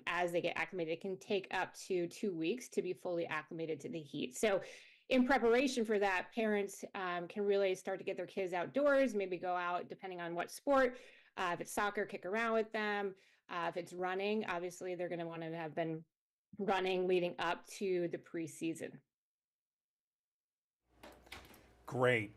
as they get acclimated. It can take up to 2 weeks to be fully acclimated to the heat. So in preparation for that, parents can really start to get their kids outdoors, maybe go out depending on what sport. If it's soccer, kick around with them. If it's running, obviously they're going to want to have been running leading up to the preseason. Great.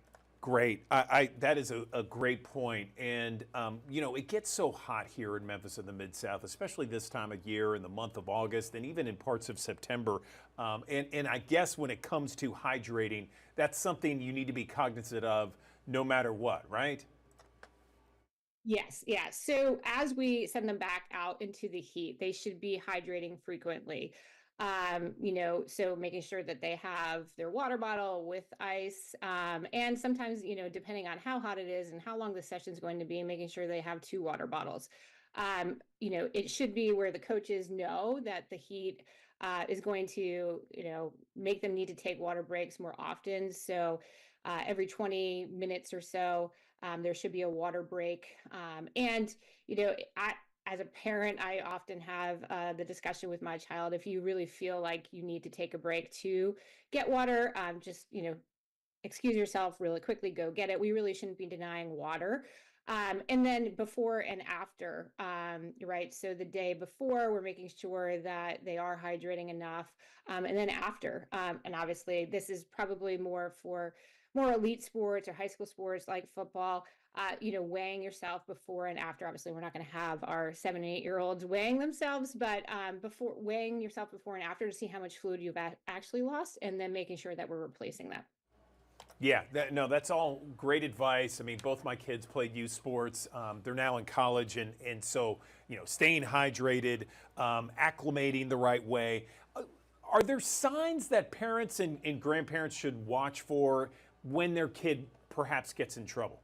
That is a great point. And, it gets so hot here in Memphis in the Mid-South, especially this time of year in the month of August and even in parts of September. And I guess when it comes to hydrating, that's something you need to be cognizant of no matter what, right? Yes, yeah. So as we send them back out into the heat, they should be hydrating frequently. So making sure that they have their water bottle with ice, and sometimes, depending on how hot it is and how long the session is going to be, making sure they have 2 water bottles. It should be where the coaches know that the heat is going to, make them need to take water breaks more often. So every 20 minutes or so, there should be a water break. As a parent, I often have the discussion with my child. If you really feel like you need to take a break to get water, just, excuse yourself really quickly, go get it. We really shouldn't be denying water. And then before and after, right? So the day before, we're making sure that they are hydrating enough. And then after, and obviously this is probably more for more elite sports or high school sports like football, weighing yourself before and after. Obviously, we're not going to have our 7 and 8 year olds weighing themselves, but before weighing yourself before and after to see how much fluid you've actually lost, and then making sure that we're replacing that. Yeah, that's all great advice. I mean, both my kids played youth sports. They're now in college, and so, staying hydrated, acclimating the right way. Are there signs that parents and grandparents should watch for when their kid perhaps gets in trouble?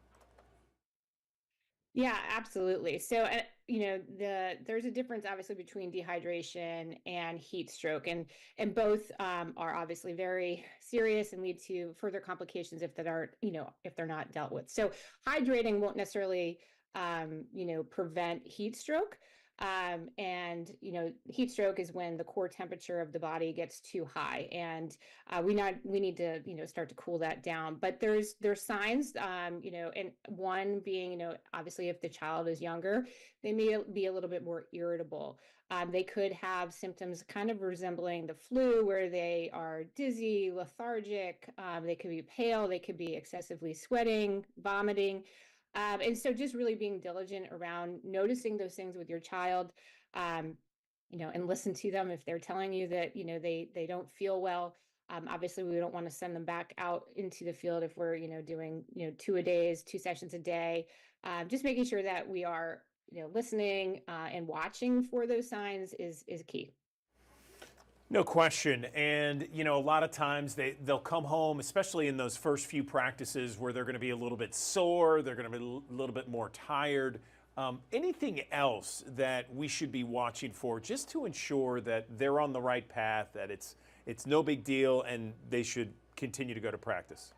Yeah, absolutely. So, there's a difference obviously between dehydration and heat stroke, and both are obviously very serious and lead to further complications if if they're not dealt with. So, hydrating won't necessarily, prevent heat stroke. Heat stroke is when the core temperature of the body gets too high, and we need to, start to cool that down. But there's signs, and one being, obviously if the child is younger, they may be a little bit more irritable. They could have symptoms kind of resembling the flu, where they are dizzy, lethargic. They could be pale. They could be excessively sweating, vomiting. And so just really being diligent around noticing those things with your child, and listen to them if they're telling you that, they don't feel well. Obviously, we don't want to send them back out into the field if we're, doing, 2 sessions a day. Just making sure that we are, listening and watching for those signs is key. No question. And, a lot of times they'll come home, especially in those first few practices where they're going to be a little bit sore, they're going to be a little bit more tired. Anything else that we should be watching for just to ensure that they're on the right path, that it's no big deal and they should continue to go to practice?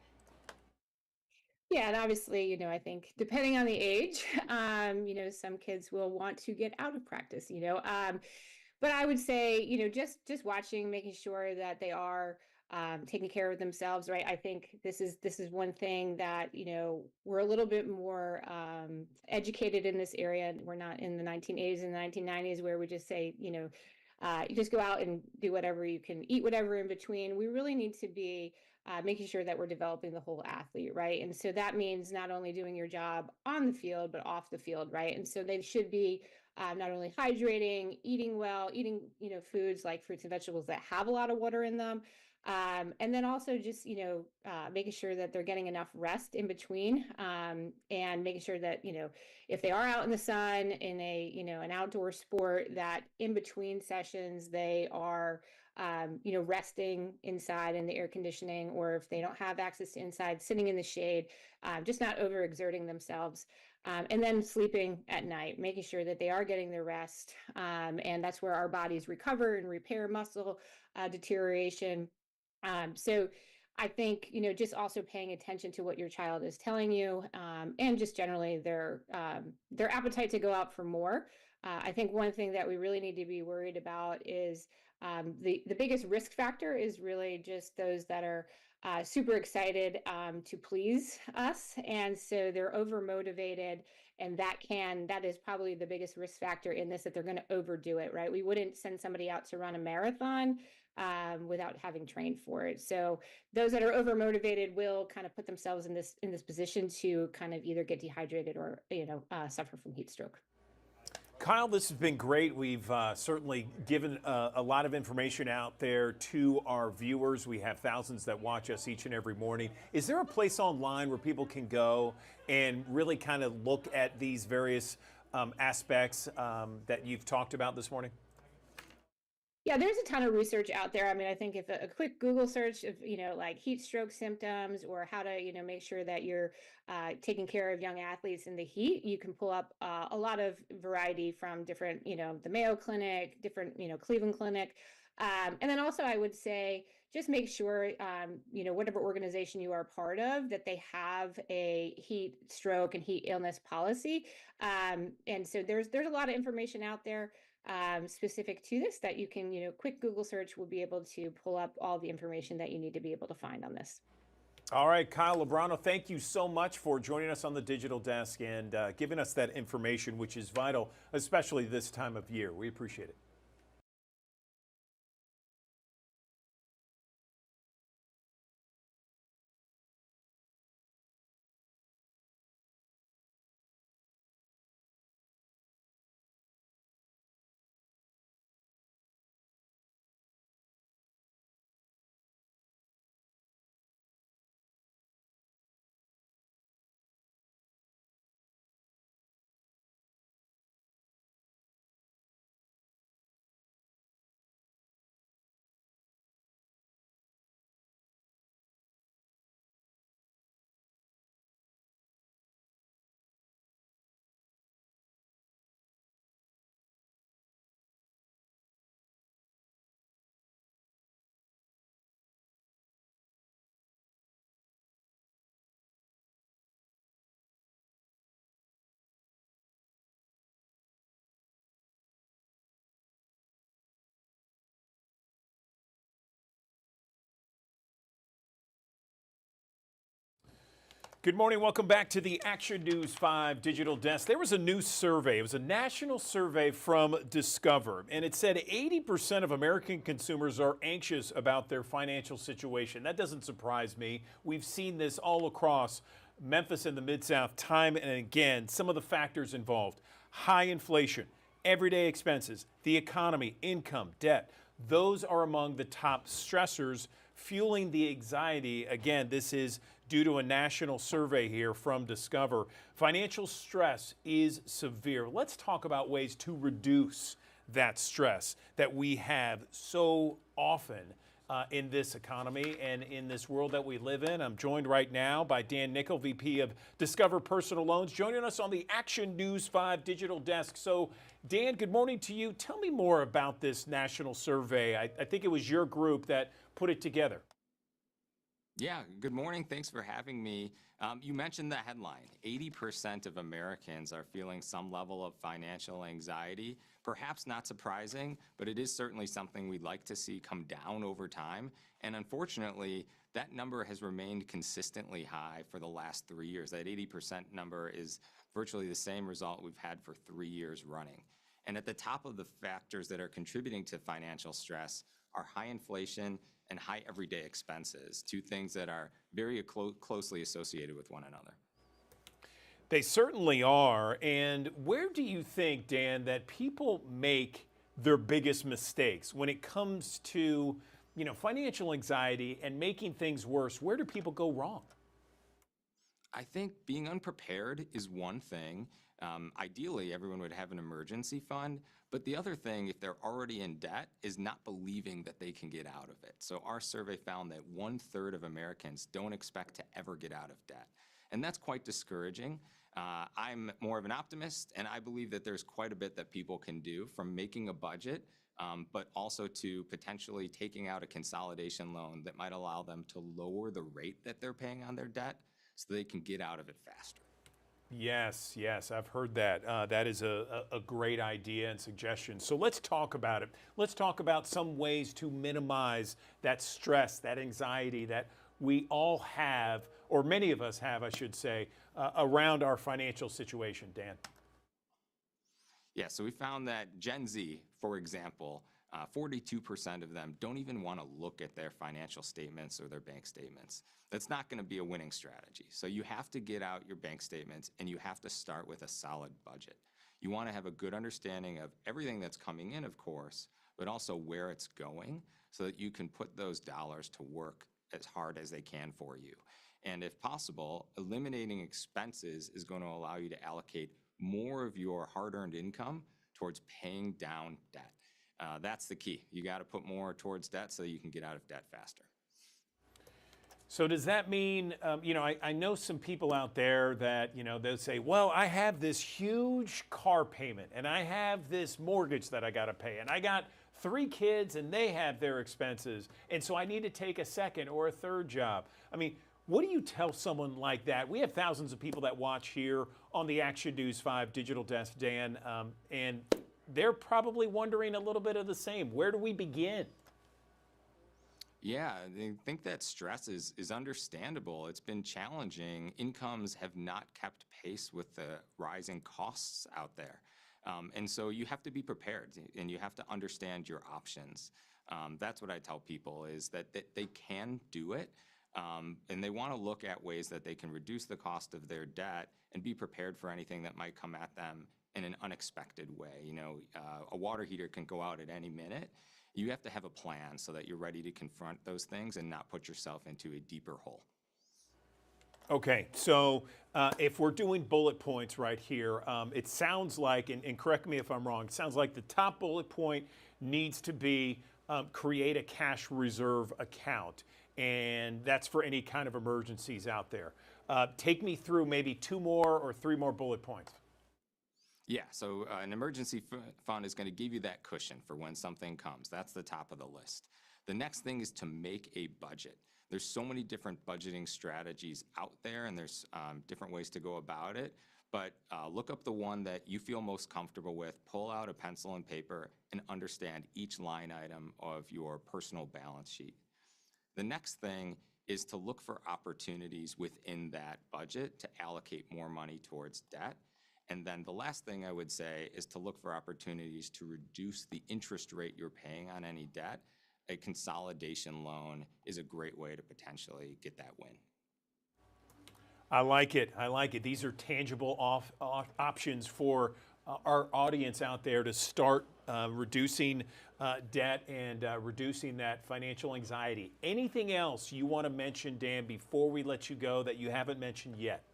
Yeah, and obviously, I think depending on the age, some kids will want to get out of practice, but I would say, just watching, making sure that they are, taking care of themselves, right? I think this is one thing that, you know, we're a little bit more educated in this area. We're not in the 1980s and the 1990s where we just say, you know, you just go out and do whatever you can, eat whatever in between. We really need to be making sure that we're developing the whole athlete, right? And so that means not only doing your job on the field, but off the field, right? And so they should be not only hydrating, eating well, eating, you know, foods like fruits and vegetables that have a lot of water in them. And then also just, you know, making sure that they're getting enough rest in between, and making sure that, you know, if they are out in the sun in a, you know, an outdoor sport, that in between sessions, they are, you know, resting inside in the air conditioning, or if they don't have access to inside, sitting in the shade, just not overexerting themselves. And then sleeping at night, making sure that they are getting their rest. And that's where our bodies recover and repair muscle deterioration. So I think, you know, just also paying attention to what your child is telling you, and just generally their appetite to go out for more. I think one thing that we really need to be worried about is the biggest risk factor is really just those that are super excited to please us. And so they're over motivated, and that is probably the biggest risk factor in this, that they're going to overdo it, right? We wouldn't send somebody out to run a marathon without having trained for it. So those that are over motivated will kind of put themselves in this position to kind of either get dehydrated or, you know, suffer from heat stroke. Kyle, this has been great. We've certainly given a lot of information out there to our viewers. We have thousands that watch us each and every morning. Is there a place online where people can go and really kind of look at these various aspects that you've talked about this morning? Yeah, there's a ton of research out there. I mean, I think if a quick Google search of, you know, like heat stroke symptoms, or how to, you know, make sure that you're taking care of young athletes in the heat, you can pull up a lot of variety from different, you know, the Mayo Clinic, different, you know, Cleveland Clinic. And then also I would say, just make sure, you know, whatever organization you are part of, that they have a heat stroke and heat illness policy. And so there's a lot of information out there specific to this that you can, you know, quick Google search will be able to pull up all the information that you need to be able to find on this. All right, Kyle Lebrano, thank you so much for joining us on the Digital Desk and giving us that information, which is vital, especially this time of year. We appreciate it. Good morning. Welcome back to the Action News 5 Digital Desk. There was a new survey. It was a national survey from Discover, and it said 80% of American consumers are anxious about their financial situation. That doesn't surprise me. We've seen this all across Memphis and the Mid-South time and again. Some of the factors involved: high inflation, everyday expenses, the economy, income, debt. Those are among the top stressors fueling the anxiety. Again, this is due to a national survey here from Discover. Financial stress is severe. Let's talk about ways to reduce that stress that we have so often in this economy and in this world that we live in. I'm joined right now by Dan Nickel, VP of Discover Personal Loans, joining us on the Action News 5 Digital Desk. So, Dan, good morning to you. Tell me more about this national survey. I think it was your group that put it together. Yeah, good morning. Thanks for having me. You mentioned the headline. 80% of Americans are feeling some level of financial anxiety. Perhaps not surprising, but it is certainly something we'd like to see come down over time. And unfortunately, that number has remained consistently high for the last 3 years. That 80% number is virtually the same result we've had for 3 years running. And at the top of the factors that are contributing to financial stress are high inflation and high everyday expenses, two things that are very closely associated with one another. They certainly are. And where do you think, Dan, that people make their biggest mistakes when it comes to, financial anxiety and making things worse? Where do people go wrong? I think being unprepared is one thing. Ideally, everyone would have an emergency fund. But the other thing, if they're already in debt, is not believing that they can get out of it. So our survey found that 1/3 of Americans don't expect to ever get out of debt. And that's quite discouraging. I'm more of an optimist, and I believe that there's quite a bit that people can do, from making a budget, but also to potentially taking out a consolidation loan that might allow them to lower the rate that they're paying on their debt so they can get out of it faster. Yes, I've heard that. That is a great idea and suggestion. So let's talk about it. Let's talk about some ways to minimize that stress, that anxiety that we all have, or many of us have, I should say, around our financial situation. Dan. Yeah, so we found that Gen Z, for example, 42% of them don't even want to look at their financial statements or their bank statements. That's not going to be a winning strategy. So you have to get out your bank statements, and you have to start with a solid budget. You want to have a good understanding of everything that's coming in, of course, but also where it's going, so that you can put those dollars to work as hard as they can for you. And if possible, eliminating expenses is going to allow you to allocate more of your hard-earned income towards paying down debt. That's the key. You got to put more towards debt so you can get out of debt faster. So does that mean, I know some people out there that, they'll say, well, I have this huge car payment and I have this mortgage that I got to pay and I got 3 kids and they have their expenses. And so I need to take a second or a third job. I mean, what do you tell someone like that? We have thousands of people that watch here on the Action News 5 digital desk, Dan, and they're probably wondering a little bit of the same. Where do we begin? Yeah, I think that stress is understandable. It's been challenging. Incomes have not kept pace with the rising costs out there. And so you have to be prepared, and you have to understand your options. That's what I tell people, is that they can do it. And they want to look at ways that they can reduce the cost of their debt and be prepared for anything that might come at them in an unexpected way. A water heater can go out at any minute. You have to have a plan so that you're ready to confront those things and not put yourself into a deeper hole. Okay, so if we're doing bullet points right here, it sounds like, and correct me if I'm wrong, it sounds like the top bullet point needs to be create a cash reserve account. And that's for any kind of emergencies out there. Take me through maybe 2 more or 3 more bullet points. Yeah, so an emergency fund is going to give you that cushion for when something comes. That's the top of the list. The next thing is to make a budget. There's so many different budgeting strategies out there, and there's different ways to go about it. But look up the one that you feel most comfortable with, pull out a pencil and paper, and understand each line item of your personal balance sheet. The next thing is to look for opportunities within that budget to allocate more money towards debt. And then the last thing I would say is to look for opportunities to reduce the interest rate you're paying on any debt. A consolidation loan is a great way to potentially get that win. I like it. These are tangible options for our audience out there to start reducing debt and reducing that financial anxiety. Anything else you want to mention, Dan, before we let you go that you haven't mentioned yet?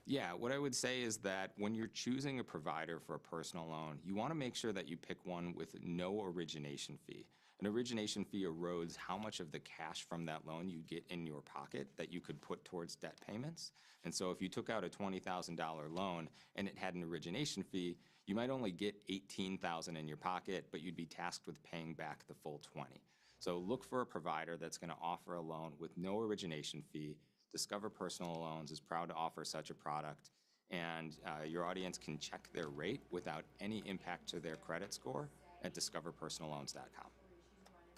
Yeah, what I would say is that when you're choosing a provider for a personal loan, you want to make sure that you pick one with no origination fee. An origination fee erodes how much of the cash from that loan you get in your pocket that you could put towards debt payments. And so if you took out a $20,000 loan and it had an origination fee, you might only get $18,000 in your pocket, but you'd be tasked with paying back the full 20. So look for a provider that's going to offer a loan with no origination fee. Discover Personal Loans is proud to offer such a product, and your audience can check their rate without any impact to their credit score at discoverpersonalloans.com.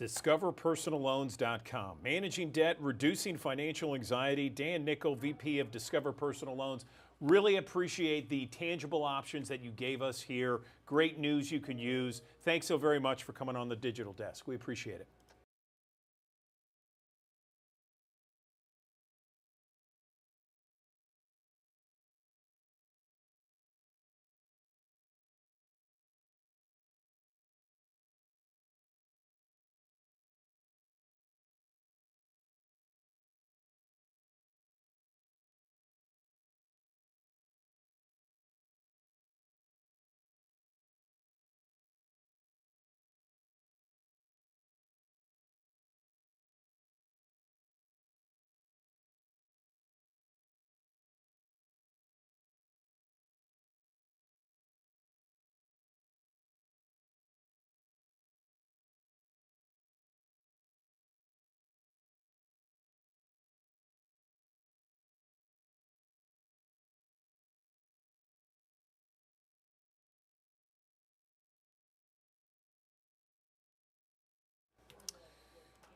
DiscoverPersonalLoans.com. Managing debt, reducing financial anxiety. Dan Nickel, VP of Discover Personal Loans. Really appreciate the tangible options that you gave us here. Great news you can use. Thanks so very much for coming on the Digital Desk. We appreciate it.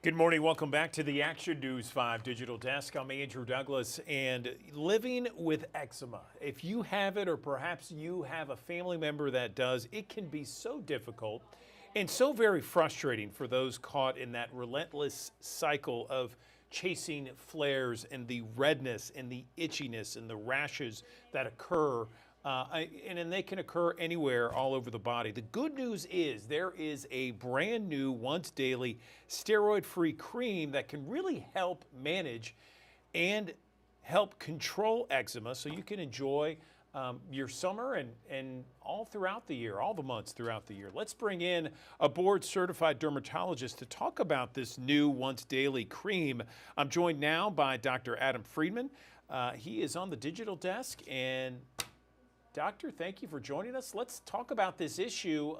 Good morning. Welcome back to the Action News 5 Digital Desk. I'm Andrew Douglas, and living with eczema. If you have it, or perhaps you have a family member that does, it can be so difficult and so very frustrating for those caught in that relentless cycle of chasing flares and the redness and the itchiness and the rashes that occur. And they can occur anywhere all over the body. The good news is there is a brand new once daily steroid-free cream that can really help manage and help control eczema so you can enjoy your summer and all throughout the year, all the months throughout the year. Let's bring in a board-certified dermatologist to talk about this new once daily cream. I'm joined now by Dr. Adam Friedman. He is on the Digital Desk, and Doctor, thank you for joining us. Let's talk about this issue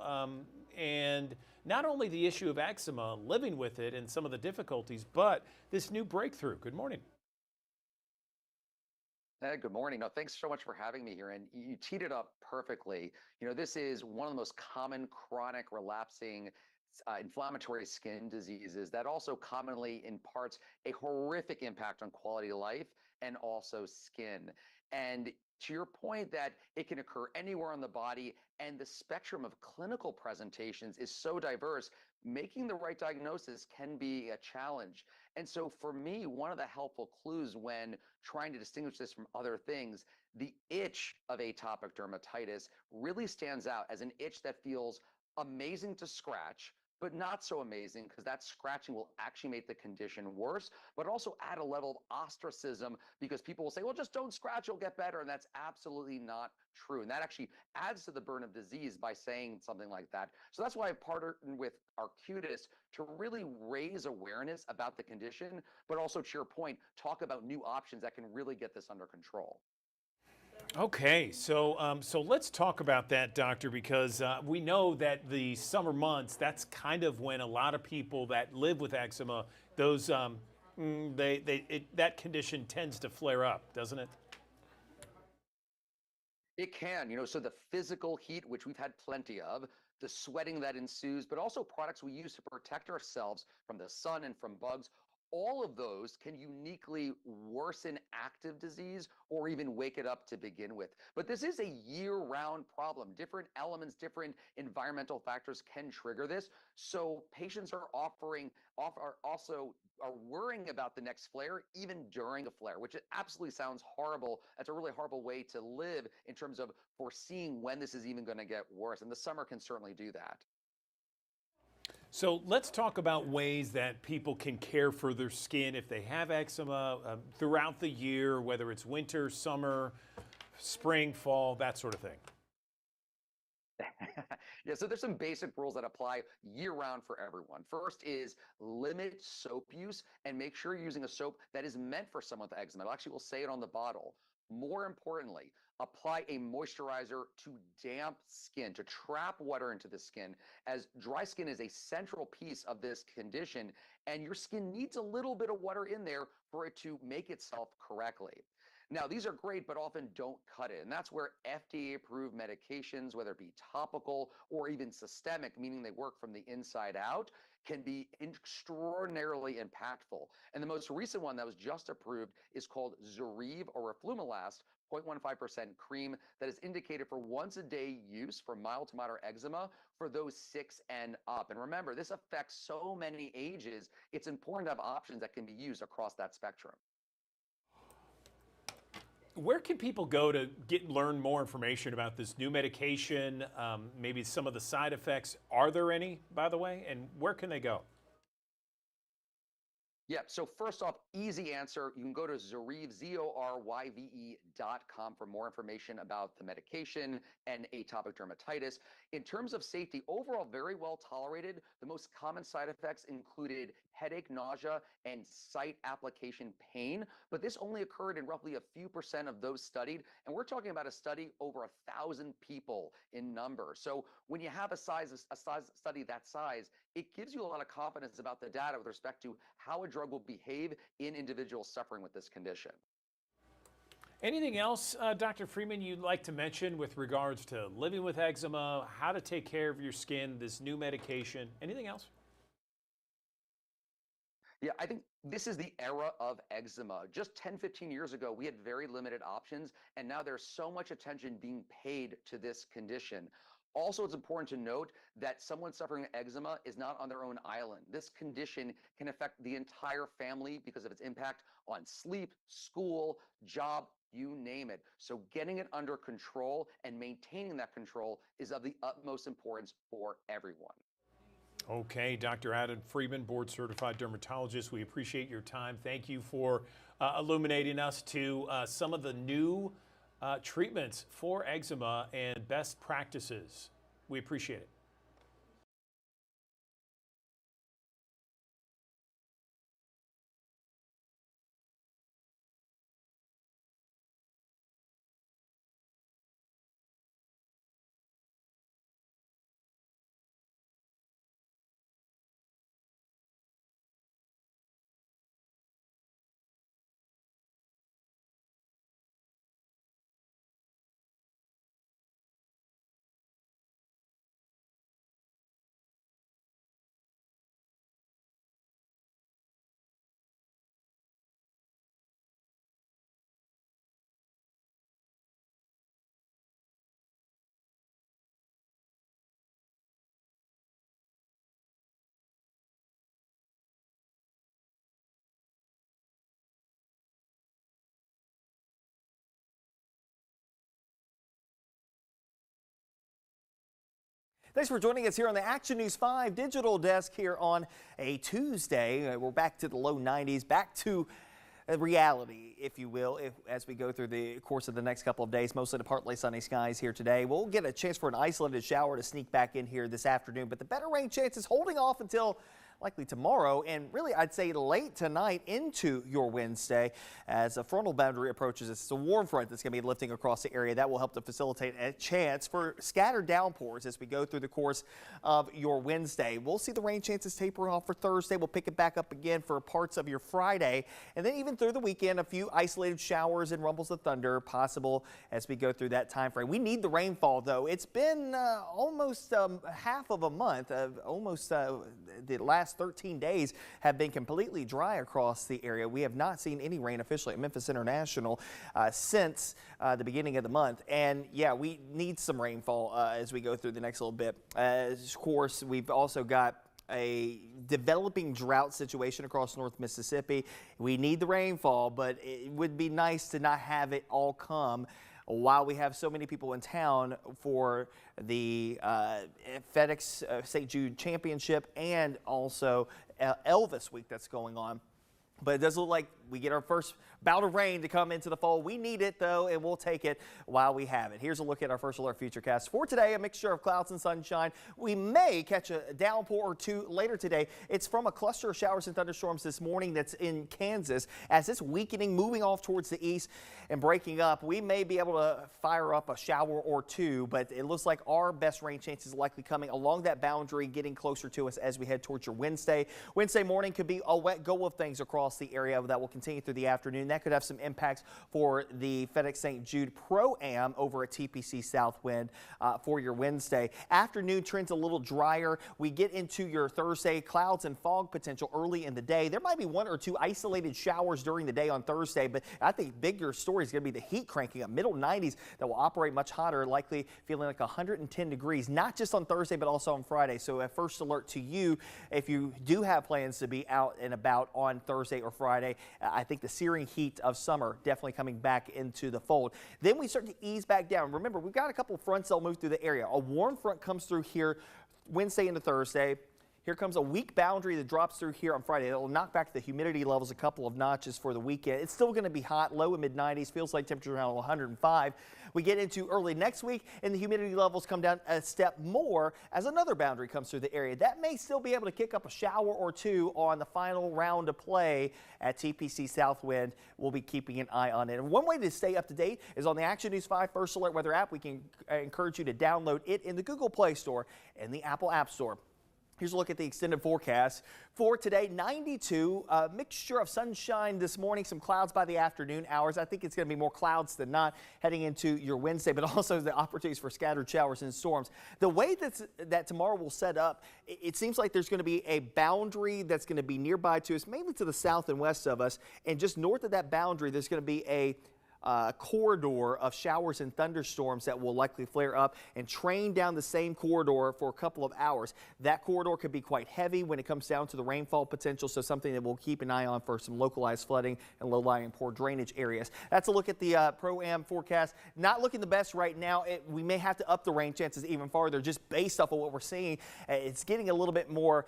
and not only the issue of eczema, living with it and some of the difficulties, but this new breakthrough. Good morning. Hey, good morning. No, thanks so much for having me here. And you teed it up perfectly. This is one of the most common chronic relapsing inflammatory skin diseases that also commonly imparts a horrific impact on quality of life and also skin. And to your point that it can occur anywhere on the body and the spectrum of clinical presentations is so diverse, making the right diagnosis can be a challenge. And so for me, one of the helpful clues when trying to distinguish this from other things, the itch of atopic dermatitis really stands out as an itch that feels amazing to scratch, but not so amazing because that scratching will actually make the condition worse, but also add a level of ostracism because people will say, well, just don't scratch, you'll get better. And that's absolutely not true. And that actually adds to the burden of disease by saying something like that. So that's why I've partnered with Arcutis to really raise awareness about the condition, but also to your point, talk about new options that can really get this under control. Okay, so let's talk about that, Doctor, because we know that the summer months, that's kind of when a lot of people that live with eczema, those that condition tends to flare up, doesn't it? It can, so the physical heat, which we've had plenty of, the sweating that ensues, but also products we use to protect ourselves from the sun and from bugs. All of those can uniquely worsen active disease or even wake it up to begin with. But this is a year-round problem. Different elements, different environmental factors can trigger this. So patients are worrying about the next flare even during a flare, which it absolutely sounds horrible. That's a really horrible way to live in terms of foreseeing when this is even going to get worse. And the summer can certainly do that. So let's talk about ways that people can care for their skin if they have eczema throughout the year, whether it's winter, summer, spring, fall, that sort of thing. Yeah, so there's some basic rules that apply year-round for everyone. First is limit soap use and make sure you're using a soap that is meant for someone with eczema. It actually will say it on the bottle. More importantly, apply a moisturizer to damp skin, to trap water into the skin, as dry skin is a central piece of this condition, and your skin needs a little bit of water in there for it to make itself correctly. Now, these are great, but often don't cut it. And that's where FDA-approved medications, whether it be topical or even systemic, meaning they work from the inside out, can be extraordinarily impactful. And the most recent one that was just approved is called Zoryve or Roflumilast, 0.15% cream that is indicated for once a day use for mild to moderate eczema for those 6 and up. And remember, this affects so many ages. It's important to have options that can be used across that spectrum. Where can people go to learn more information about this new medication, maybe some of the side effects? Are there any, by the way, and where can they go? Yeah, so first off, easy answer. You can go to Zoryve, ZORYVE.com for more information about the medication and atopic dermatitis. In terms of safety, overall, very well tolerated. The most common side effects included headache, nausea, and site application pain, but this only occurred in roughly a few % of those studied, and we're talking about a study over 1,000 people in number. So when you have a study that size, it gives you a lot of confidence about the data with respect to how a drug will behave in individuals suffering with this condition. Anything else, Dr. Freeman, you'd like to mention with regards to living with eczema, how to take care of your skin, this new medication? Anything else? Yeah, I think this is the era of eczema. Just 10, 15 years ago, we had very limited options, and now there's so much attention being paid to this condition. Also, it's important to note that someone suffering eczema is not on their own island. This condition can affect the entire family because of its impact on sleep, school, job, you name it. So getting it under control and maintaining that control is of the utmost importance for everyone. Okay, Dr. Adam Freeman, board certified dermatologist, we appreciate your time. Thank you for illuminating us to some of the new treatments for eczema and best practices. We appreciate it. Thanks for joining us here on the Action News 5 digital desk here on a Tuesday. We're back to the low 90s, back to reality, if you will, as we go through the course of the next couple of days. Mostly to partly sunny skies here today. We'll get a chance for an isolated shower to sneak back in here this afternoon, but the better rain chance is holding off until likely tomorrow, and really I'd say late tonight into your Wednesday as a frontal boundary approaches. It's a warm front that's going to be lifting across the area. That will help to facilitate a chance for scattered downpours as we go through the course of your Wednesday. We'll see the rain chances taper off for Thursday. We'll pick it back up again for parts of your Friday, and then even through the weekend, a few isolated showers and rumbles of thunder possible as we go through that time frame. We need the rainfall, though. It's been almost half of a month, almost the last 13 days have been completely dry across the area. We have not seen any rain officially at Memphis International since the beginning of the month. And yeah, we need some rainfall as we go through the next little bit. Of course, we've also got a developing drought situation across North Mississippi. We need the rainfall, but it would be nice to not have it all come while we have so many people in town for the FedEx St. Jude Championship and also Elvis Week that's going on. But it does look like we get our first bout of rain to come into the fold. We need it, though, and we'll take it while we have it. Here's a look at our First Alert Futurecast. For today, a mixture of clouds and sunshine. We may catch a downpour or two later today. It's from a cluster of showers and thunderstorms this morning that's in Kansas. As it's weakening, moving off towards the east and breaking up, we may be able to fire up a shower or two, but it looks like our best rain chances likely coming along that boundary, getting closer to us as we head towards your Wednesday. Wednesday morning could be a wet go of things across the area that will continue through the afternoon. That could have some impacts for the FedEx St. Jude Pro-Am over at TPC Southwind for your Wednesday. Afternoon trends a little drier. We get into your Thursday, clouds and fog potential early in the day. There might be one or two isolated showers during the day on Thursday, but I think bigger story is going to be the heat cranking up. Middle 90s that will operate much hotter, likely feeling like 110 degrees, not just on Thursday, but also on Friday. So a first alert to you if you do have plans to be out and about on Thursday or Friday. I think the searing heat of summer definitely coming back into the fold. Then we start to ease back down. Remember, we've got a couple of fronts that'll move through the area. A warm front comes through here Wednesday into Thursday. Here comes a weak boundary that drops through here on Friday. It'll knock back the humidity levels a couple of notches for the weekend. It's still going to be hot, low and mid 90s, feels like temperature around 105. We get into early next week and the humidity levels come down a step more as another boundary comes through the area. That may still be able to kick up a shower or two on the final round of play at TPC Southwind. We'll be keeping an eye on it. And one way to stay up to date is on the Action News 5 First Alert Weather app. We can encourage you to download it in the Google Play Store and the Apple App Store. Here's a look at the extended forecast for today. 92, a mixture of sunshine this morning, some clouds by the afternoon hours. I think it's going to be more clouds than not heading into your Wednesday, but also the opportunities for scattered showers and storms. The way that tomorrow will set up, it seems like there's going to be a boundary that's going to be nearby to us, mainly to the south and west of us. And just north of that boundary, there's going to be a corridor of showers and thunderstorms that will likely flare up and train down the same corridor for a couple of hours. That corridor could be quite heavy when it comes down to the rainfall potential, so something that we'll keep an eye on for some localized flooding and low-lying poor drainage areas. That's a look at the Pro-Am forecast. Not looking the best right now. We may have to up the rain chances even farther just based off of what we're seeing. It's getting a little bit more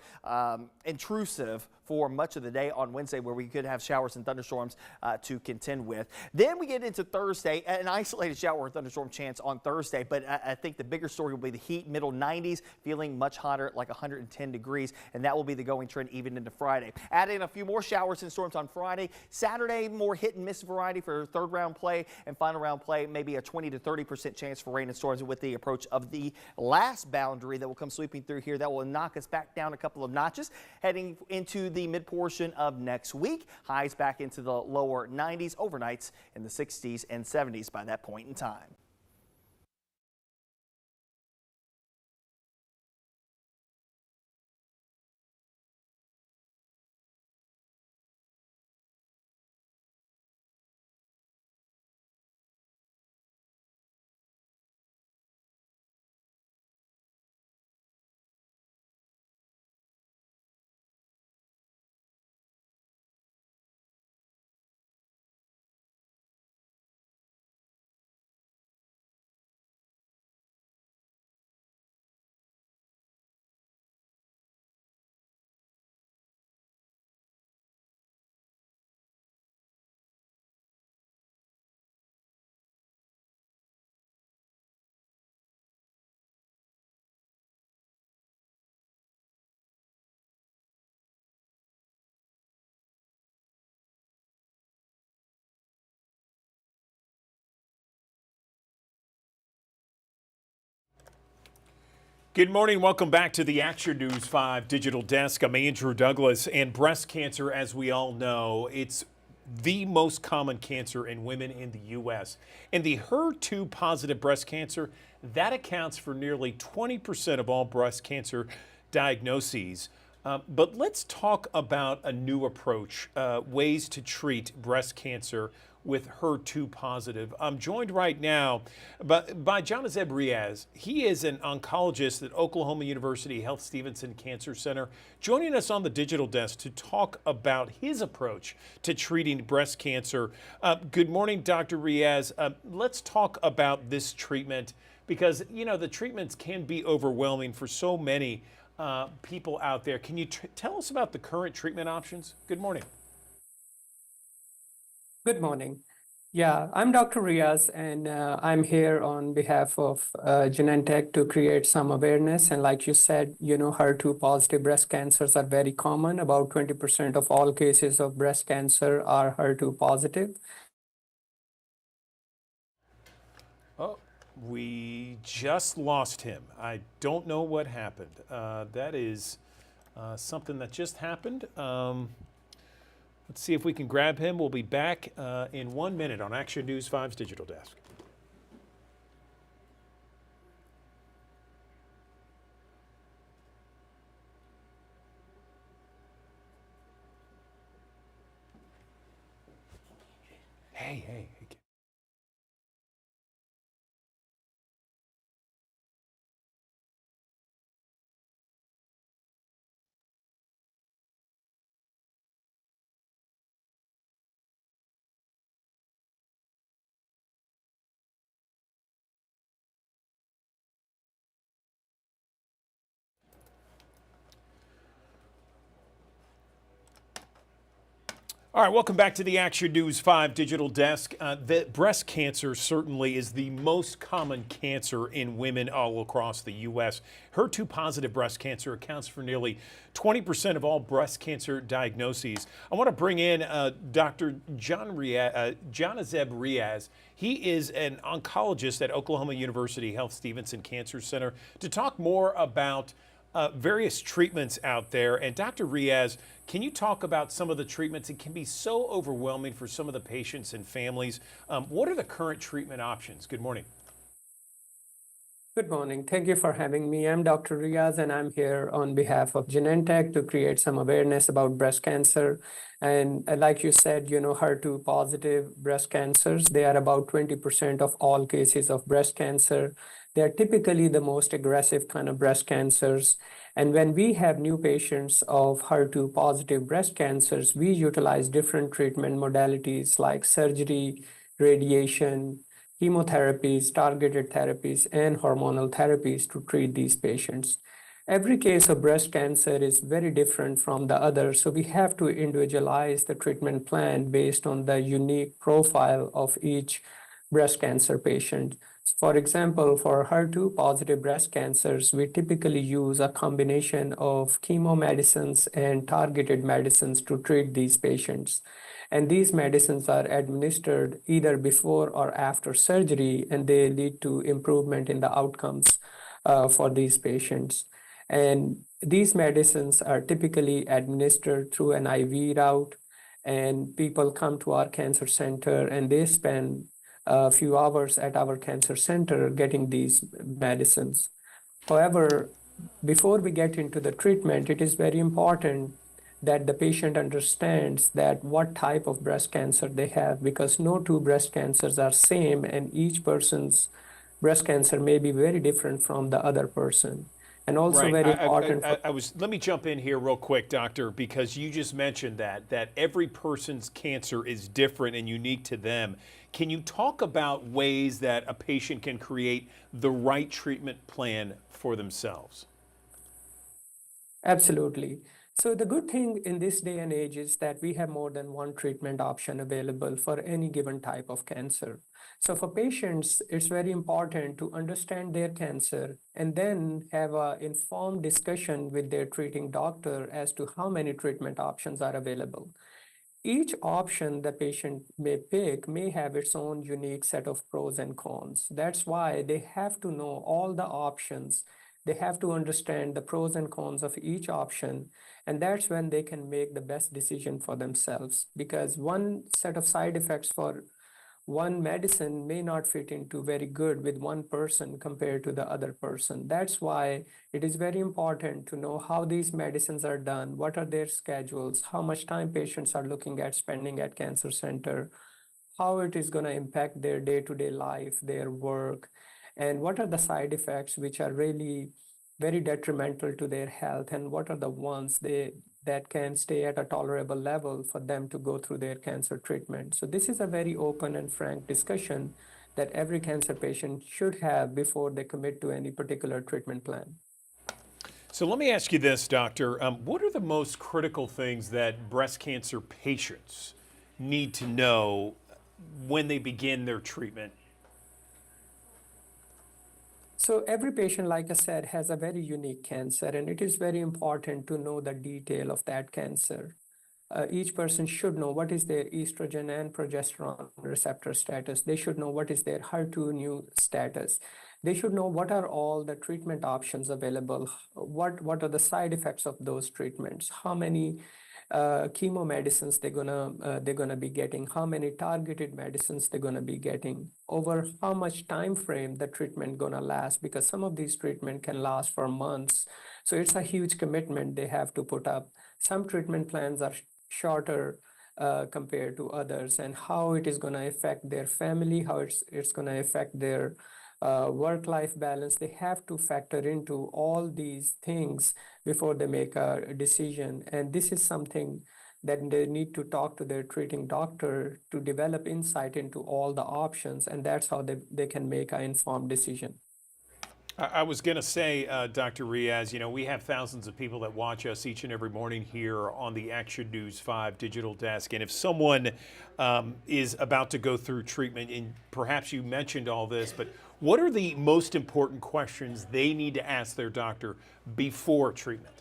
intrusive for much of the day on Wednesday, where we could have showers and thunderstorms to contend with. Then we get into Thursday, an isolated shower or thunderstorm chance on Thursday, but I think the bigger story will be the heat, middle 90s, feeling much hotter, like 110 degrees, and that will be the going trend even into Friday. Add in a few more showers and storms on Friday. Saturday, more hit and miss variety for third round play and final round play, maybe a 20 to 30% chance for rain and storms with the approach of the last boundary that will come sweeping through here. That will knock us back down a couple of notches, heading into the mid portion of next week. Highs back into the lower 90s, overnights in the 60s and 70s by that point in time. Good morning. Welcome back to the Action News 5 Digital Desk. I'm Andrew Douglas. And breast cancer, as we all know, it's the most common cancer in women in the U.S. And the HER2 positive breast cancer, that accounts for nearly 20% of all breast cancer diagnoses. But let's talk about a new approach, ways to treat breast cancer with HER2 positive. I'm joined right now by Jonazeb Riaz. He is an oncologist at Oklahoma University Health Stevenson Cancer Center, joining us on the digital desk to talk about his approach to treating breast cancer. Good morning, Dr. Riaz. Let's talk about this treatment because, you know, the treatments can be overwhelming for so many people out there. Can you tell us about the current treatment options? Good morning. Good morning. Yeah, I'm Dr. Riaz, and I'm here on behalf of Genentech to create some awareness. And like you said, HER2 positive breast cancers are very common. About 20% of all cases of breast cancer are HER2 positive. Oh, we just lost him. I don't know what happened. That is something that just happened. Let's see if we can grab him. We'll be back in 1 minute on Action News 5's Digital Desk. Hey. All right, welcome back to the Action News 5 Digital Desk. Breast cancer certainly is the most common cancer in women all across the U.S. HER2 positive breast cancer accounts for nearly 20% of all breast cancer diagnoses. I want to bring in Dr. Jonazeb Riaz. He is an oncologist at Oklahoma University Health Stevenson Cancer Center to talk more about various treatments out there. And Dr. Riaz, can you talk about some of the treatments? It can be so overwhelming for some of the patients and families. What are the current treatment options? Good morning. Good morning. Thank you for having me. I'm Dr. Riaz, and I'm here on behalf of Genentech to create some awareness about breast cancer. And like you said, HER2 positive breast cancers, they are about 20% of all cases of breast cancer. They are typically the most aggressive kind of breast cancers. And when we have new patients of HER2 positive breast cancers, we utilize different treatment modalities like surgery, radiation, chemotherapies, targeted therapies, and hormonal therapies to treat these patients. Every case of breast cancer is very different from the other, so we have to individualize the treatment plan based on the unique profile of each breast cancer patient. For example, for HER2 positive breast cancers, we typically use a combination of chemo medicines and targeted medicines to treat these patients. And these medicines are administered either before or after surgery, and they lead to improvement in the outcomes for these patients. And these medicines are typically administered through an IV route, and people come to our cancer center and they spend a few hours at our cancer center getting these medicines. However, before we get into the treatment, it is very important that the patient understands that what type of breast cancer they have, because no two breast cancers are same, and each person's breast cancer may be very different from the other person. And also very important. Let me jump in here real quick, doctor, because you just mentioned that every person's cancer is different and unique to them. Can you talk about ways that a patient can create the right treatment plan for themselves? Absolutely. So the good thing in this day and age is that we have more than one treatment option available for any given type of cancer. So for patients, it's very important to understand their cancer and then have an informed discussion with their treating doctor as to how many treatment options are available. Each option the patient may pick may have its own unique set of pros and cons. That's why they have to know all the options. They have to understand the pros and cons of each option, and that's when they can make the best decision for themselves, because one set of side effects for one medicine may not fit into very good with one person compared to the other person. That's why it is very important to know how these medicines are done, what are their schedules, how much time patients are looking at spending at cancer center, how it is going to impact their day-to-day life, their work, and what are the side effects which are really very detrimental to their health, and what are the ones that can stay at a tolerable level for them to go through their cancer treatment. So this is a very open and frank discussion that every cancer patient should have before they commit to any particular treatment plan. So let me ask you this, doctor. What are the most critical things that breast cancer patients need to know when they begin their treatment? So every patient, like I said, has a very unique cancer, and it is very important to know the detail of that cancer. Each person should know what is their estrogen and progesterone receptor status. They should know what is their HER2/neu status. They should know what are all the treatment options available, what are the side effects of those treatments, how many chemo medicines they're gonna be getting, how many targeted medicines they're gonna be getting, over how much time frame the treatment gonna last, because some of these treatment can last for months. So it's a huge commitment they have to put up. Some treatment plans are shorter compared to others, and how it is going to affect their family, how it's going to affect their work-life balance. They have to factor into all these things before they make a decision. And this is something that they need to talk to their treating doctor to develop insight into all the options, and that's how they can make an informed decision. I was going to say, Dr. Riaz, you know, we have thousands of people that watch us each and every morning here on the Action News 5 digital desk. And if someone is about to go through treatment, and perhaps you mentioned all this, but what are the most important questions they need to ask their doctor before treatment?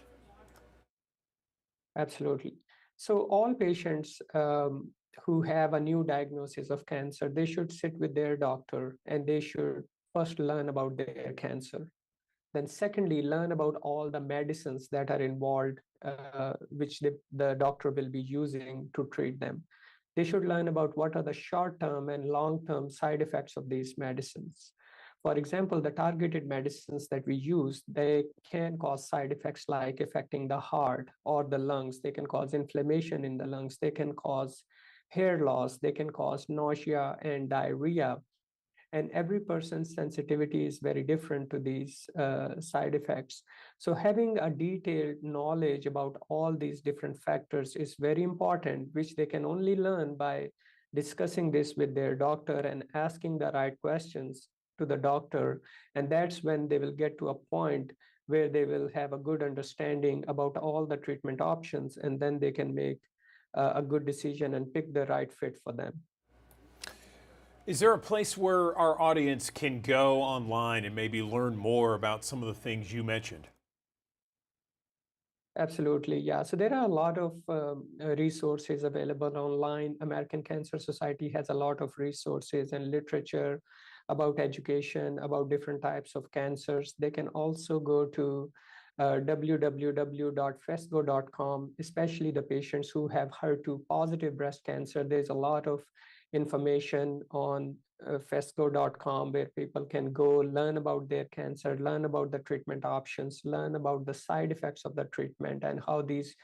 Absolutely. So all patients who have a new diagnosis of cancer, they should sit with their doctor and they should first learn about their cancer. Then secondly, learn about all the medicines that are involved, which the doctor will be using to treat them. They should learn about what are the short-term and long-term side effects of these medicines. For example, the targeted medicines that we use, they can cause side effects like affecting the heart or the lungs. They can cause inflammation in the lungs. They can cause hair loss. They can cause nausea and diarrhea. And every person's sensitivity is very different to these side effects. So having a detailed knowledge about all these different factors is very important, which they can only learn by discussing this with their doctor and asking the right questions to the doctor. And that's when they will get to a point where they will have a good understanding about all the treatment options, and then they can make a good decision and pick the right fit for them. Is there a place where our audience can go online and maybe learn more about some of the things you mentioned? Absolutely, yeah. So there are a lot of resources available online. American Cancer Society has a lot of resources and literature about education, about different types of cancers. They can also go to www.fesgo.com, especially the patients who have HER2 positive breast cancer. There's a lot of information on fesgo.com where people can go learn about their cancer, learn about the treatment options, learn about the side effects of the treatment and how these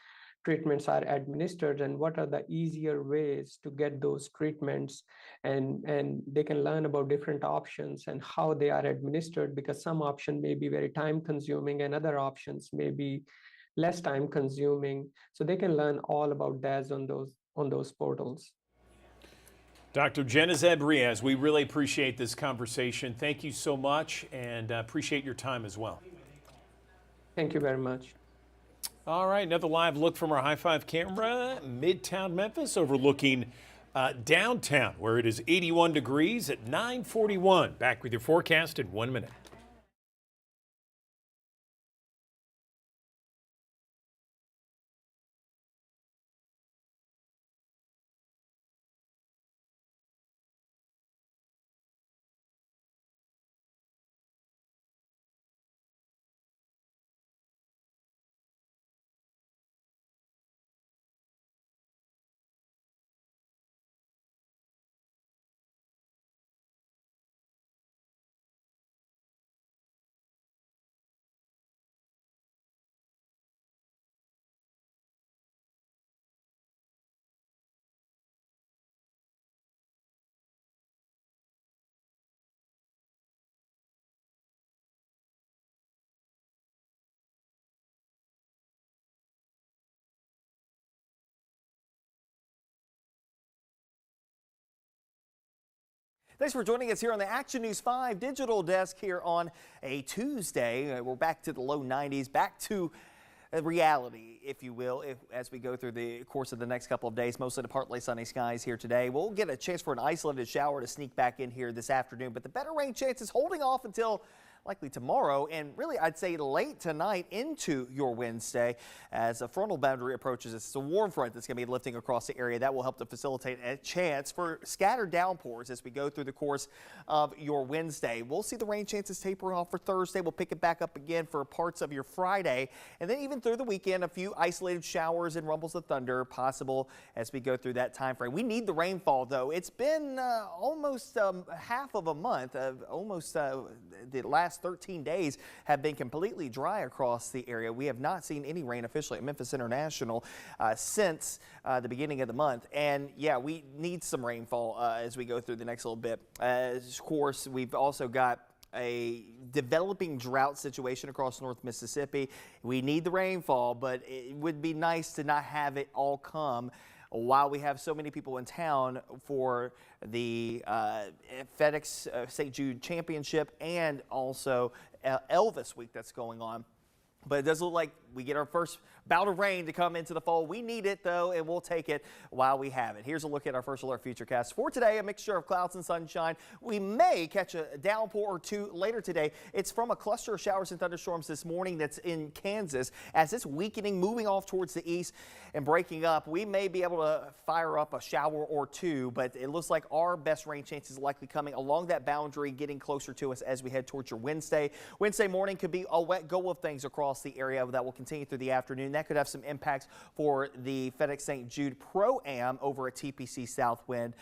treatments are administered and what are the easier ways to get those treatments. And they can learn about different options and how they are administered, because some option may be very time consuming and other options may be less time consuming. So they can learn all about that on those portals. Dr. Jenazeb Riaz, we really appreciate this conversation. Thank you so much, and appreciate your time as well. Thank you very much. All right, another live look from our High Five camera, Midtown Memphis, overlooking downtown, where it is 81 degrees at 9:41. Back with your forecast in 1 minute. Thanks for joining us here on the Action News 5 digital desk here on a Tuesday. We're back to the low 90s, back to reality, if you will, as we go through the course of the next couple of days. Mostly to partly sunny skies here today. We'll get a chance for an isolated shower to sneak back in here this afternoon, but the better rain chances holding off until likely tomorrow, and really I'd say late tonight into your Wednesday as a frontal boundary approaches. It's a warm front that's going to be lifting across the area. That will help to facilitate a chance for scattered downpours as we go through the course of your Wednesday. We'll see the rain chances tapering off for Thursday. We'll pick it back up again for parts of your Friday, and then even through the weekend, a few isolated showers and rumbles of thunder possible as we go through that time frame. We need the rainfall, though. It's been almost half of a month, almost the last 13 days have been completely dry across the area. We have not seen any rain officially at Memphis International since the beginning of the month. And yeah, we need some rainfall as we go through the next little bit. Of course, we've also got a developing drought situation across North Mississippi. We need the rainfall, but it would be nice to not have it all come while we have so many people in town for the FedEx St. Jude Championship and also Elvis Week that's going on. But it does look like we get our first bout of rain to come into the fall. We need it, though, and we'll take it while we have it. Here's a look at our First Alert Futurecast. For today, a mixture of clouds and sunshine. We may catch a downpour or two later today. It's from a cluster of showers and thunderstorms this morning that's in Kansas. As it's weakening, moving off towards the east and breaking up, we may be able to fire up a shower or two, but it looks like our best rain chances are likely coming along that boundary, getting closer to us as we head towards your Wednesday. Wednesday morning could be a wet go of things across the area that will continue through the afternoon. That could have some impacts for the FedEx St. Jude Pro-Am over at TPC Southwind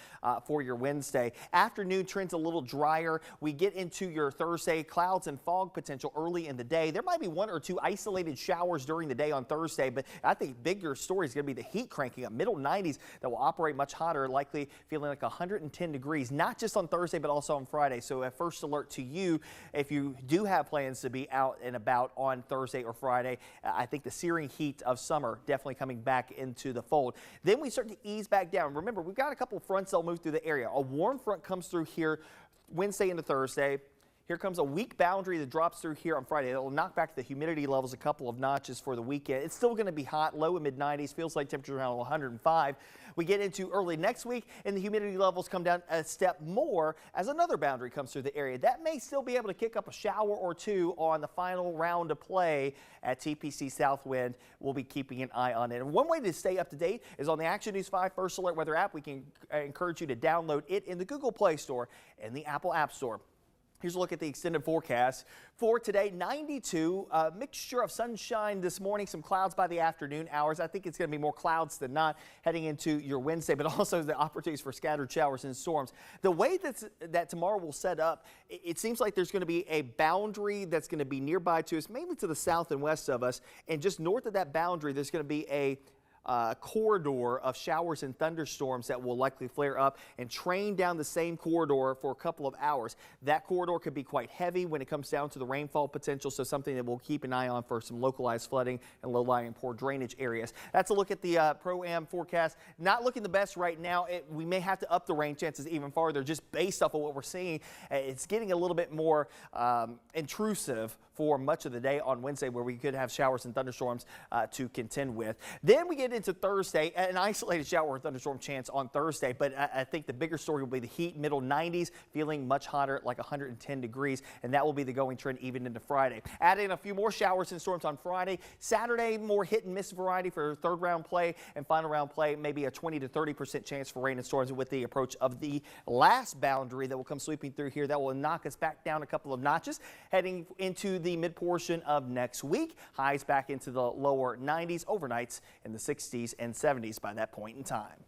for your Wednesday. Afternoon trends a little drier. We get into your Thursday, clouds and fog potential early in the day. There might be one or two isolated showers during the day on Thursday, but I think bigger story is going to be the heat cranking up. Middle 90s that will operate much hotter, likely feeling like 110 degrees, not just on Thursday, but also on Friday. So a first alert to you if you do have plans to be out and about on Thursday or Friday. I think the searing heat of summer definitely coming back into the fold. Then we start to ease back down. Remember, we've got a couple of fronts that'll move through the area. A warm front comes through here Wednesday into Thursday. Here comes a weak boundary that drops through here on Friday. It'll knock back the humidity levels a couple of notches for the weekend. It's still going to be hot, low and mid 90s, feels like temperature around 105. We get into early next week, and the humidity levels come down a step more as another boundary comes through the area. That may still be able to kick up a shower or two on the final round of play at TPC Southwind. We'll be keeping an eye on it. And one way to stay up to date is on the Action News 5 First Alert Weather app. We can encourage you to download it in the Google Play Store and the Apple App Store. Here's a look at the extended forecast for today. 92, a mixture of sunshine this morning, some clouds by the afternoon hours. I think it's going to be more clouds than not heading into your Wednesday, but also the opportunities for scattered showers and storms. The way that tomorrow will set up, it seems like there's going to be a boundary that's going to be nearby to us, mainly to the south and west of us, and just north of that boundary, there's going to be a corridor of showers and thunderstorms that will likely flare up and train down the same corridor for a couple of hours. That corridor could be quite heavy when it comes down to the rainfall potential, so something that we'll keep an eye on for some localized flooding and low-lying poor drainage areas. That's a look at the Pro-Am forecast. Not looking the best right now. We may have to up the rain chances even farther just based off of what we're seeing. It's getting a little bit more intrusive for much of the day on Wednesday, where we could have showers and thunderstorms to contend with. Then we get into Thursday, an isolated shower or thunderstorm chance on Thursday, but I think the bigger story will be the heat, middle 90s, feeling much hotter, like 110 degrees, and that will be the going trend even into Friday. Add in a few more showers and storms on Friday. Saturday, more hit and miss variety for third round play and final round play, maybe a 20 to 30% chance for rain and storms with the approach of the last boundary that will come sweeping through here. That will knock us back down a couple of notches, heading into the mid portion of next week. Highs back into the lower 90s, overnights in the 60s and 70s by that point in time.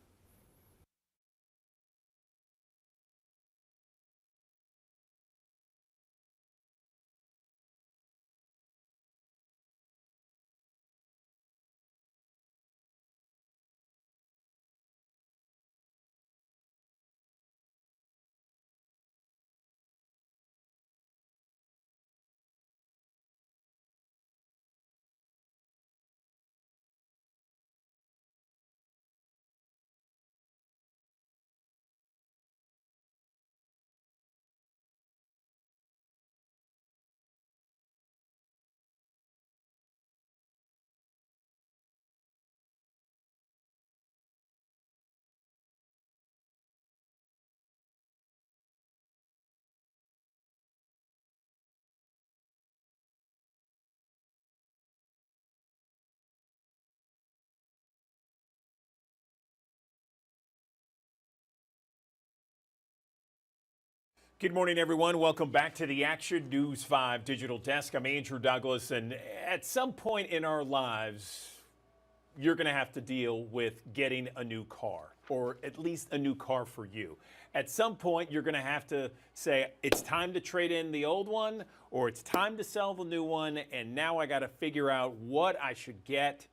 Good morning, everyone. Welcome back to the Action News 5 Digital Desk. I'm Andrew Douglas, and at some point in our lives, you're going to have to deal with getting a new car, or at least a new car for you. At some point, you're going to have to say, it's time to trade in the old one, or it's time to sell the new one, and now I got to figure out what I should get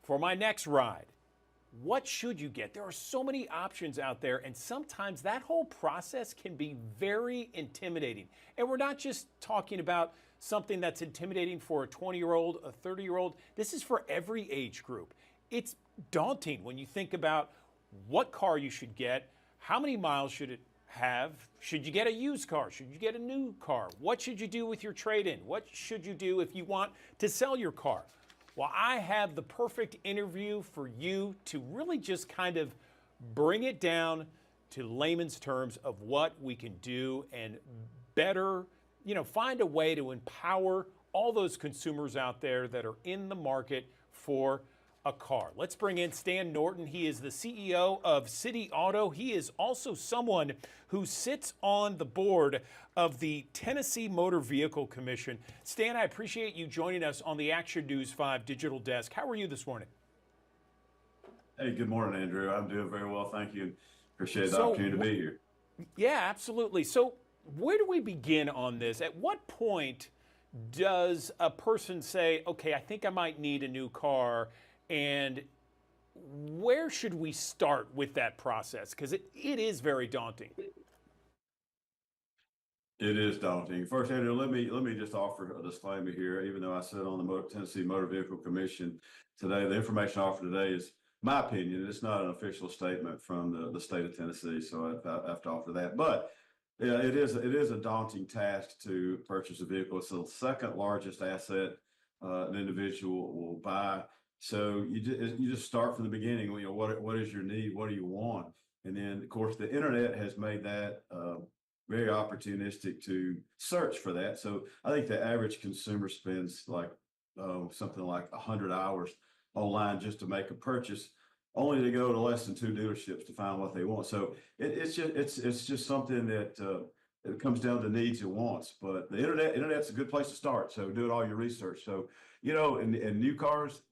for my next ride. What should you get? There are so many options out there, and sometimes that whole process can be very intimidating. And we're not just talking about something that's intimidating for a 20-year-old, a 30-year-old. This is for every age group. It's daunting when you think about what car you should get, how many miles should it have, should you get a used car, should you get a new car, what should you do with your trade-in, what should you do if you want to sell your car? Well, I have the perfect interview for you to really just kind of bring it down to layman's terms of what we can do and better, find a way to empower all those consumers out there that are in the market for a car. Let's bring in Stan Norton. He is the CEO of City Auto. He is also someone who sits on the board of the Tennessee Motor Vehicle Commission. Stan, I appreciate you joining us on the Action News 5 Digital Desk. How are you this morning? Hey, good morning, Andrew. I'm doing very well, thank you. Appreciate the opportunity to be here. Yeah, absolutely. So where do we begin on this? At what point does a person say, okay, I think I might need a new car? And where should we start with that process? Because it is very daunting. It is daunting. First, Andrew, let me just offer a disclaimer here. Even though I sit on the Tennessee Motor Vehicle Commission today, the information offered today is my opinion. It's not an official statement from the state of Tennessee, so I have to offer that. But yeah, it is a daunting task to purchase a vehicle. It's the second largest asset an individual will buy. So you just start from the beginning. What is your need? What do you want? And then, of course, the internet has made that very opportunistic to search for that. So I think the average consumer spends something like 100 hours online just to make a purchase, only to go to less than 2 dealerships to find what they want. So it's just something that it comes down to needs and wants. But the internet's a good place to start. So do all your research. So in new cars,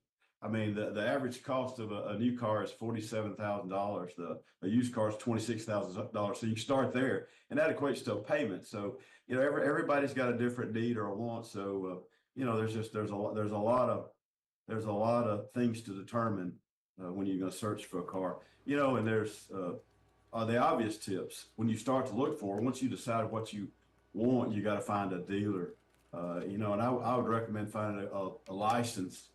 I mean, the average cost of a new car is $47,000. A used car is $26,000. So you start there, and that equates to a payment. So everybody's got a different need or a want. So there's a lot of things to determine when you're going to search for a car. And there's the obvious tips when you start to look for. Once you decide what you want, you got to find a dealer. And I would recommend finding a licensed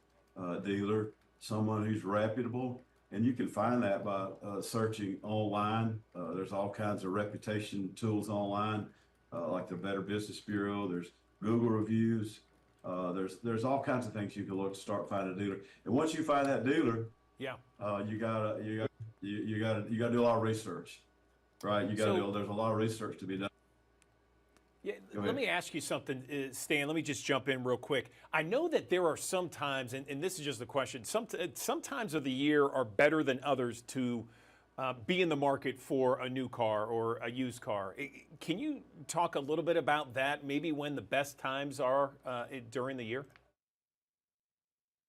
dealer, someone who's reputable, and you can find that by searching online. There's all kinds of reputation tools online, like the Better Business Bureau. There's Google reviews. There's all kinds of things you can look to start finding a dealer. And once you find that dealer, you gotta do a lot of research, right? There's a lot of research to be done. Yeah, let me ask you something, Stan. Let me just jump in real quick. I know that there are some times, and this is just a question, some times of the year are better than others to be in the market for a new car or a used car. Can you talk a little bit about that, maybe when the best times are during the year?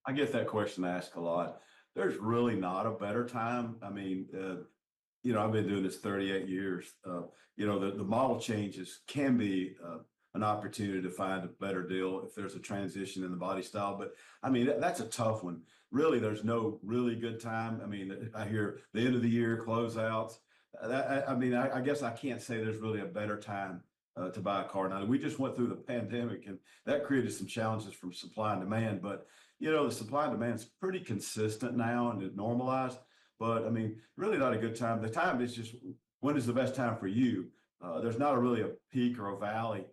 I get that question asked a lot. There's really not a better time. I mean, I've been doing this 38 years. The model changes can be an opportunity to find a better deal if there's a transition in the body style. But I mean, that's a tough one. Really, there's no really good time. I mean, I hear the end of the year closeouts. I guess I can't say there's really a better time to buy a car. Now, we just went through the pandemic, and that created some challenges from supply and demand. But, the supply and demand is pretty consistent now and it normalized. But I mean, really not a good time. The time is just, when is the best time for you? There's not really a peak or a valley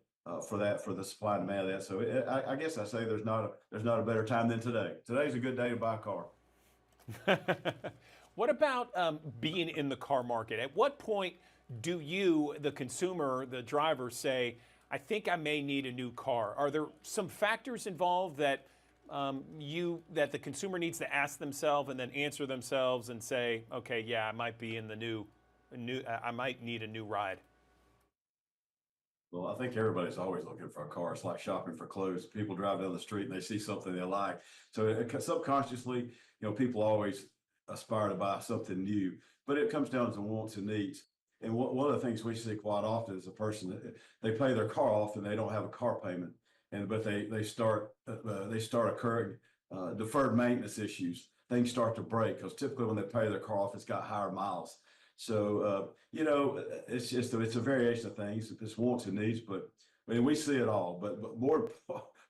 for the supply and demand of that. So I guess I say there's not a better time than today. Today's a good day to buy a car. What about being in the car market? At what point do you, the consumer, the driver, say, I think I may need a new car? Are there some factors involved that that the consumer needs to ask themselves and then answer themselves and say, okay, yeah, I might be in the I might need a new ride? Well, I think everybody's always looking for a car. It's like shopping for clothes. People drive down the street and they see something they like. So subconsciously, people always aspire to buy something new, but it comes down to wants and needs. And one of the things we see quite often is a person that they pay their car off and they don't have a car payment, but they start occurring deferred maintenance issues. Things start to break because typically when they pay their car off, it's got higher miles. So, it's a variation of things. It's wants and needs, but I mean, we see it all, but more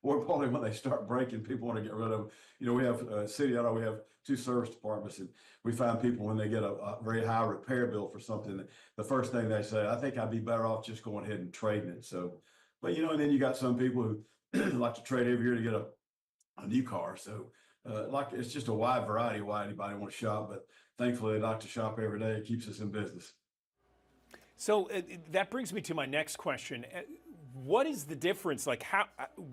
importantly, when they start breaking, people want to get rid of, we have City Auto, we have 2 service departments, and we find people when they get a very high repair bill for something, the first thing they say, I think I'd be better off just going ahead and trading it. So, but and then you got some people who like to trade every year to get a new car. So, it's just a wide variety of why anybody wants to shop, but thankfully they like to shop every day. It keeps us in business. So that brings me to my next question. What is the difference? Like,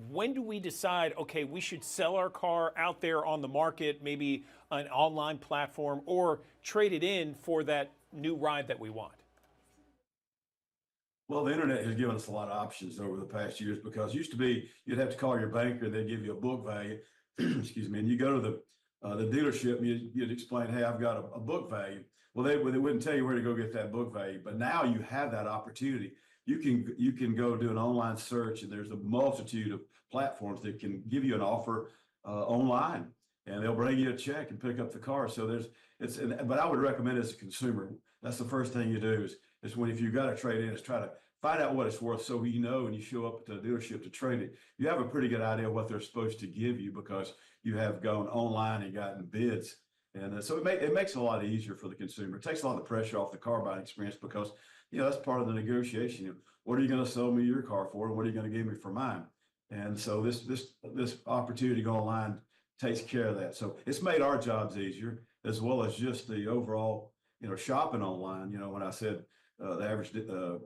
when do we decide, okay, we should sell our car out there on the market, maybe an online platform, or trade it in for that new ride that we want? Well, the internet has given us a lot of options over the past years, because it used to be you'd have to call your banker, they'd give you a book value, excuse me, and you go to the dealership and you'd explain, hey, I've got a book value. Well, they wouldn't tell you where to go get that book value, but now you have that opportunity. You can go do an online search, and there's a multitude of platforms that can give you an offer online, and they'll bring you a check and pick up the car. So but I would recommend as a consumer, that's the first thing you do is if you've got to trade in, is try to find out what it's worth, so when you show up to the dealership to trade it, you have a pretty good idea of what they're supposed to give you, because you have gone online and gotten bids. And so it makes it a lot easier for the consumer. It takes a lot of the pressure off the car buying experience, because that's part of the negotiation. What are you going to sell me your car for, and what are you going to give me for mine? And so this opportunity to go online takes care of that. So it's made our jobs easier, as well as just the overall shopping online. When I said the average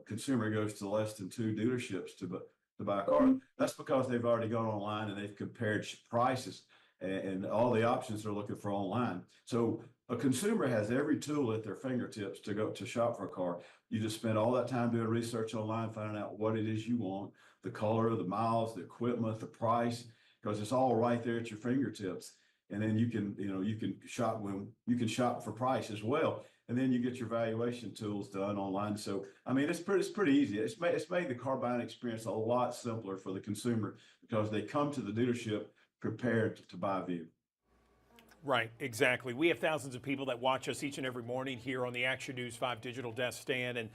consumer goes to less than 2 dealerships to buy a car, that's because they've already gone online and they've compared prices and all the options they're looking for online. So a consumer has every tool at their fingertips to go to shop for a car. You just spend all that time doing research online, finding out what it is you want, the color, the miles, the equipment, the price, because it's all right there at your fingertips. And then you can shop for price as well. And then you get your valuation tools done online. So, I mean, it's pretty easy. It's made the car buying experience a lot simpler for the consumer, because they come to the dealership prepared to buy a vehicle. Right, exactly. We have thousands of people that watch us each and every morning here on the Action News 5 digital desk stand. And,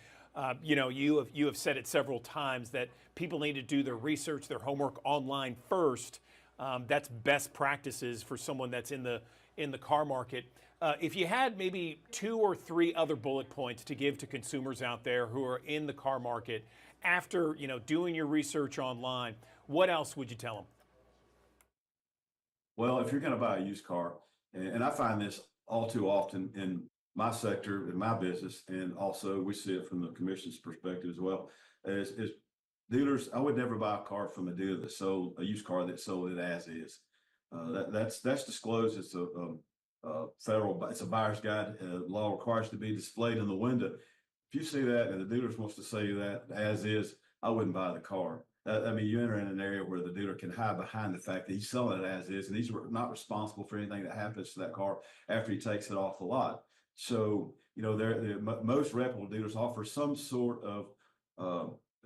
you have said it several times that people need to do their research, their homework online first. That's best practices for someone that's in the car market. If you had maybe 2 or 3 other bullet points to give to consumers out there who are in the car market after, doing your research online, what else would you tell them? Well, if you're going to buy a used car, and I find this all too often in my sector, in my business, and also we see it from the commission's perspective as well, is dealers. I would never buy a car from a dealer that sold a used car that sold it as is. That's disclosed. It's it's a buyer's guide. Law requires to be displayed in the window. If you see that and the dealer wants to sell you that as is, I wouldn't buy the car. I mean, you enter in an area where the dealer can hide behind the fact that he's selling it as is, and he's not responsible for anything that happens to that car after he takes it off the lot. So, most reputable dealers offer some sort of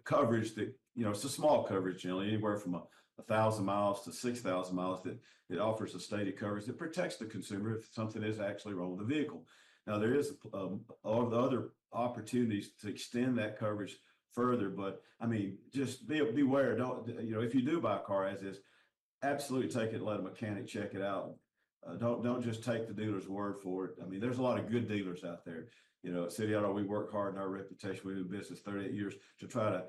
coverage that, it's a small coverage, generally anywhere from 1,000 miles to 6,000 miles, that it offers a stated coverage that protects the consumer if something is actually wrong with the vehicle. Now, there is all the other opportunities to extend that coverage further, but I mean, just beware. Don't, if you do buy a car as is, absolutely take it and let a mechanic check it out. Don't just take the dealer's word for it. I mean, there's a lot of good dealers out there. At City Auto, we work hard in our reputation. We've been in business 38 years to try to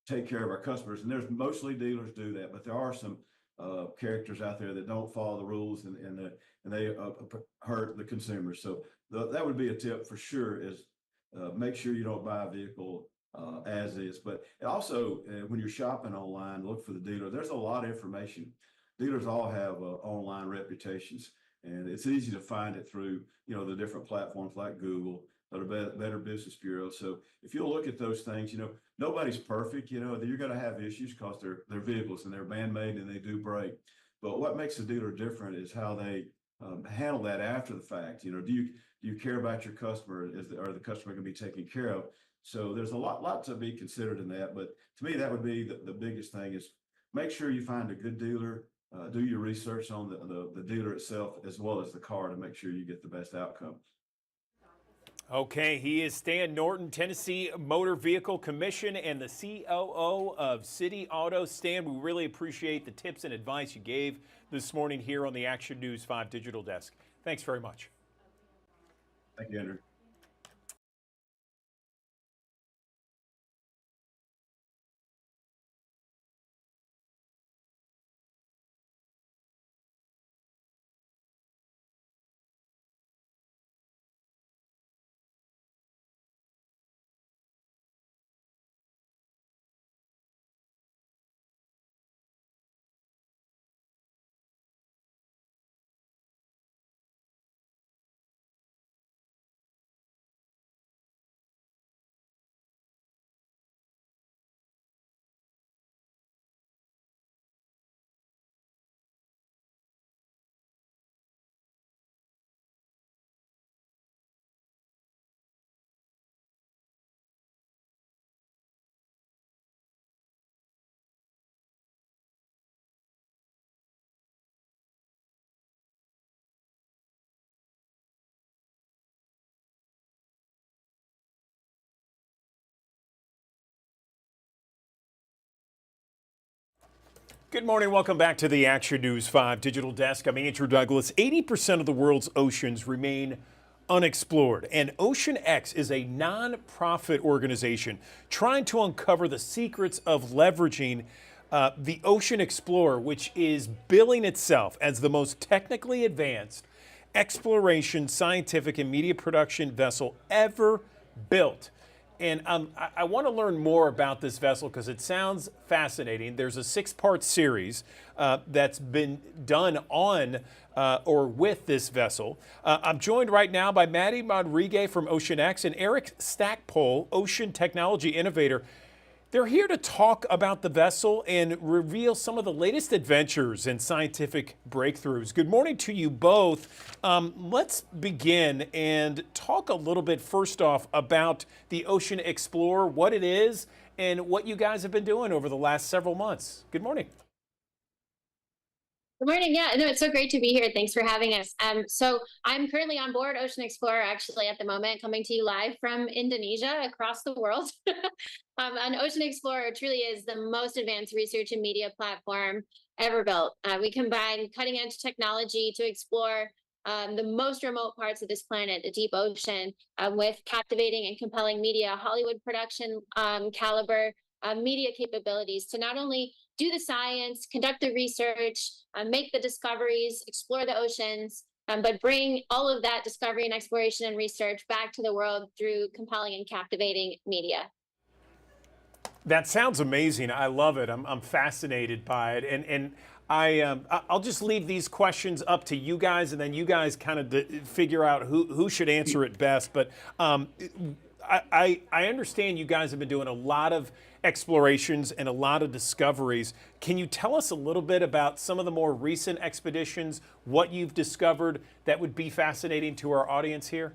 take care of our customers, and there's mostly dealers do that, but there are some characters out there that don't follow the rules, and they hurt the consumers. So that would be a tip for sure, is make sure you don't buy a vehicle as is. But also, when you're shopping online, look for the dealer. There's a lot of information. Dealers all have online reputations, And it's easy to find it through, you know, the different platforms like Google or the Better Business Bureau. So if you'll look at those things, you know, nobody's perfect, you know, you're going to have issues because they're vehicles and they're man-made and they do break. But what makes a dealer different is how they handle that after the fact. You know, do you care about your customer? Are the customer going to be taken care of? So there's a lot to be considered in that. But to me, that would be the biggest thing is make sure you find a good dealer. Do your research on the dealer itself as well as the car to make sure you get the best outcome. Okay, he is Stan Norton, Tennessee Motor Vehicle Commission and the COO of City Auto. Stan, we really appreciate the tips and advice you gave this morning here on the Action News 5 Digital Desk. Thanks very much. Thank you, Andrew. Good morning. Welcome back to the Action News 5 Digital Desk. I'm Andrew Douglas. 80% of the world's oceans remain unexplored, and OceanX is a non-profit organization trying to uncover the secrets of leveraging the Ocean Explorer, which is billing itself as the most technically advanced exploration, scientific, and media production vessel ever built. And I want to learn more about this vessel because it sounds fascinating. There's a 6-part series that's been done on or with this vessel. I'm joined right now by Maddie Rodriguez from OceanX and Eric Stackpole, Ocean Technology Innovator. They're here to talk about the vessel and reveal some of the latest adventures and scientific breakthroughs. Good morning to you both. Let's begin and talk a little bit first off about the Ocean Explorer, what it is, and what you guys have been doing over the last several months. Good morning. Good morning. Yeah, no, it's so great to be here. Thanks for having us. So I'm currently on board Ocean Explorer, actually, at the moment, coming to you live from Indonesia across the world. And Ocean Explorer truly is the most advanced research and media platform ever built. We combine cutting edge technology to explore the most remote parts of this planet, the deep ocean, with captivating and compelling media, Hollywood production caliber media capabilities to not only do the science, conduct the research, make the discoveries, explore the oceans, but bring all of that discovery and exploration and research back to the world through compelling and captivating media. That sounds amazing. I love it. I'm fascinated by it. And I'll just leave these questions up to you guys, and then you guys kind of figure out who should answer it best. But I understand you guys have been doing a lot of explorations and a lot of discoveries. Can you tell us a little bit about some of the more recent expeditions, what you've discovered that would be fascinating to our audience here?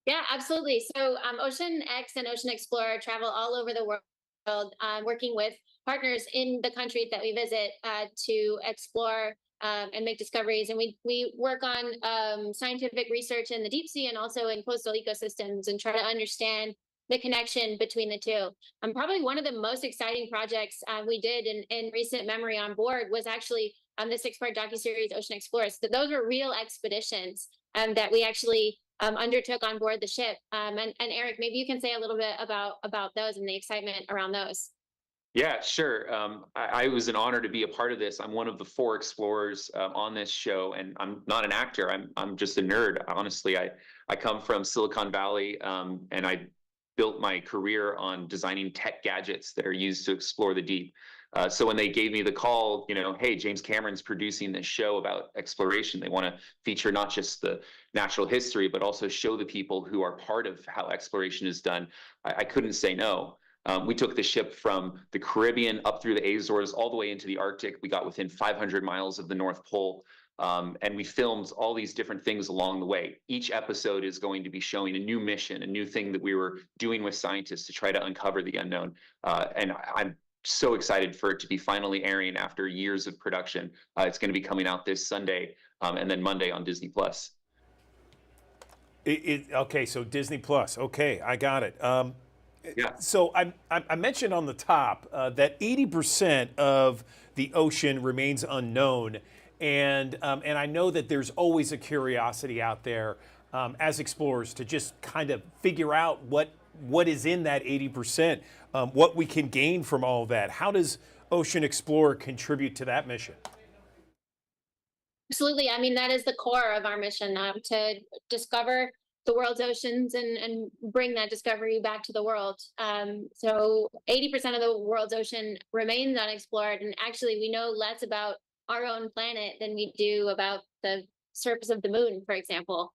Yeah, absolutely. So OceanX and Ocean Explorer travel all over the world, working with partners in the countries that we visit to explore and make discoveries. And we work on scientific research in the deep sea and also in coastal ecosystems and try to understand the connection between the two. Probably one of the most exciting projects we did in recent memory on board was actually the 6-part docuseries Ocean Explorer. So those were real expeditions that we actually undertook on board the ship. And Eric, maybe you can say a little bit about those and the excitement around those. Yeah, sure. I was an honor to be a part of this. I'm one of the 4 explorers on this show, and I'm not an actor. I'm just a nerd. Honestly, I come from Silicon Valley, and I built my career on designing tech gadgets that are used to explore the deep. So when they gave me the call, hey, James Cameron's producing this show about exploration. They want to feature not just the natural history, but also show the people who are part of how exploration is done. I couldn't say no. We took the ship from the Caribbean up through the Azores, all the way into the Arctic. We got within 500 miles of the North Pole. And we filmed all these different things along the way. Each episode is going to be showing a new mission, a new thing that we were doing with scientists to try to uncover the unknown. And I'm so excited for it to be finally airing after years of production. It's going to be coming out this Sunday and then Monday on Disney Plus. Okay, so Disney Plus. Okay, I got it. Yeah. So I mentioned on the top that 80% of the ocean remains unknown, and I know that there's always a curiosity out there as explorers to just kind of figure out what is in that 80%, what we can gain from all of that. How does Ocean Explorer contribute to that mission? Absolutely. I mean, that is the core of our mission, to discover the world's oceans and bring that discovery back to the world. So 80% of the world's ocean remains unexplored. And actually, we know less about our own planet than we do about the surface of the moon, for example.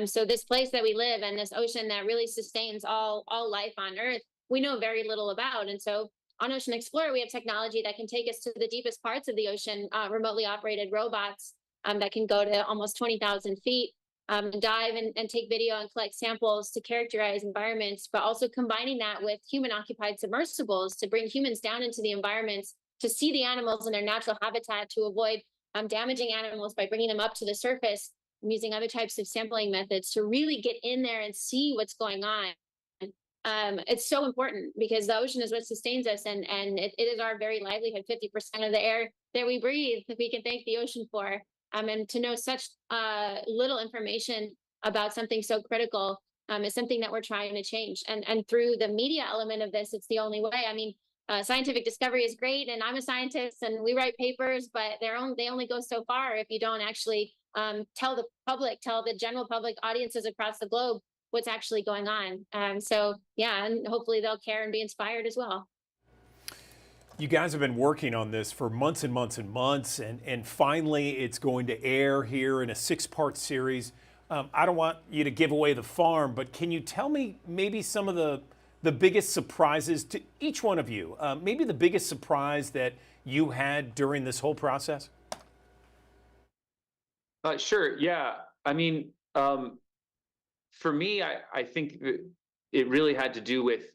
So this place that we live and this ocean that really sustains all life on Earth, we know very little about. And so on Ocean Explorer, we have technology that can take us to the deepest parts of the ocean, remotely operated robots that can go to almost 20,000 feet, dive and take video and collect samples to characterize environments, but also combining that with human-occupied submersibles to bring humans down into the environments to see the animals in their natural habitat, to avoid damaging animals by bringing them up to the surface, using other types of sampling methods to really get in there and see what's going on. It's so important because the ocean is what sustains us, and it is our very livelihood. 50% of the air that we breathe, we can thank the ocean for. And to know such little information about something so critical is something that we're trying to change. And through the media element of this, it's the only way. I mean, scientific discovery is great, and I'm a scientist, and we write papers, but they only go so far if you don't actually tell the public, tell the general public, audiences across the globe what's actually going on. So yeah, and hopefully they'll care and be inspired as well. You guys have been working on this for months and months and months, and finally it's going to air here in a 6-part series. I don't want you to give away the farm, but can you tell me maybe some of the biggest surprises to each one of you? Maybe the biggest surprise that you had during this whole process? Sure. Yeah. I mean, for me, I think it really had to do with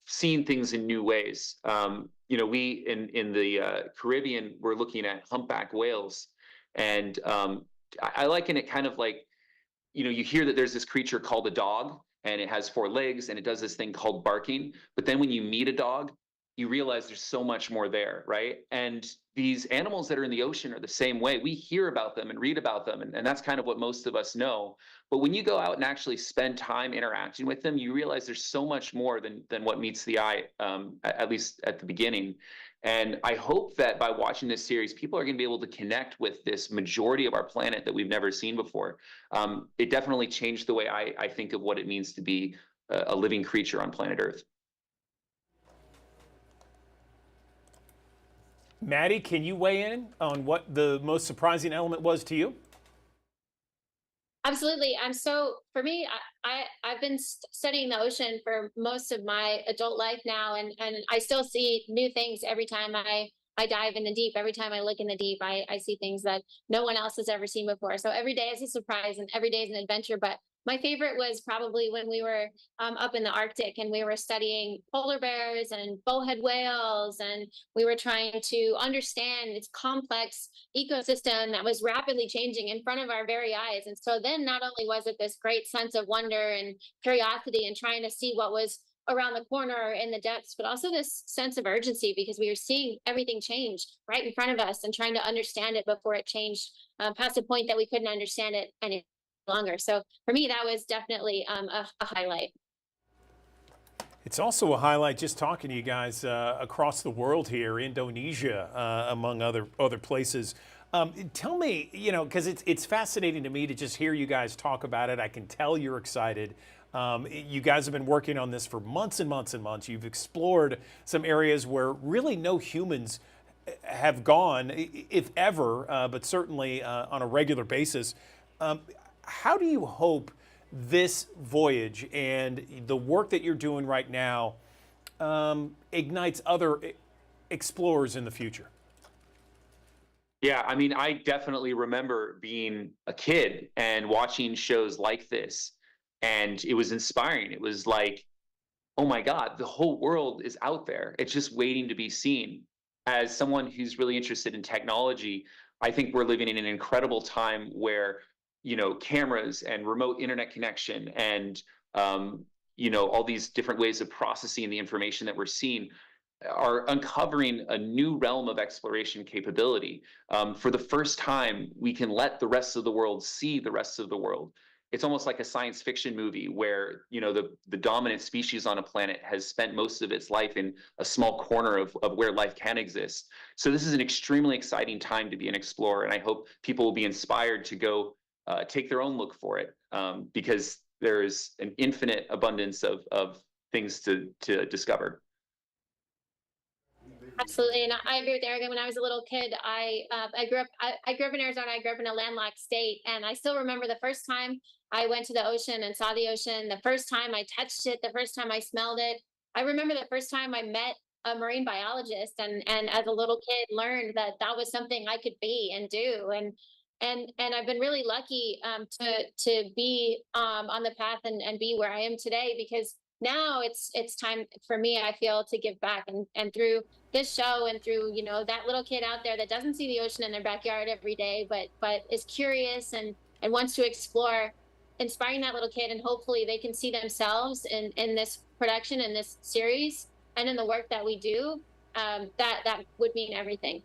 seeing things in new ways. We in the Caribbean, we're looking at humpback whales, and I liken it kind of like, you hear that there's this creature called a dog, and it has 4 legs, and it does this thing called barking. But then when you meet a dog, you realize there's so much more there, right? And these animals that are in the ocean are the same way. We hear about them and read about them, and that's kind of what most of us know. But when you go out and actually spend time interacting with them, you realize there's so much more than what meets the eye, at least at the beginning. And I hope that by watching this series, people are going to be able to connect with this majority of our planet that we've never seen before. It definitely changed the way I think of what it means to be a living creature on planet Earth. Maddie, can you weigh in on what the most surprising element was to you? Absolutely. So for me, I've been studying the ocean for most of my adult life now, and I still see new things every time I dive in the deep. Every time I look in the deep, I see things that no one else has ever seen before. So every day is a surprise and every day is an adventure. But my favorite was probably when we were up in the Arctic and we were studying polar bears and bowhead whales, and we were trying to understand its complex ecosystem that was rapidly changing in front of our very eyes. And so then not only was it this great sense of wonder and curiosity and trying to see what was around the corner in the depths, but also this sense of urgency because we were seeing everything change right in front of us and trying to understand it before it changed past the point that we couldn't understand it any longer. So for me, that was definitely a highlight. It's also a highlight just talking to you guys across the world here, Indonesia, among other places. Tell me, because it's fascinating to me to just hear you guys talk about it. I can tell you're excited. You guys have been working on this for months and months and months. You've explored some areas where really no humans have gone, if ever, but certainly on a regular basis. How do you hope this voyage and the work that you're doing right now ignites other explorers in the future? Yeah, I mean, I definitely remember being a kid and watching shows like this, and it was inspiring. It was like, oh my God, the whole world is out there. It's just waiting to be seen. As someone who's really interested in technology, I think we're living in an incredible time where, you know, cameras and remote internet connection and, you know, all these different ways of processing the information that we're seeing are uncovering a new realm of exploration capability. For the first time, we can let the rest of the world see the rest of the world. It's almost like a science fiction movie where, you know, the dominant species on a planet has spent most of its life in a small corner of where life can exist. So this is an extremely exciting time to be an explorer, and I hope people will be inspired to go take their own look for it, because there is an infinite abundance of things to discover. Absolutely, and I agree with Eric. When I was a little kid, I grew up. I grew up in Arizona. I grew up in a landlocked state, and I still remember the first time I went to the ocean and saw the ocean. The first time I touched it. The first time I smelled it. I remember the first time I met a marine biologist, and as a little kid learned that that was something I could be and do. And I've been really lucky to be on the path and be where I am today, because now it's time for me, I feel, to give back, and through this show and through, you know, that little kid out there that doesn't see the ocean in their backyard every day, but is curious and wants to explore, inspiring that little kid, and hopefully they can see themselves in this production, in this series, and in the work that we do. That would mean everything.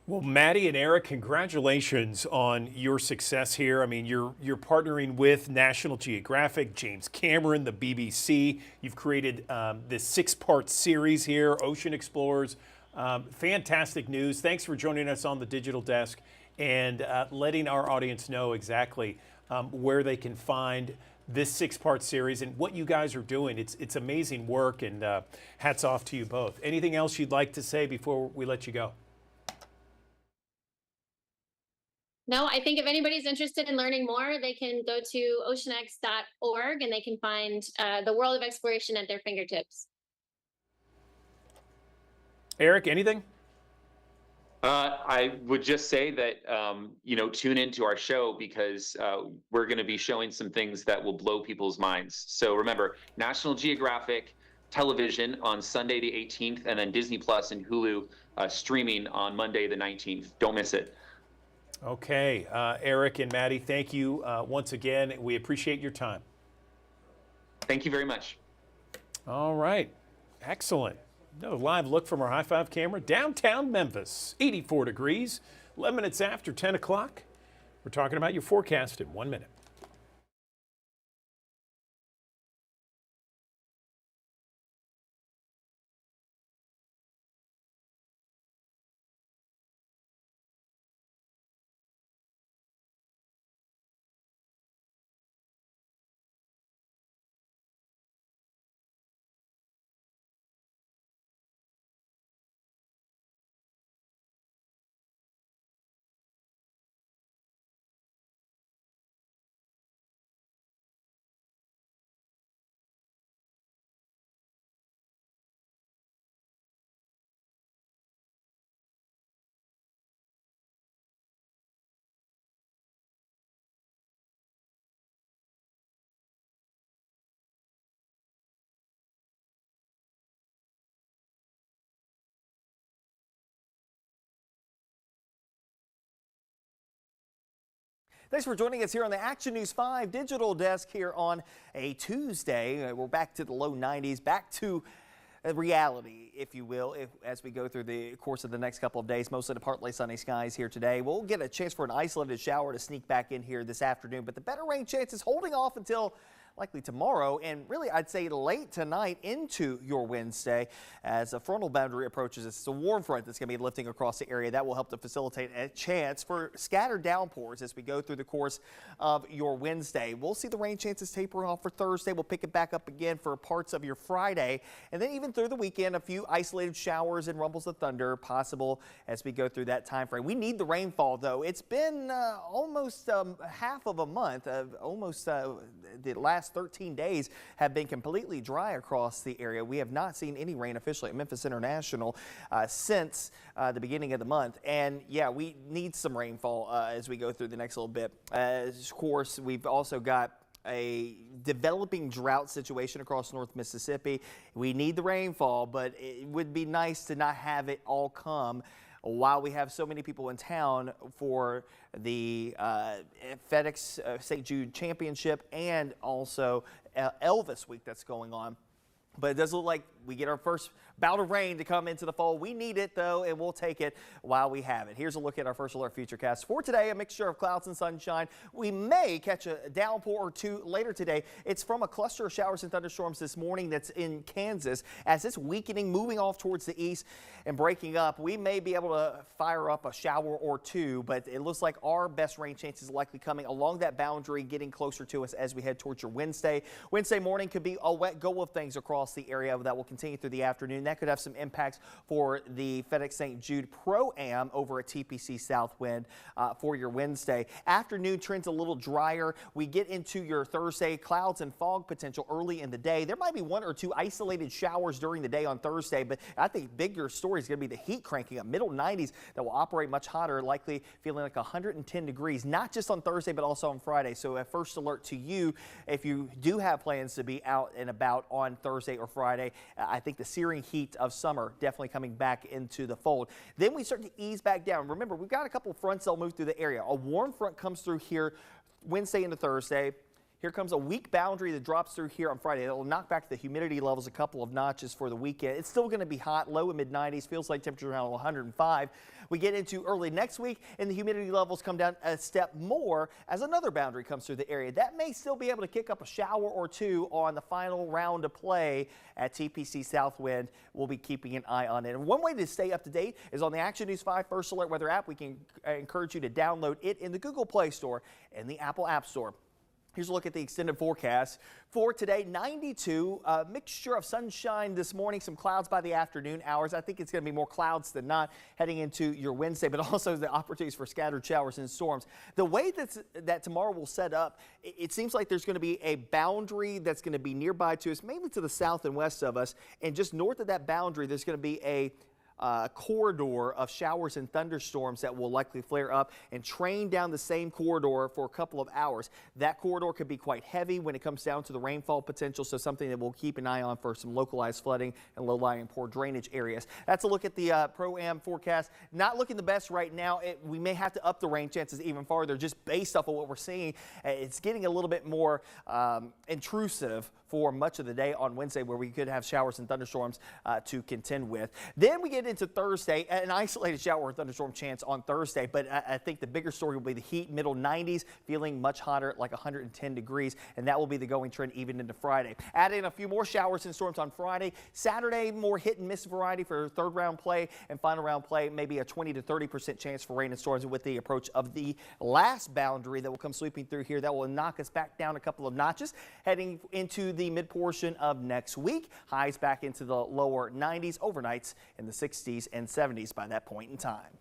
Well, Maddie and Eric, congratulations on your success here. I mean, you're partnering with National Geographic, James Cameron, the BBC. You've created this 6-part series here, Ocean Explorers. Fantastic news. Thanks for joining us on the Digital Desk and letting our audience know exactly where they can find this 6-part series and what you guys are doing. It's amazing work, and hats off to you both. Anything else you'd like to say before we let you go? No, I think if anybody's interested in learning more, they can go to oceanx.org and they can find the world of exploration at their fingertips. Eric, anything? I would just say that, you know, tune into our show, because we're going to be showing some things that will blow people's minds. So remember, National Geographic television on Sunday the 18th, and then Disney Plus and Hulu streaming on Monday the 19th. Don't miss it. Okay, Eric and Maddie, thank you once again. We appreciate your time. Thank you very much. All right, excellent. Another live look from our High Five camera, downtown Memphis, 84 degrees, 11 minutes after 10 o'clock. We're talking about your forecast in 1 minute. Thanks for joining us here on the Action News 5 Digital Desk here on a Tuesday. We're back to the low 90s, back to reality, if you will, as we go through the course of the next couple of days. Mostly to partly sunny skies here today. We'll get a chance for an isolated shower to sneak back in here this afternoon, but the better rain chance is holding off until likely tomorrow, and really I'd say late tonight into your Wednesday as a frontal boundary approaches. It's a warm front that's going to be lifting across the area. That will help to facilitate a chance for scattered downpours as we go through the course of your Wednesday. We'll see the rain chances tapering off for Thursday. We'll pick it back up again for parts of your Friday, and then even through the weekend, a few isolated showers and rumbles of thunder possible as we go through that time frame. We need the rainfall, though. It's been almost half of a month, almost the last 13 days have been completely dry across the area. We have not seen any rain officially at Memphis International since the beginning of the month. And yeah, we need some rainfall as we go through the next little bit. Of course, we've also got a developing drought situation across North Mississippi. We need the rainfall, but it would be nice to not have it all come while we have so many people in town for the FedEx St. Jude Championship and also Elvis Week that's going on. But it does look like we get our first bout of rain to come into the fall. We need it, though, and we'll take it while we have it. Here's a look at our First Alert Futurecast. For today, a mixture of clouds and sunshine. We may catch a downpour or two later today. It's from a cluster of showers and thunderstorms this morning that's in Kansas. As it's weakening, moving off towards the east and breaking up, we may be able to fire up a shower or two, but it looks like our best rain chances are likely coming along that boundary, getting closer to us as we head towards your Wednesday. Wednesday morning could be a wet go of things across the area that will continue through the afternoon. That could have some impacts for the FedEx St. Jude Pro-Am over at TPC Southwind for your Wednesday. Afternoon trends a little drier. We get into your Thursday, clouds and fog potential early in the day. There might be one or two isolated showers during the day on Thursday, but I think bigger story is going to be the heat cranking up. Middle 90s that will operate much hotter, likely feeling like 110 degrees, not just on Thursday, but also on Friday. So a first alert to you if you do have plans to be out and about on Thursday or Friday. I think the searing heat of summer definitely coming back into the fold. Then we start to ease back down. Remember, we've got a couple of fronts that'll move through the area. A warm front comes through here Wednesday into Thursday. Here comes a weak boundary that drops through here on Friday. It'll knock back the humidity levels a couple of notches for the weekend. It's still going to be hot, low and mid 90s. Feels like temperature around 105. We get into early next week, and the humidity levels come down a step more as another boundary comes through the area. That may still be able to kick up a shower or two on the final round of play at TPC Southwind. We'll be keeping an eye on it. And one way to stay up to date is on the Action News 5 First Alert Weather app. We can encourage you to download it in the Google Play Store and the Apple App Store. Here's a look at the extended forecast for today. 92, a mixture of sunshine this morning, some clouds by the afternoon hours. I think it's going to be more clouds than not heading into your Wednesday, but also the opportunities for scattered showers and storms. The way that tomorrow will set up, it seems like there's going to be a boundary that's going to be nearby to us, mainly to the south and west of us. And just north of that boundary, there's going to be a corridor of showers and thunderstorms that will likely flare up and train down the same corridor for a couple of hours. That corridor could be quite heavy when it comes down to the rainfall potential, so something that we'll keep an eye on for some localized flooding and low-lying poor drainage areas. That's a look at the Pro-Am forecast. Not looking the best right now. We may have to up the rain chances even farther just based off of what we're seeing. It's getting a little bit more intrusive for much of the day on Wednesday, where we could have showers and thunderstorms to contend with. Then we get into Thursday, an isolated shower or thunderstorm chance on Thursday, but I think the bigger story will be the heat, middle 90s, feeling much hotter, like 110 degrees, and that will be the going trend even into Friday. Add in a few more showers and storms on Friday. Saturday, more hit and miss variety for third round play and final round play, maybe a 20 to 30% chance for rain and storms. With the approach of the last boundary that will come sweeping through here, that will knock us back down a couple of notches, heading into the mid portion of next week. Highs back into the lower 90s, overnights in the 60s and 70s by that point in time.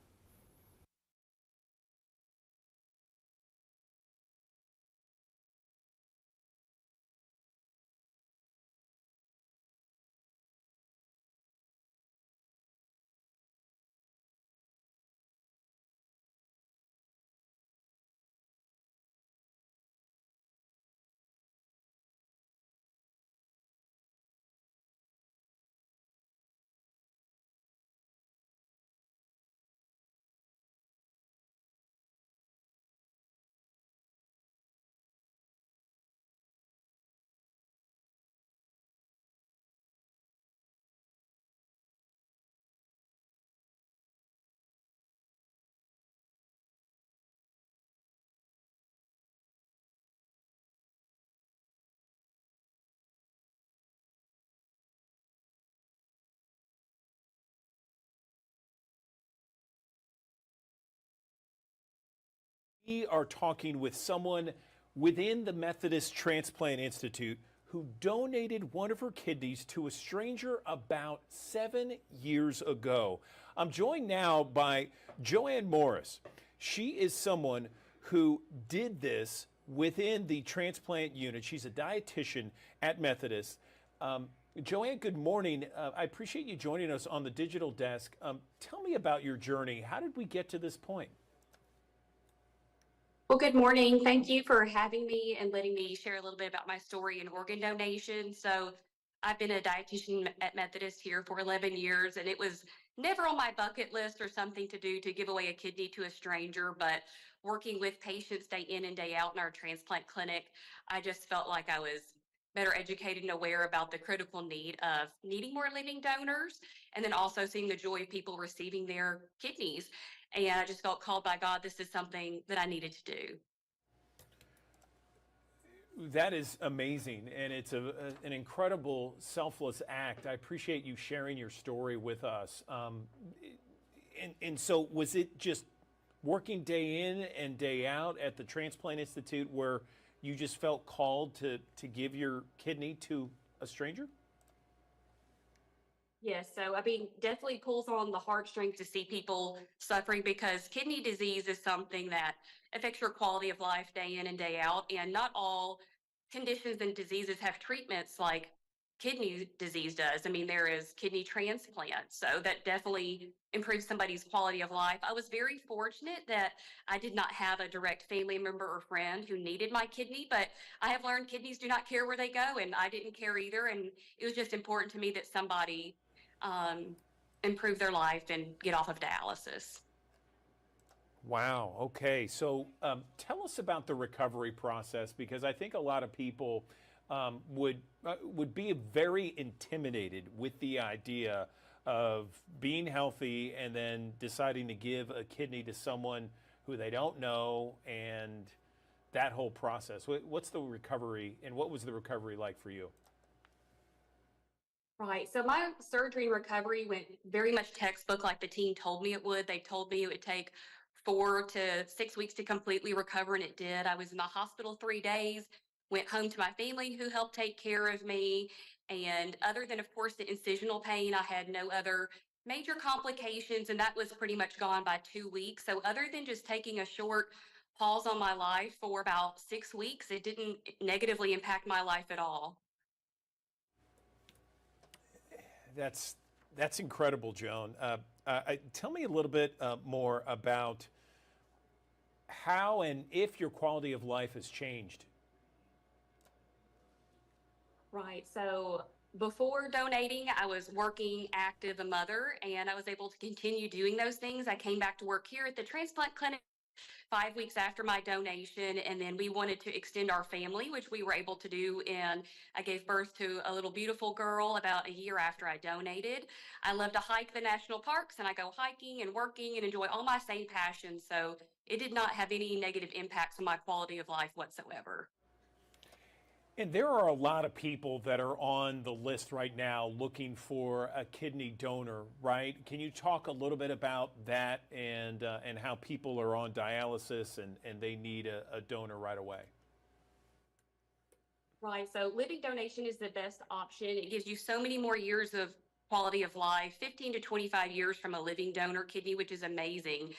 We are talking with someone within the Methodist Transplant Institute who donated one of her kidneys to a stranger about 7 years ago. I'm joined now by Joanne Morris. She is someone who did this within the transplant unit. She's a dietitian at Methodist. Joanne, good morning. I appreciate you joining us on the digital desk. Tell me about your journey. How did we get to this point? Well, good morning. Thank you for having me and letting me share a little bit about my story in organ donation. So I've been a dietitian at Methodist here for 11 years, and it was never on my bucket list or something to do to give away a kidney to a stranger, but working with patients day in and day out in our transplant clinic, I just felt like I was better educated and aware about the critical need of needing more living donors, and then also seeing the joy of people receiving their kidneys. And I just felt called by God, this is something that I needed to do. That is amazing, and it's an incredible selfless act. I appreciate you sharing your story with us. And so was it just working day in and day out at the Transplant Institute where you just felt called to give your kidney to a stranger? Yes, so I mean, definitely pulls on the heartstrings to see people suffering, because kidney disease is something that affects your quality of life day in and day out. And not all conditions and diseases have treatments like kidney disease does. I mean, there is kidney transplant, so that definitely improves somebody's quality of life. I was very fortunate that I did not have a direct family member or friend who needed my kidney, but I have learned kidneys do not care where they go, and I didn't care either. And it was just important to me that somebody improve their life and get off of dialysis. Wow. Okay. So tell us about the recovery process, because I think a lot of people would be very intimidated with the idea of being healthy and then deciding to give a kidney to someone who they don't know, and that whole process. What's the recovery, and what was the recovery like for you? Right. So my surgery and recovery went very much textbook, like the team told me it would. They told me it would take 4 to 6 weeks to completely recover, and it did. I was in the hospital 3 days, went home to my family who helped take care of me. And other than, of course, the incisional pain, I had no other major complications, and that was pretty much gone by 2 weeks. So other than just taking a short pause on my life for about 6 weeks, it didn't negatively impact my life at all. That's incredible, Joan. Tell me a little bit more about how and if your quality of life has changed. Right. So before donating, I was working, active, a mother, and I was able to continue doing those things. I came back to work here at the transplant clinic 5 weeks after my donation, and then we wanted to extend our family, which we were able to do, and I gave birth to a little beautiful girl about a year after I donated. I love to hike the national parks, and I go hiking and working and enjoy all my same passions, so it did not have any negative impacts on my quality of life whatsoever. And there are a lot of people that are on the list right now looking for a kidney donor, right? Can you talk a little bit about that and how people are on dialysis and they need a donor right away? Right. So living donation is the best option. It gives you so many more years of quality of life, 15 to 25 years from a living donor kidney, which is amazing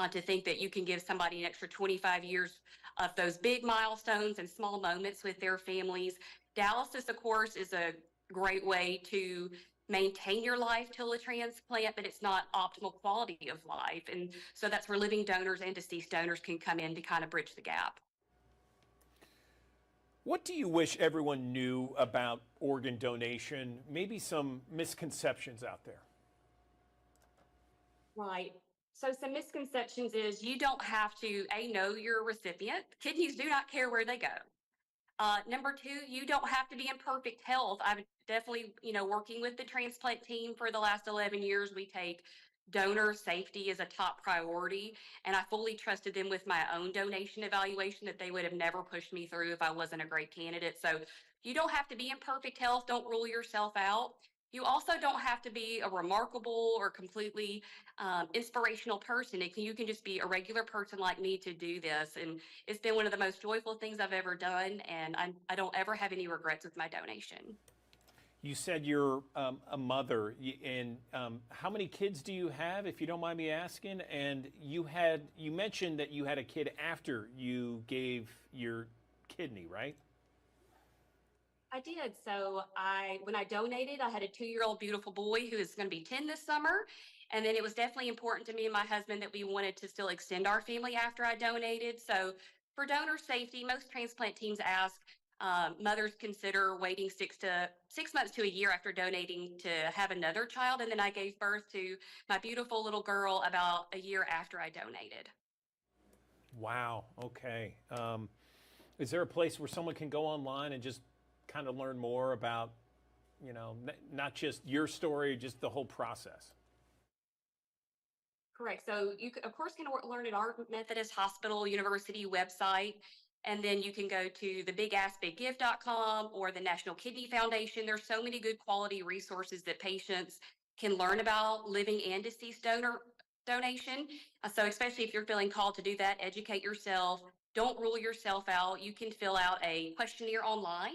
to think that you can give somebody an extra 25 years of those big milestones and small moments with their families. Dialysis, of course, is a great way to maintain your life till a transplant, but it's not optimal quality of life. And so that's where living donors and deceased donors can come in to kind of bridge the gap. What do you wish everyone knew about organ donation? Maybe some misconceptions out there. Right. So some misconceptions is you don't have to, know you're a recipient. Kidneys do not care where they go. Number 2, you don't have to be in perfect health. I've definitely, working with the transplant team for the last 11 years, we take donor safety as a top priority, and I fully trusted them with my own donation evaluation that they would have never pushed me through if I wasn't a great candidate. So you don't have to be in perfect health. Don't rule yourself out. You also don't have to be a remarkable or completely inspirational person. You can just be a regular person like me to do this. And it's been one of the most joyful things I've ever done. And I don't ever have any regrets with my donation. You said you're a mother, and how many kids do you have, if you don't mind me asking? And you mentioned that you had a kid after you gave your kidney, right? I did. So when I donated, I had a 2-year-old beautiful boy who is going to be 10 this summer. And then it was definitely important to me and my husband that we wanted to still extend our family after I donated. So for donor safety, most transplant teams ask mothers consider waiting 6 months to a year after donating to have another child. And then I gave birth to my beautiful little girl about a year after I donated. Wow. Okay. Is there a place where someone can go online and just kind of learn more about, not just your story, just the whole process? Correct. So you, of course, can learn at our Methodist Hospital University website. And then you can go to the bigaskbiggive.com or the National Kidney Foundation. There's so many good quality resources that patients can learn about living and deceased donation. So especially if you're feeling called to do that, educate yourself. Don't rule yourself out. You can fill out a questionnaire online,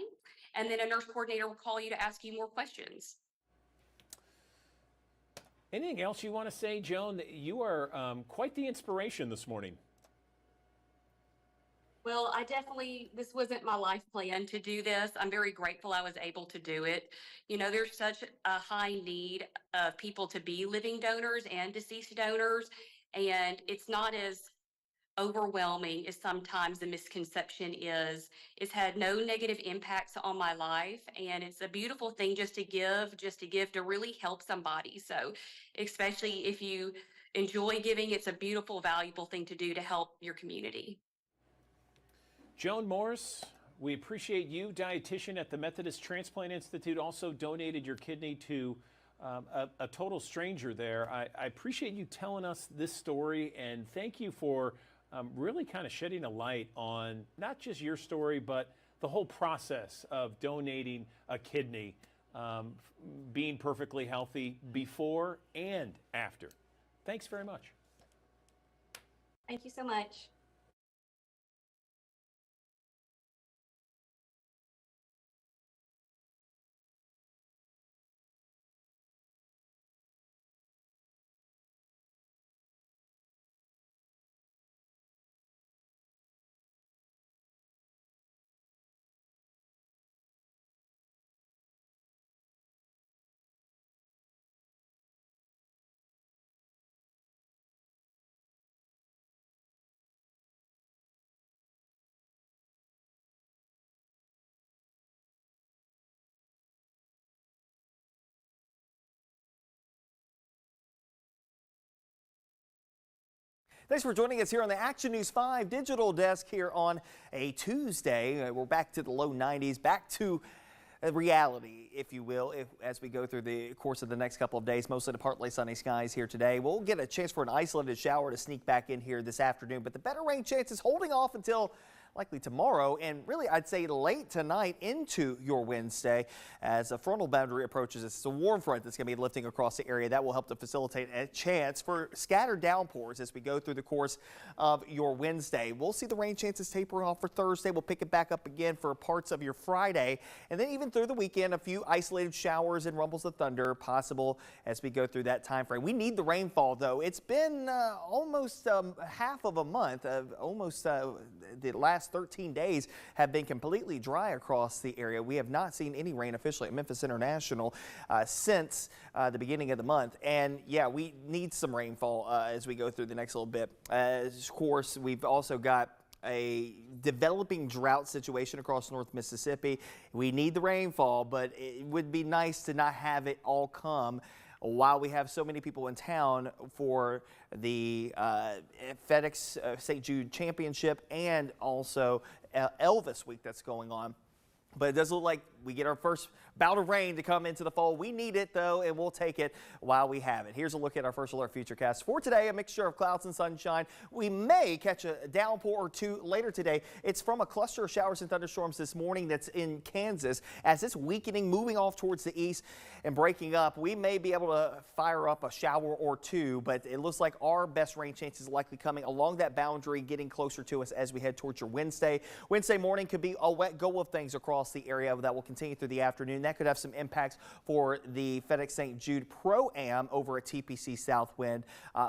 and then a nurse coordinator will call you to ask you more questions. Anything else you want to say, Joan? You are quite the inspiration this morning. Well, this wasn't my life plan to do this. I'm very grateful I was able to do it. There's such a high need of people to be living donors and deceased donors, and it's not as overwhelming as sometimes the misconception is. It's had no negative impacts on my life, and it's a beautiful thing just to give to really help somebody. So especially if you enjoy giving, it's a beautiful, valuable thing to do to help your community. Joan Morris, we appreciate you, dietitian at the Methodist Transplant Institute, also donated your kidney to a total stranger there. I appreciate you telling us this story, and thank you for really kind of shedding a light on not just your story, but the whole process of donating a kidney, being perfectly healthy before and after. Thanks very much. Thank you so much. Thanks for joining us here on the Action News 5 digital desk here on a Tuesday. We're back to the low 90s, back to reality, if you will, as we go through the course of the next couple of days. Mostly to partly sunny skies here today. We'll get a chance for an isolated shower to sneak back in here this afternoon, but the better rain chance is holding off until likely tomorrow, and really I'd say late tonight into your Wednesday as a frontal boundary approaches. It's a warm front that's going to be lifting across the area. That will help to facilitate a chance for scattered downpours as we go through the course of your Wednesday. We'll see the rain chances tapering off for Thursday. We'll pick it back up again for parts of your Friday, and then even through the weekend, a few isolated showers and rumbles of thunder possible as we go through that time frame. We need the rainfall, though. It's been almost half of a month, almost the last 13 days have been completely dry across the area. We have not seen any rain officially at Memphis International since the beginning of the month. And yeah, we need some rainfall as we go through the next little bit. Of course, we've also got a developing drought situation across North Mississippi. We need the rainfall, but it would be nice to not have it all come while we have so many people in town for the FedEx St. Jude Championship and also Elvis Week that's going on. But it does look like we get our first bout of rain to come into the fold. We need it, though, and we'll take it while we have it. Here's a look at our First Alert Futurecast. For today, a mixture of clouds and sunshine. We may catch a downpour or two later today. It's from a cluster of showers and thunderstorms this morning that's in Kansas. As it's weakening, moving off towards the east and breaking up, we may be able to fire up a shower or two, but it looks like our best rain chances are likely coming along that boundary, getting closer to us as we head towards your Wednesday. Wednesday morning could be a wet go of things across the area that will continue through the afternoon. That could have some impacts for the FedEx St. Jude Pro-Am over at TPC Southwind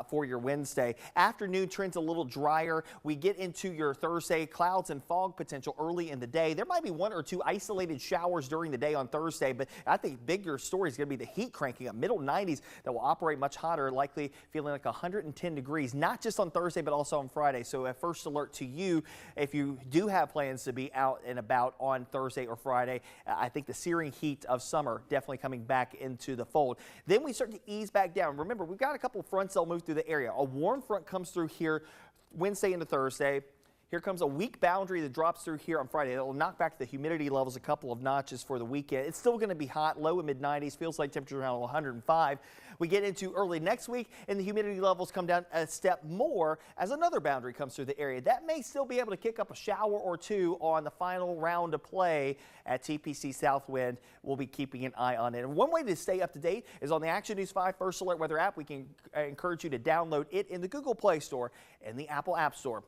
for your Wednesday. Afternoon trends a little drier. We get into your Thursday, clouds and fog potential early in the day. There might be one or two isolated showers during the day on Thursday, but I think bigger story is going to be the heat cranking up. Middle 90s that will operate much hotter, likely feeling like 110 degrees, not just on Thursday, but also on Friday. So a first alert to you if you do have plans to be out and about on Thursday or Friday. I think the searing heat of summer definitely coming back into the fold. Then we start to ease back down. Remember, we've got a couple fronts that'll move through the area. A warm front comes through here Wednesday into Thursday. Here comes a weak boundary that drops through here on Friday. It will knock back the humidity levels a couple of notches for the weekend. It's still going to be hot, low and mid 90s, feels like temperature around 105. We get into early next week and the humidity levels come down a step more as another boundary comes through the area. That may still be able to kick up a shower or two on the final round of play at TPC Southwind. We'll be keeping an eye on it. And one way to stay up to date is on the Action News 5 First Alert Weather app. We can encourage you to download it in the Google Play Store and the Apple App Store.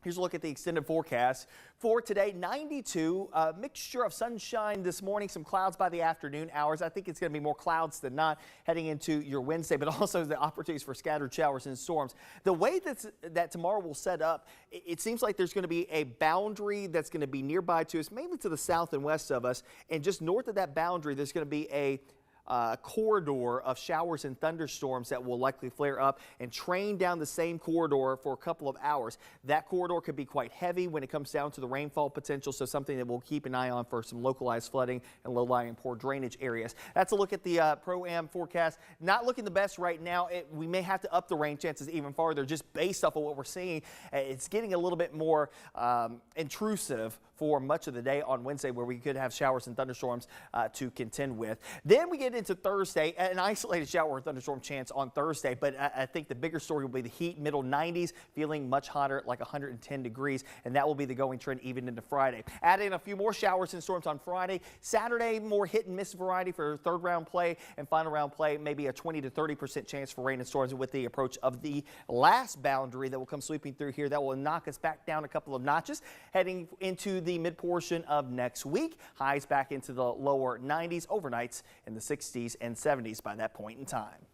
Here's a look at the extended forecast for today. 92, a mixture of sunshine this morning, some clouds by the afternoon hours. I think it's going to be more clouds than not heading into your Wednesday, but also the opportunities for scattered showers and storms. The way that tomorrow will set up, it seems like there's going to be a boundary that's going to be nearby to us, mainly to the south and west of us. And just north of that boundary, there's going to be a corridor of showers and thunderstorms that will likely flare up and train down the same corridor for a couple of hours. That corridor could be quite heavy when it comes down to the rainfall potential, so something that we'll keep an eye on for some localized flooding and low-lying poor drainage areas. That's a look at the Pro-Am forecast. Not looking the best right now. We may have to up the rain chances even farther just based off of what we're seeing. It's getting a little bit more intrusive for much of the day on Wednesday, where we could have showers and thunderstorms to contend with. Then we get into Thursday, an isolated shower or thunderstorm chance on Thursday, but I think the bigger story will be the heat, middle 90s, feeling much hotter, like 110 degrees, and that will be the going trend even into Friday. Add in a few more showers and storms on Friday. Saturday, more hit and miss variety for third round play and final round play, maybe a 20 to 30% chance for rain and storms with the approach of the last boundary that will come sweeping through here. That will knock us back down a couple of notches heading into the mid portion of next week. Highs back into the lower 90s, overnights in the 60s and 70s by that point in time.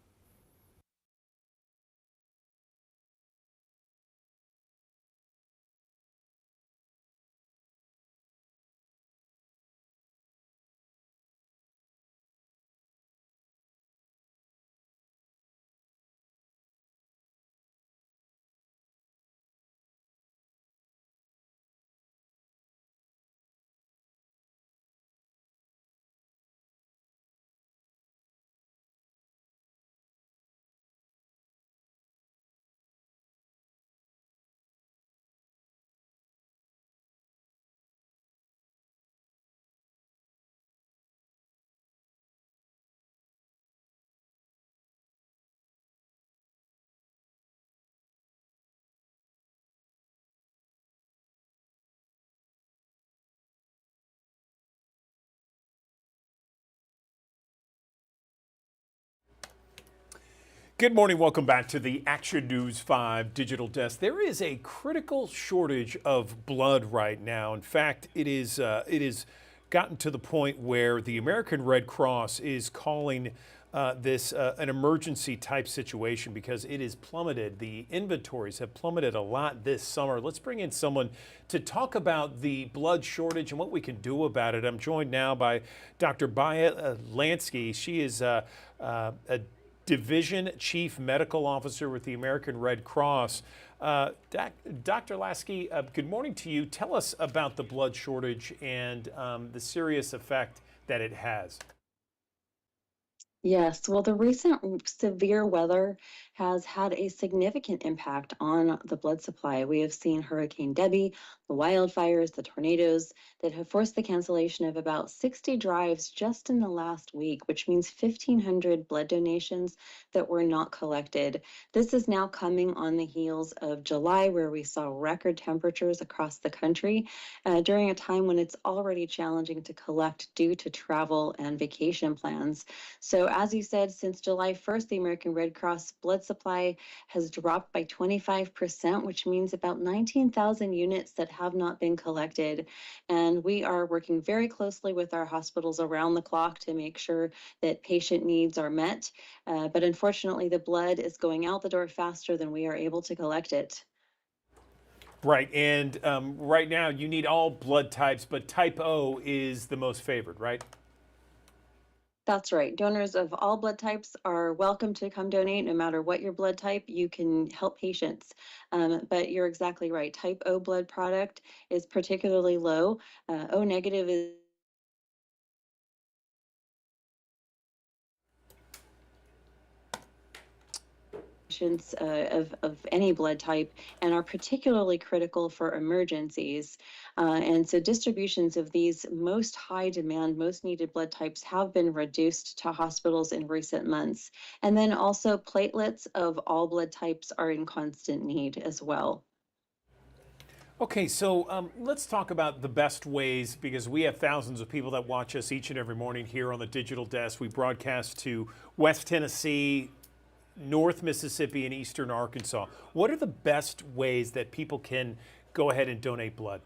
Good morning. Welcome back to the Action News 5 digital desk. There is a critical shortage of blood right now. In fact, it is gotten to the point where the American Red Cross is calling this an emergency type situation because it is plummeted. The inventories have plummeted a lot this summer. Let's bring in someone to talk about the blood shortage and what we can do about it. I'm joined now by Dr. Baya Lansky. She is a Division Chief Medical Officer with the American Red Cross. Dr. Lasky, good morning to you. Tell us about the blood shortage and the serious effect that it has. Yes, well, the recent severe weather has had a significant impact on the blood supply. We have seen Hurricane Debbie the wildfires, the tornadoes that have forced the cancellation of about 60 drives just in the last week, which means 1,500 blood donations that were not collected. This is now coming on the heels of July, where we saw record temperatures across the country during a time when it's already challenging to collect due to travel and vacation plans. So as you said, since July 1st, the American Red Cross blood supply has dropped by 25%, which means about 19,000 units that have not been collected. And we are working very closely with our hospitals around the clock to make sure that patient needs are met. But unfortunately, the blood is going out the door faster than we are able to collect it. Right, and right now you need all blood types, but type O is the most favored, right? That's right. Donors of all blood types are welcome to come donate. No matter what your blood type, you can help patients. But you're exactly right. Type O blood product is particularly low. O negative is of any blood type and are particularly critical for emergencies. And so distributions of these most high demand, most needed blood types have been reduced to hospitals in recent months. And then also platelets of all blood types are in constant need as well. Okay, so let's talk about the best ways, because we have thousands of people that watch us each and every morning here on the Digital Desk. We broadcast to West Tennessee, North Mississippi, and Eastern Arkansas. What are the best ways that people can go ahead and donate blood?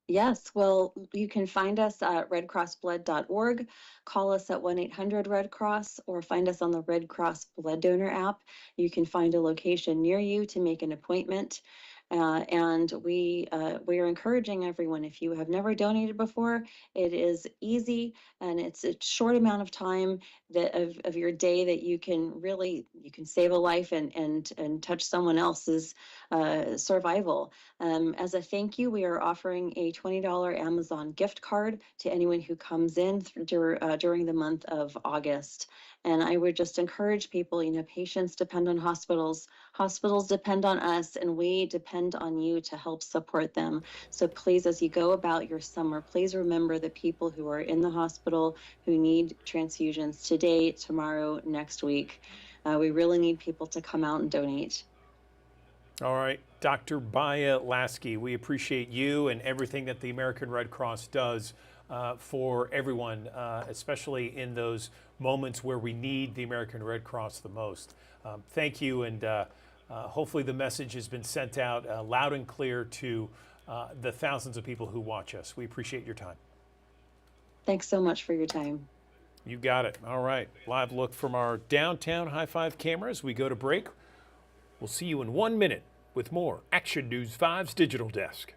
Yes, well, you can find us at redcrossblood.org, call us at 1-800-RED Cross, or find us on the Red Cross Blood Donor app. You can find a location near you to make an appointment. And we are encouraging everyone, if you have never donated before, it is easy and it's a short amount of time that of your day that you can save a life and touch someone else's survival. As a thank you, we are offering a $20 Amazon gift card to anyone who comes in during the month of August. And I would just encourage people, patients depend on hospitals, hospitals depend on us, and we depend on you to help support them. So please, as you go about your summer, please remember the people who are in the hospital who need transfusions today, tomorrow, next week. We really need people to come out and donate. All right, Dr. Baya Lasky, we appreciate you and everything that the American Red Cross does for everyone, especially in those moments where we need the American Red Cross the most. Thank you, and hopefully the message has been sent out loud and clear to the thousands of people who watch us. We appreciate your time. Thanks so much for your time. You got it. All right, live look from our downtown High Five cameras. We go to break. We'll see you in 1 minute with more Action News 5's Digital Desk.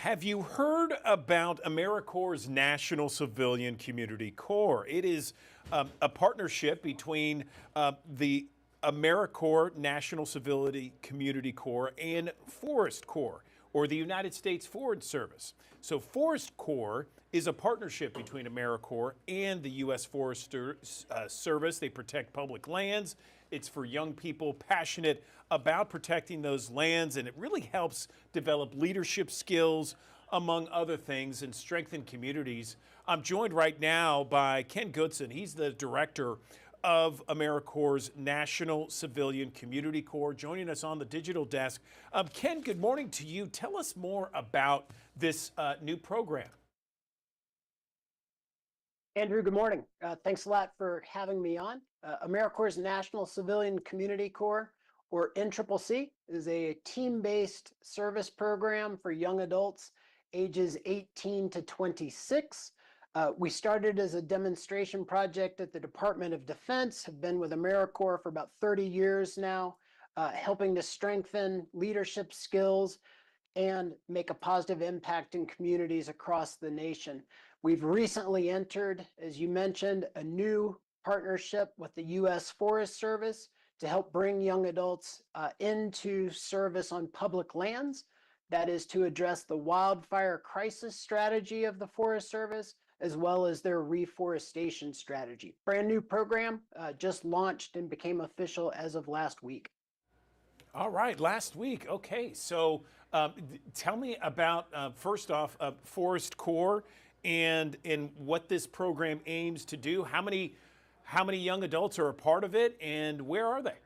Have you heard about AmeriCorps' National Civilian Community Corps? It is a partnership between the AmeriCorps National Civilian Community Corps and Forest Corps, or the United States Forest Service. So Forest Corps is a partnership between AmeriCorps and the U.S. Forest Service. They protect public lands. It's for young people passionate about protecting those lands, and it really helps develop leadership skills, among other things, and strengthen communities. I'm joined right now by Ken Goodson. He's the director of AmeriCorps' National Civilian Community Corps, joining us on the digital desk. Ken, good morning to you. Tell us more about this new program. Andrew, good morning. Thanks a lot for having me on. AmeriCorps' National Civilian Community Corps, or NCCC, is a team-based service program for young adults ages 18 to 26. We started as a demonstration project at the Department of Defense, have been with AmeriCorps for about 30 years now, helping to strengthen leadership skills and make a positive impact in communities across the nation. We've recently entered, as you mentioned, a new partnership with the U.S. Forest Service to help bring young adults into service on public lands. That is to address the wildfire crisis strategy of the Forest Service, as well as their reforestation strategy. Brand new program, just launched and became official as of last week. All right, last week. Okay, so tell me about, first off, Forest Corps and what this program aims to do. How many young adults are a part of it, and where are they?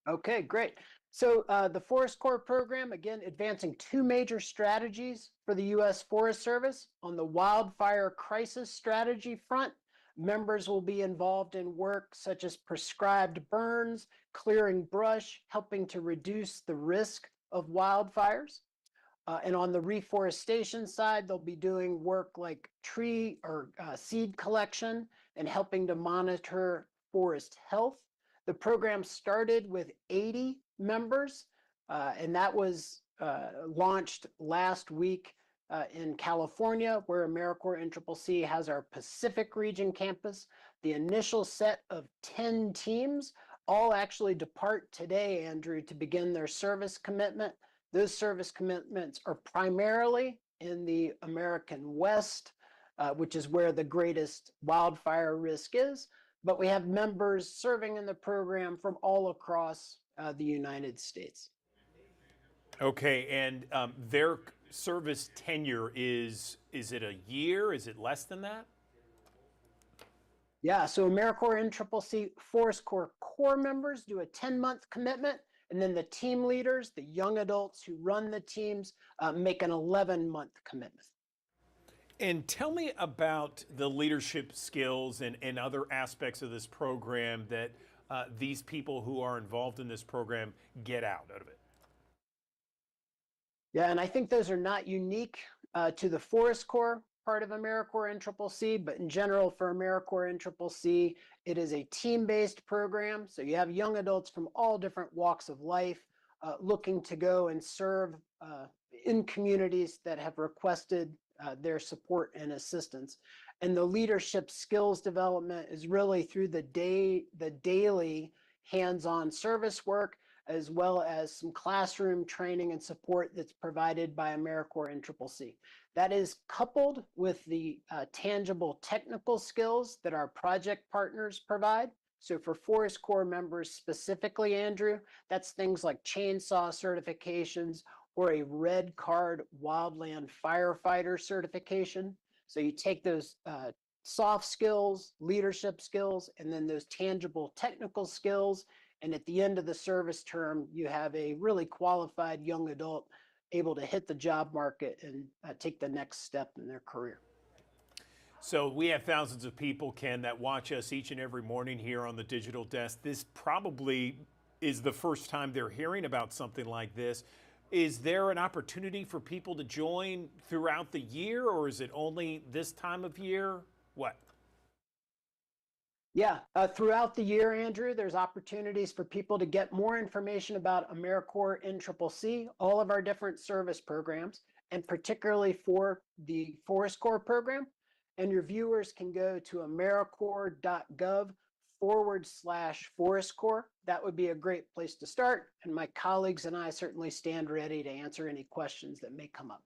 Okay, great. So the Forest Corps program, again, advancing two major strategies for the U.S. Forest Service. On the wildfire crisis strategy front, members will be involved in work such as prescribed burns, clearing brush, helping to reduce the risk of wildfires. And on the reforestation side, they'll be doing work like tree or seed collection and helping to monitor forest health. The program started with 80 members, and that was launched last week in California, where AmeriCorps NCCC has our Pacific Region campus. The initial set of 10 teams all actually depart today, Andrew, to begin their service commitment. Those service commitments are primarily in the American West, which is where the greatest wildfire risk is. But we have members serving in the program from all across the United States. Okay, and their service tenure is it a year? Is it less than that? Yeah, so AmeriCorps NCCC Forest Corps core members do a 10-month commitment, and then the team leaders, the young adults who run the teams, make an 11-month commitment. And tell me about the leadership skills and other aspects of this program that these people who are involved in this program get out of it. Yeah, and I think those are not unique to the Forest Corps part of AmeriCorps NCCC, but in general for AmeriCorps NCCC, it is a team-based program. So you have young adults from all different walks of life looking to go and serve in communities that have requested their support and assistance. And the leadership skills development is really through the daily hands-on service work, as well as some classroom training and support that's provided by AmeriCorps NCCC. That is coupled with the tangible technical skills that our project partners provide. So for Forest Corps members specifically, Andrew, that's things like chainsaw certifications or a Red Card Wildland Firefighter certification. So you take those soft skills, leadership skills, and then those tangible technical skills. And at the end of the service term, you have a really qualified young adult able to hit the job market and take the next step in their career. So we have thousands of people, Ken, that watch us each and every morning here on the digital desk. This probably is the first time they're hearing about something like this. Is there an opportunity for people to join throughout the year, or is it only this time of year? What? Yeah, throughout the year, Andrew, there's opportunities for people to get more information about AmeriCorps NCCC, all of our different service programs, and particularly for the Forest Corps program. And your viewers can go to AmeriCorps.gov/Forest Corps. That would be a great place to start. And my colleagues and I certainly stand ready to answer any questions that may come up.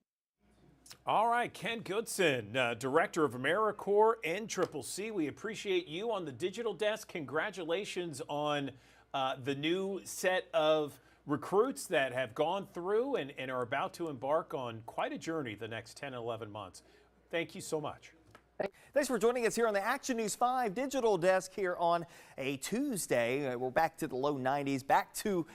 All right, Ken Goodson, Director of AmeriCorps NCCC. We appreciate you on the digital desk. Congratulations on the new set of recruits that have gone through and are about to embark on quite a journey the next 10, 11 months. Thank you so much. Thanks for joining us here on the Action News 5 digital desk here on a Tuesday. We're back to the low 90s, back to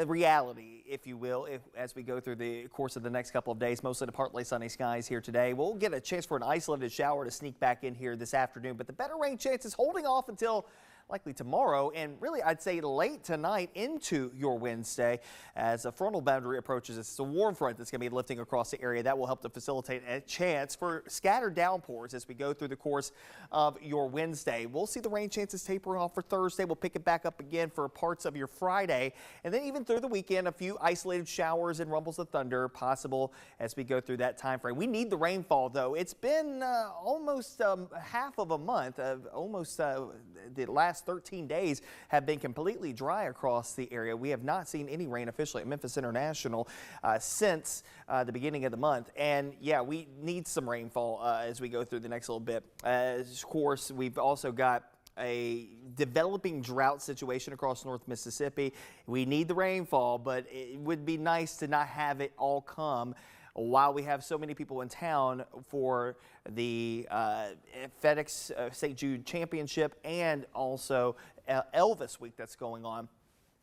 reality, if you will, as we go through the course of the next couple of days. Mostly to partly sunny skies here today. We'll get a chance for an isolated shower to sneak back in here this afternoon, but the better rain chances holding off until likely tomorrow, and really I'd say late tonight into your Wednesday as a frontal boundary approaches. It's a warm front that's going to be lifting across the area. That will help to facilitate a chance for scattered downpours as we go through the course of your Wednesday. We'll see the rain chances tapering off for Thursday. We'll pick it back up again for parts of your Friday, and then even through the weekend, a few isolated showers and rumbles of thunder possible as we go through that time frame. We need the rainfall, though. It's been almost half of a month, the last 13 days have been completely dry across the area. We have not seen any rain officially at Memphis International since the beginning of the month. And yeah, we need some rainfall as we go through the next little bit. Of course, we've also got a developing drought situation across North Mississippi. We need the rainfall, but it would be nice to not have it all come while we have so many people in town for the FedEx St. Jude Championship and also Elvis Week that's going on.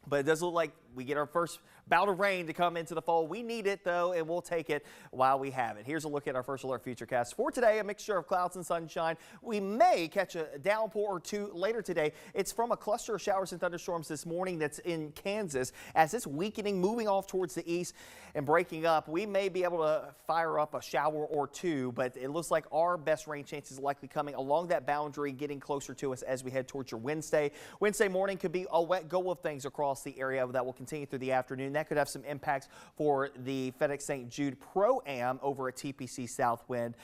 But it does look like we get our first bout of rain to come into the fall. We need it, though, and we'll take it while we have it. Here's a look at our First Alert Futurecast. For today, a mixture of clouds and sunshine. We may catch a downpour or two later today. It's from a cluster of showers and thunderstorms this morning that's in Kansas. As it's weakening, moving off towards the east and breaking up, we may be able to fire up a shower or two, but it looks like our best rain chances are likely coming along that boundary, getting closer to us as we head towards your Wednesday. Wednesday morning could be a wet go of things across the area that will continue through the afternoon. That could have some impacts for the FedEx St. Jude Pro-Am over at TPC Southwind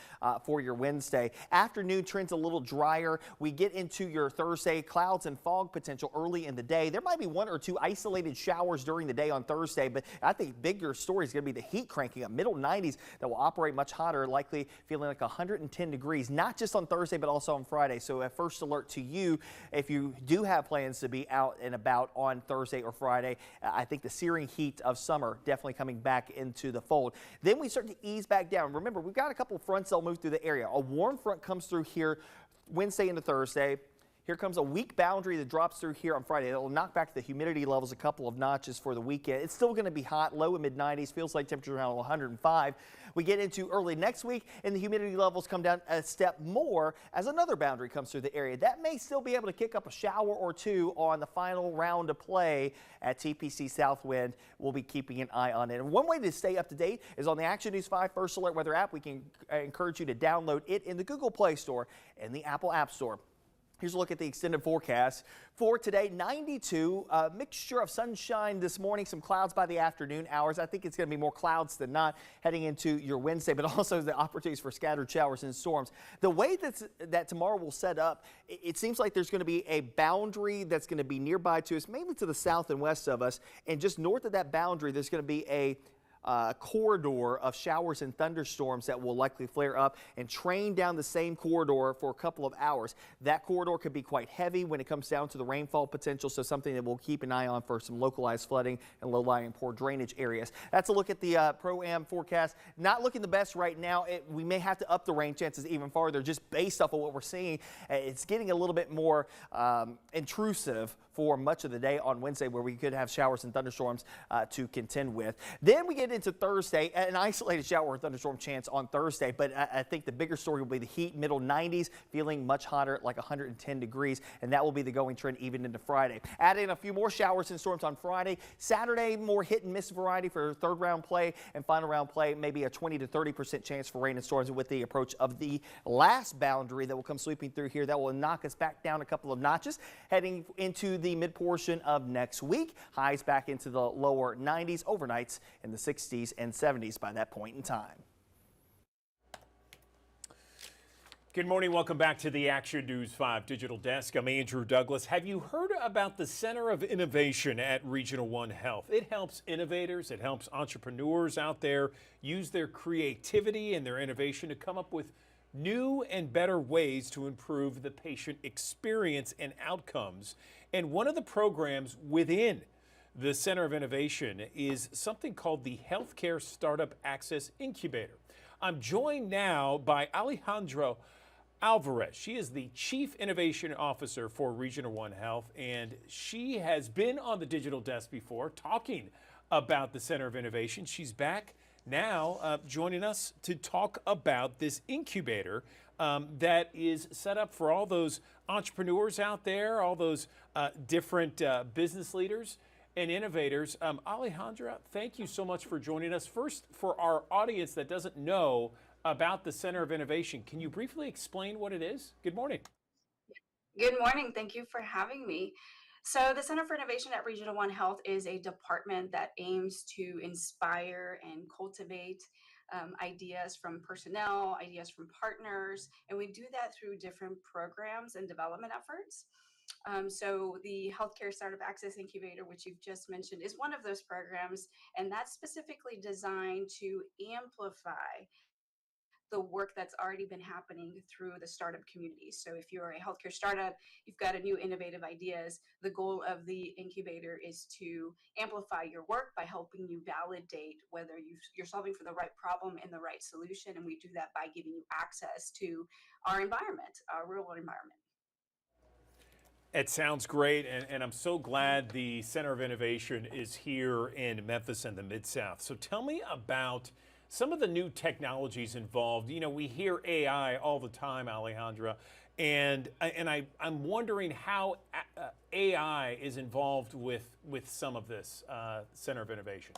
for your Wednesday. Afternoon trends a little drier. We get into your Thursday, clouds and fog potential early in the day. There might be one or two isolated showers during the day on Thursday, but I think bigger story is going to be the heat cranking up. Middle 90s that will operate much hotter, likely feeling like 110 degrees, not just on Thursday, but also on Friday. So a first alert to you if you do have plans to be out and about on Thursday or Friday. I think the searing heat of summer definitely coming back into the fold. Then we start to ease back down. Remember, we've got a couple of fronts that'll move through the area. A warm front comes through here Wednesday into Thursday. Here comes a weak boundary that drops through here on Friday. It'll knock back the humidity levels a couple of notches for the weekend. It's still going to be hot, low and mid 90s, feels like temperature around 105. We get into early next week and the humidity levels come down a step more as another boundary comes through the area. That may still be able to kick up a shower or two on the final round of play at TPC Southwind. We'll be keeping an eye on it. And one way to stay up to date is on the Action News 5 First Alert Weather app. We can encourage you to download it in the Google Play Store and the Apple App Store. Here's a look at the extended forecast for today. 92, a mixture of sunshine this morning, some clouds by the afternoon hours. I think it's going to be more clouds than not heading into your Wednesday, but also the opportunities for scattered showers and storms. The way that tomorrow will set up, it seems like there's going to be a boundary that's going to be nearby to us, mainly to the south and west of us. And just north of that boundary, there's going to be a corridor of showers and thunderstorms that will likely flare up and train down the same corridor for a couple of hours. That corridor could be quite heavy when it comes down to the rainfall potential, so something that we'll keep an eye on for some localized flooding and low-lying poor drainage areas. That's a look at the Pro-Am forecast. Not looking the best right now. We may have to up the rain chances even farther just based off of what we're seeing. It's getting a little bit more intrusive for much of the day on Wednesday, where we could have showers and thunderstorms to contend with. Then we get into Thursday, an isolated shower or thunderstorm chance on Thursday, but I think the bigger story will be the heat, middle 90s, feeling much hotter, like 110 degrees, and that will be the going trend even into Friday. Add in a few more showers and storms on Friday. Saturday, more hit and miss variety for third round play and final round play, maybe a 20 to 30% chance for rain and storms with the approach of the last boundary that will come sweeping through here. That will knock us back down a couple of notches heading into the mid portion of next week. Highs back into the lower 90s, overnights in the 60s and 70s by that point in time. Good morning. Welcome back to the Action News 5 Digital Desk. I'm Andrew Douglas. Have you heard about the Center of Innovation at Regional One Health? It helps innovators, it helps entrepreneurs out there use their creativity and their innovation to come up with new and better ways to improve the patient experience and outcomes. And one of the programs within the Center of Innovation is something called the Healthcare Startup Access Incubator. I'm joined now by Alejandro Alvarez. She is the Chief Innovation Officer for Regional One Health, and she has been on the digital desk before talking about the Center of Innovation. She's back now joining us to talk about this incubator that is set up for all those entrepreneurs out there, all those different business leaders and innovators. Alejandra, thank you so much for joining us. First, for our audience that doesn't know about the Center of Innovation, can you briefly explain what it is? Good morning. Good morning. Thank you for having me. So the Center for Innovation at Regional One Health is a department that aims to inspire and cultivate ideas from personnel, ideas from partners, and we do that through different programs and development efforts. So the Healthcare Startup Access Incubator, which you've just mentioned, is one of those programs, and that's specifically designed to amplify the work that's already been happening through the startup community. So if you're a healthcare startup, you've got a new innovative ideas, the goal of the incubator is to amplify your work by helping you validate whether you're solving for the right problem and the right solution. And we do that by giving you access to our environment, our real world environment. It sounds great, and I'm so glad the Center of Innovation is here in Memphis and the Mid-South. So tell me about some of the new technologies involved. You know, we hear AI all the time, Alejandra, and I'm wondering how AI is involved with some of this Center of Innovation.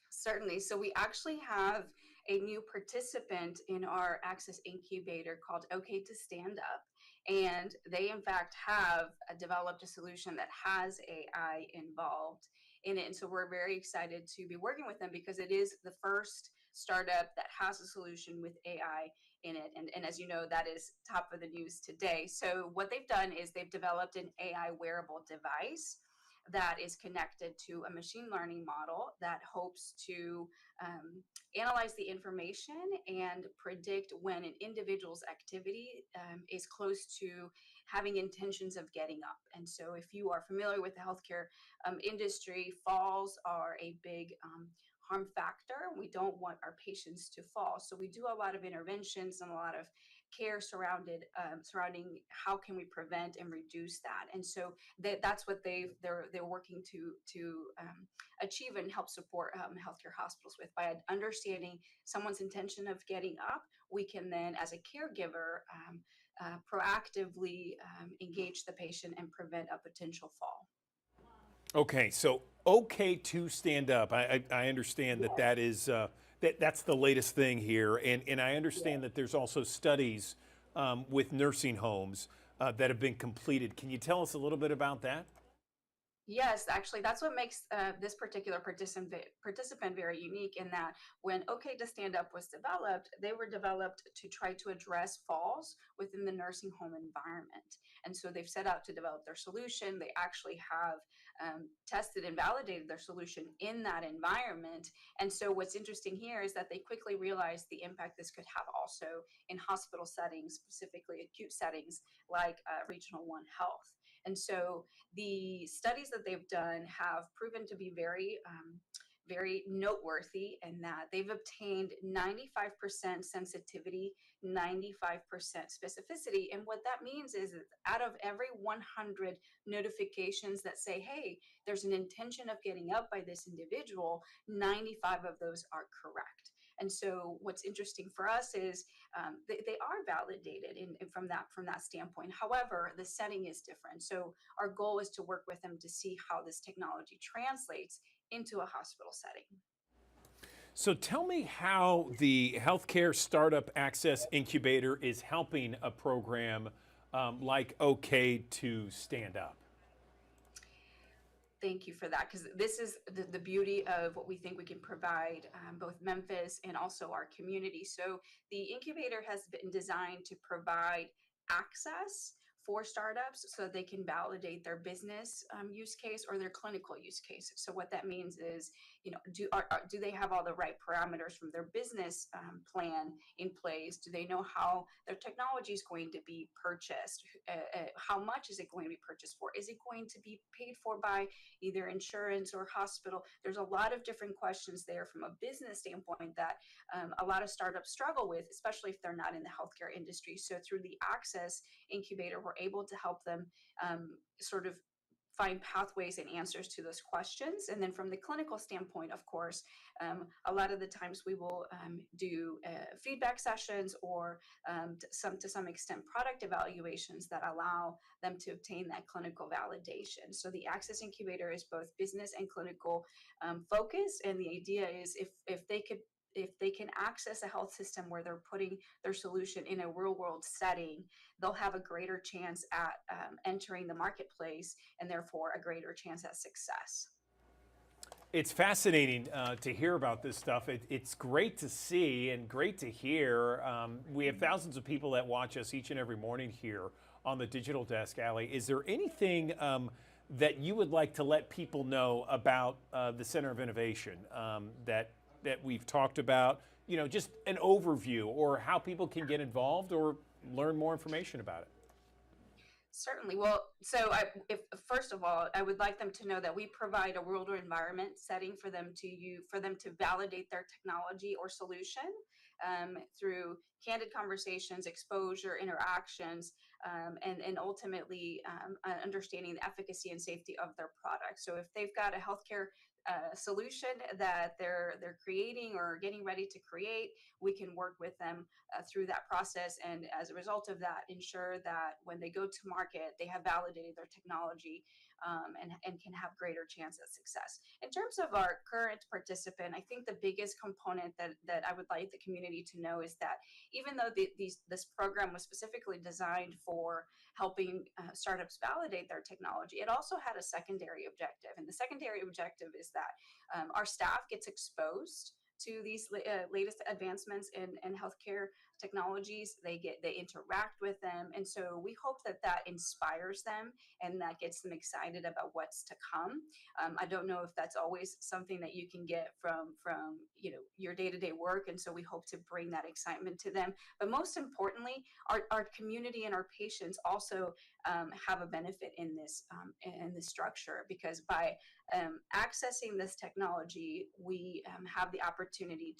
Certainly. So we actually have a new participant in our Access Incubator called OK to Stand Up. And they, in fact, have developed a solution that has AI involved in it. And so we're very excited to be working with them because it is the first startup that has a solution with AI in it. And as you know, that is top of the news today. So what they've done is they've developed an AI wearable device that is connected to a machine learning model that hopes to analyze the information and predict when an individual's activity is close to having intentions of getting up. And so if you are familiar with the healthcare industry, falls are a big harm factor. We don't want our patients to fall. So we do a lot of interventions and a lot of care surrounding how can we prevent and reduce that. And so that's what they're working to achieve and help support healthcare hospitals with. By understanding someone's intention of getting up, we can then, as a caregiver, proactively engage the patient and prevent a potential fall. Okay, so OK to Stand Up. I understand that that is that's the latest thing here, and I understand that there's also studies with nursing homes that have been completed. Can you tell us a little bit about that? Yes, actually, that's what makes this particular participant very unique in that when OK to Stand Up was developed, they were developed to try to address falls within the nursing home environment. And so they've set out to develop their solution. They actually have tested and validated their solution in that environment. And so what's interesting here is that they quickly realized the impact this could have also in hospital settings, specifically acute settings like Regional One Health. And so the studies that they've done have proven to be very, very noteworthy in that they've obtained 95% sensitivity, 95% specificity. And what that means is that out of every 100 notifications that say, hey, there's an intention of getting up by this individual, 95 of those are correct. And so what's interesting for us is they are validated from that standpoint. However, the setting is different. So our goal is to work with them to see how this technology translates into a hospital setting. So tell me how the Healthcare Startup Access Incubator is helping a program like OK to Stand Up. Thank you for that, because this is the beauty of what we think we can provide both Memphis and also our community. So the incubator has been designed to provide access for startups so they can validate their business use case or their clinical use case. So what that means is do they have all the right parameters from their business plan in place? Do they know how their technology is going to be purchased? How much is it going to be purchased for? Is it going to be paid for by either insurance or hospital? There's a lot of different questions there from a business standpoint that a lot of startups struggle with, especially if they're not in the healthcare industry. So through the Access Incubator, we're able to help them sort of find pathways and answers to those questions. And then from the clinical standpoint, of course, a lot of the times we will do feedback sessions or to some extent product evaluations that allow them to obtain that clinical validation. So the Access Incubator is both business and clinical focused. And the idea is if they can access a health system where they're putting their solution in a real world setting, they'll have a greater chance at entering the marketplace and therefore a greater chance at success. It's fascinating to hear about this stuff. It's great to see and great to hear. We have thousands of people that watch us each and every morning here on the Digital Desk, Allie. Is there anything that you would like to let people know about the Center of Innovation that we've talked about? You know, just an overview or how people can get involved or learn more information about it. Certainly. Well, so first of all, I would like them to know that we provide a world environment setting for them to validate their technology or solution through candid conversations, exposure, interactions, and ultimately understanding the efficacy and safety of their product. So if they've got a healthcare solution that they're creating or getting ready to create, we can work with them through that process, and as a result of that, ensure that when they go to market, they have validated their technology and can have greater chance at success. In terms of our current participant, I think the biggest component that I would like the community to know is that even though this program was specifically designed for helping startups validate their technology, it also had a secondary objective. And the secondary objective is that our staff gets exposed to these latest advancements in healthcare technologies. They interact with them, and so we hope that inspires them and that gets them excited about what's to come. I don't know if that's always something that you can get from your day-to-day work, and so we hope to bring that excitement to them. But most importantly, our community and our patients also have a benefit in this structure, because by accessing this technology, we have the opportunity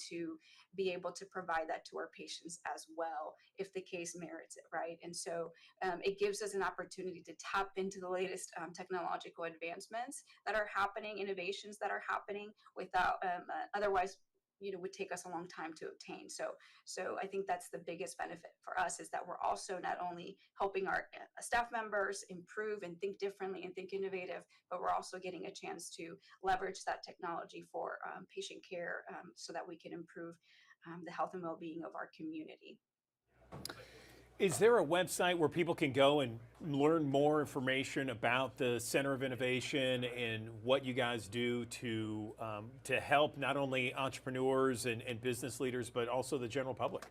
to be able to provide that to our patients as well, if the case merits it, right? And so it gives us an opportunity to tap into the latest technological advancements that are happening, innovations that are happening without otherwise would take us a long time to obtain. So I think that's the biggest benefit for us, is that we're also not only helping our staff members improve and think differently and think innovative, but we're also getting a chance to leverage that technology for patient care so that we can improve the health and well-being of our community. Is there a website where people can go and learn more information about the Center of Innovation and what you guys do to help not only entrepreneurs and business leaders, but also the general public?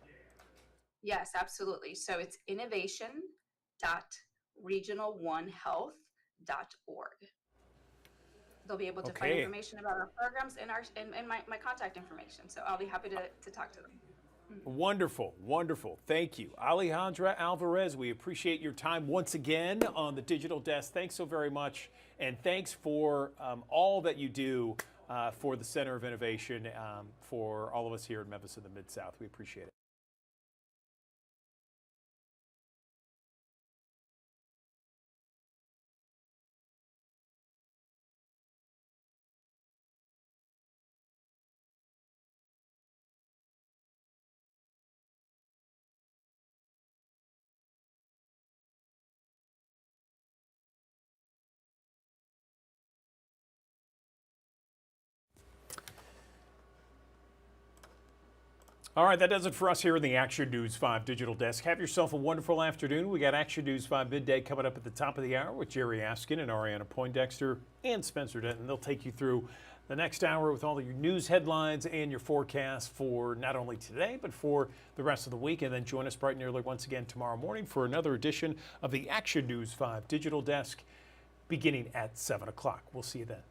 Yes, absolutely. So it's innovation.regional1health.org. They'll be able to find information about our programs and my contact information. So I'll be happy to talk to them. Wonderful, wonderful. Thank you. Alejandra Alvarez, we appreciate your time once again on the Digital Desk. Thanks so very much. And thanks for all that you do for the Center of Innovation, for all of us here in Memphis and the Mid-South. We appreciate it. All right, that does it for us here in the Action News 5 Digital Desk. Have yourself a wonderful afternoon. We got Action News 5 Midday coming up at the top of the hour with Jerry Askin and Ariana Poindexter and Spencer Denton. They'll take you through the next hour with all of your news headlines and your forecast for not only today, but for the rest of the week. And then join us bright and early once again tomorrow morning for another edition of the Action News 5 Digital Desk beginning at 7 o'clock. We'll see you then.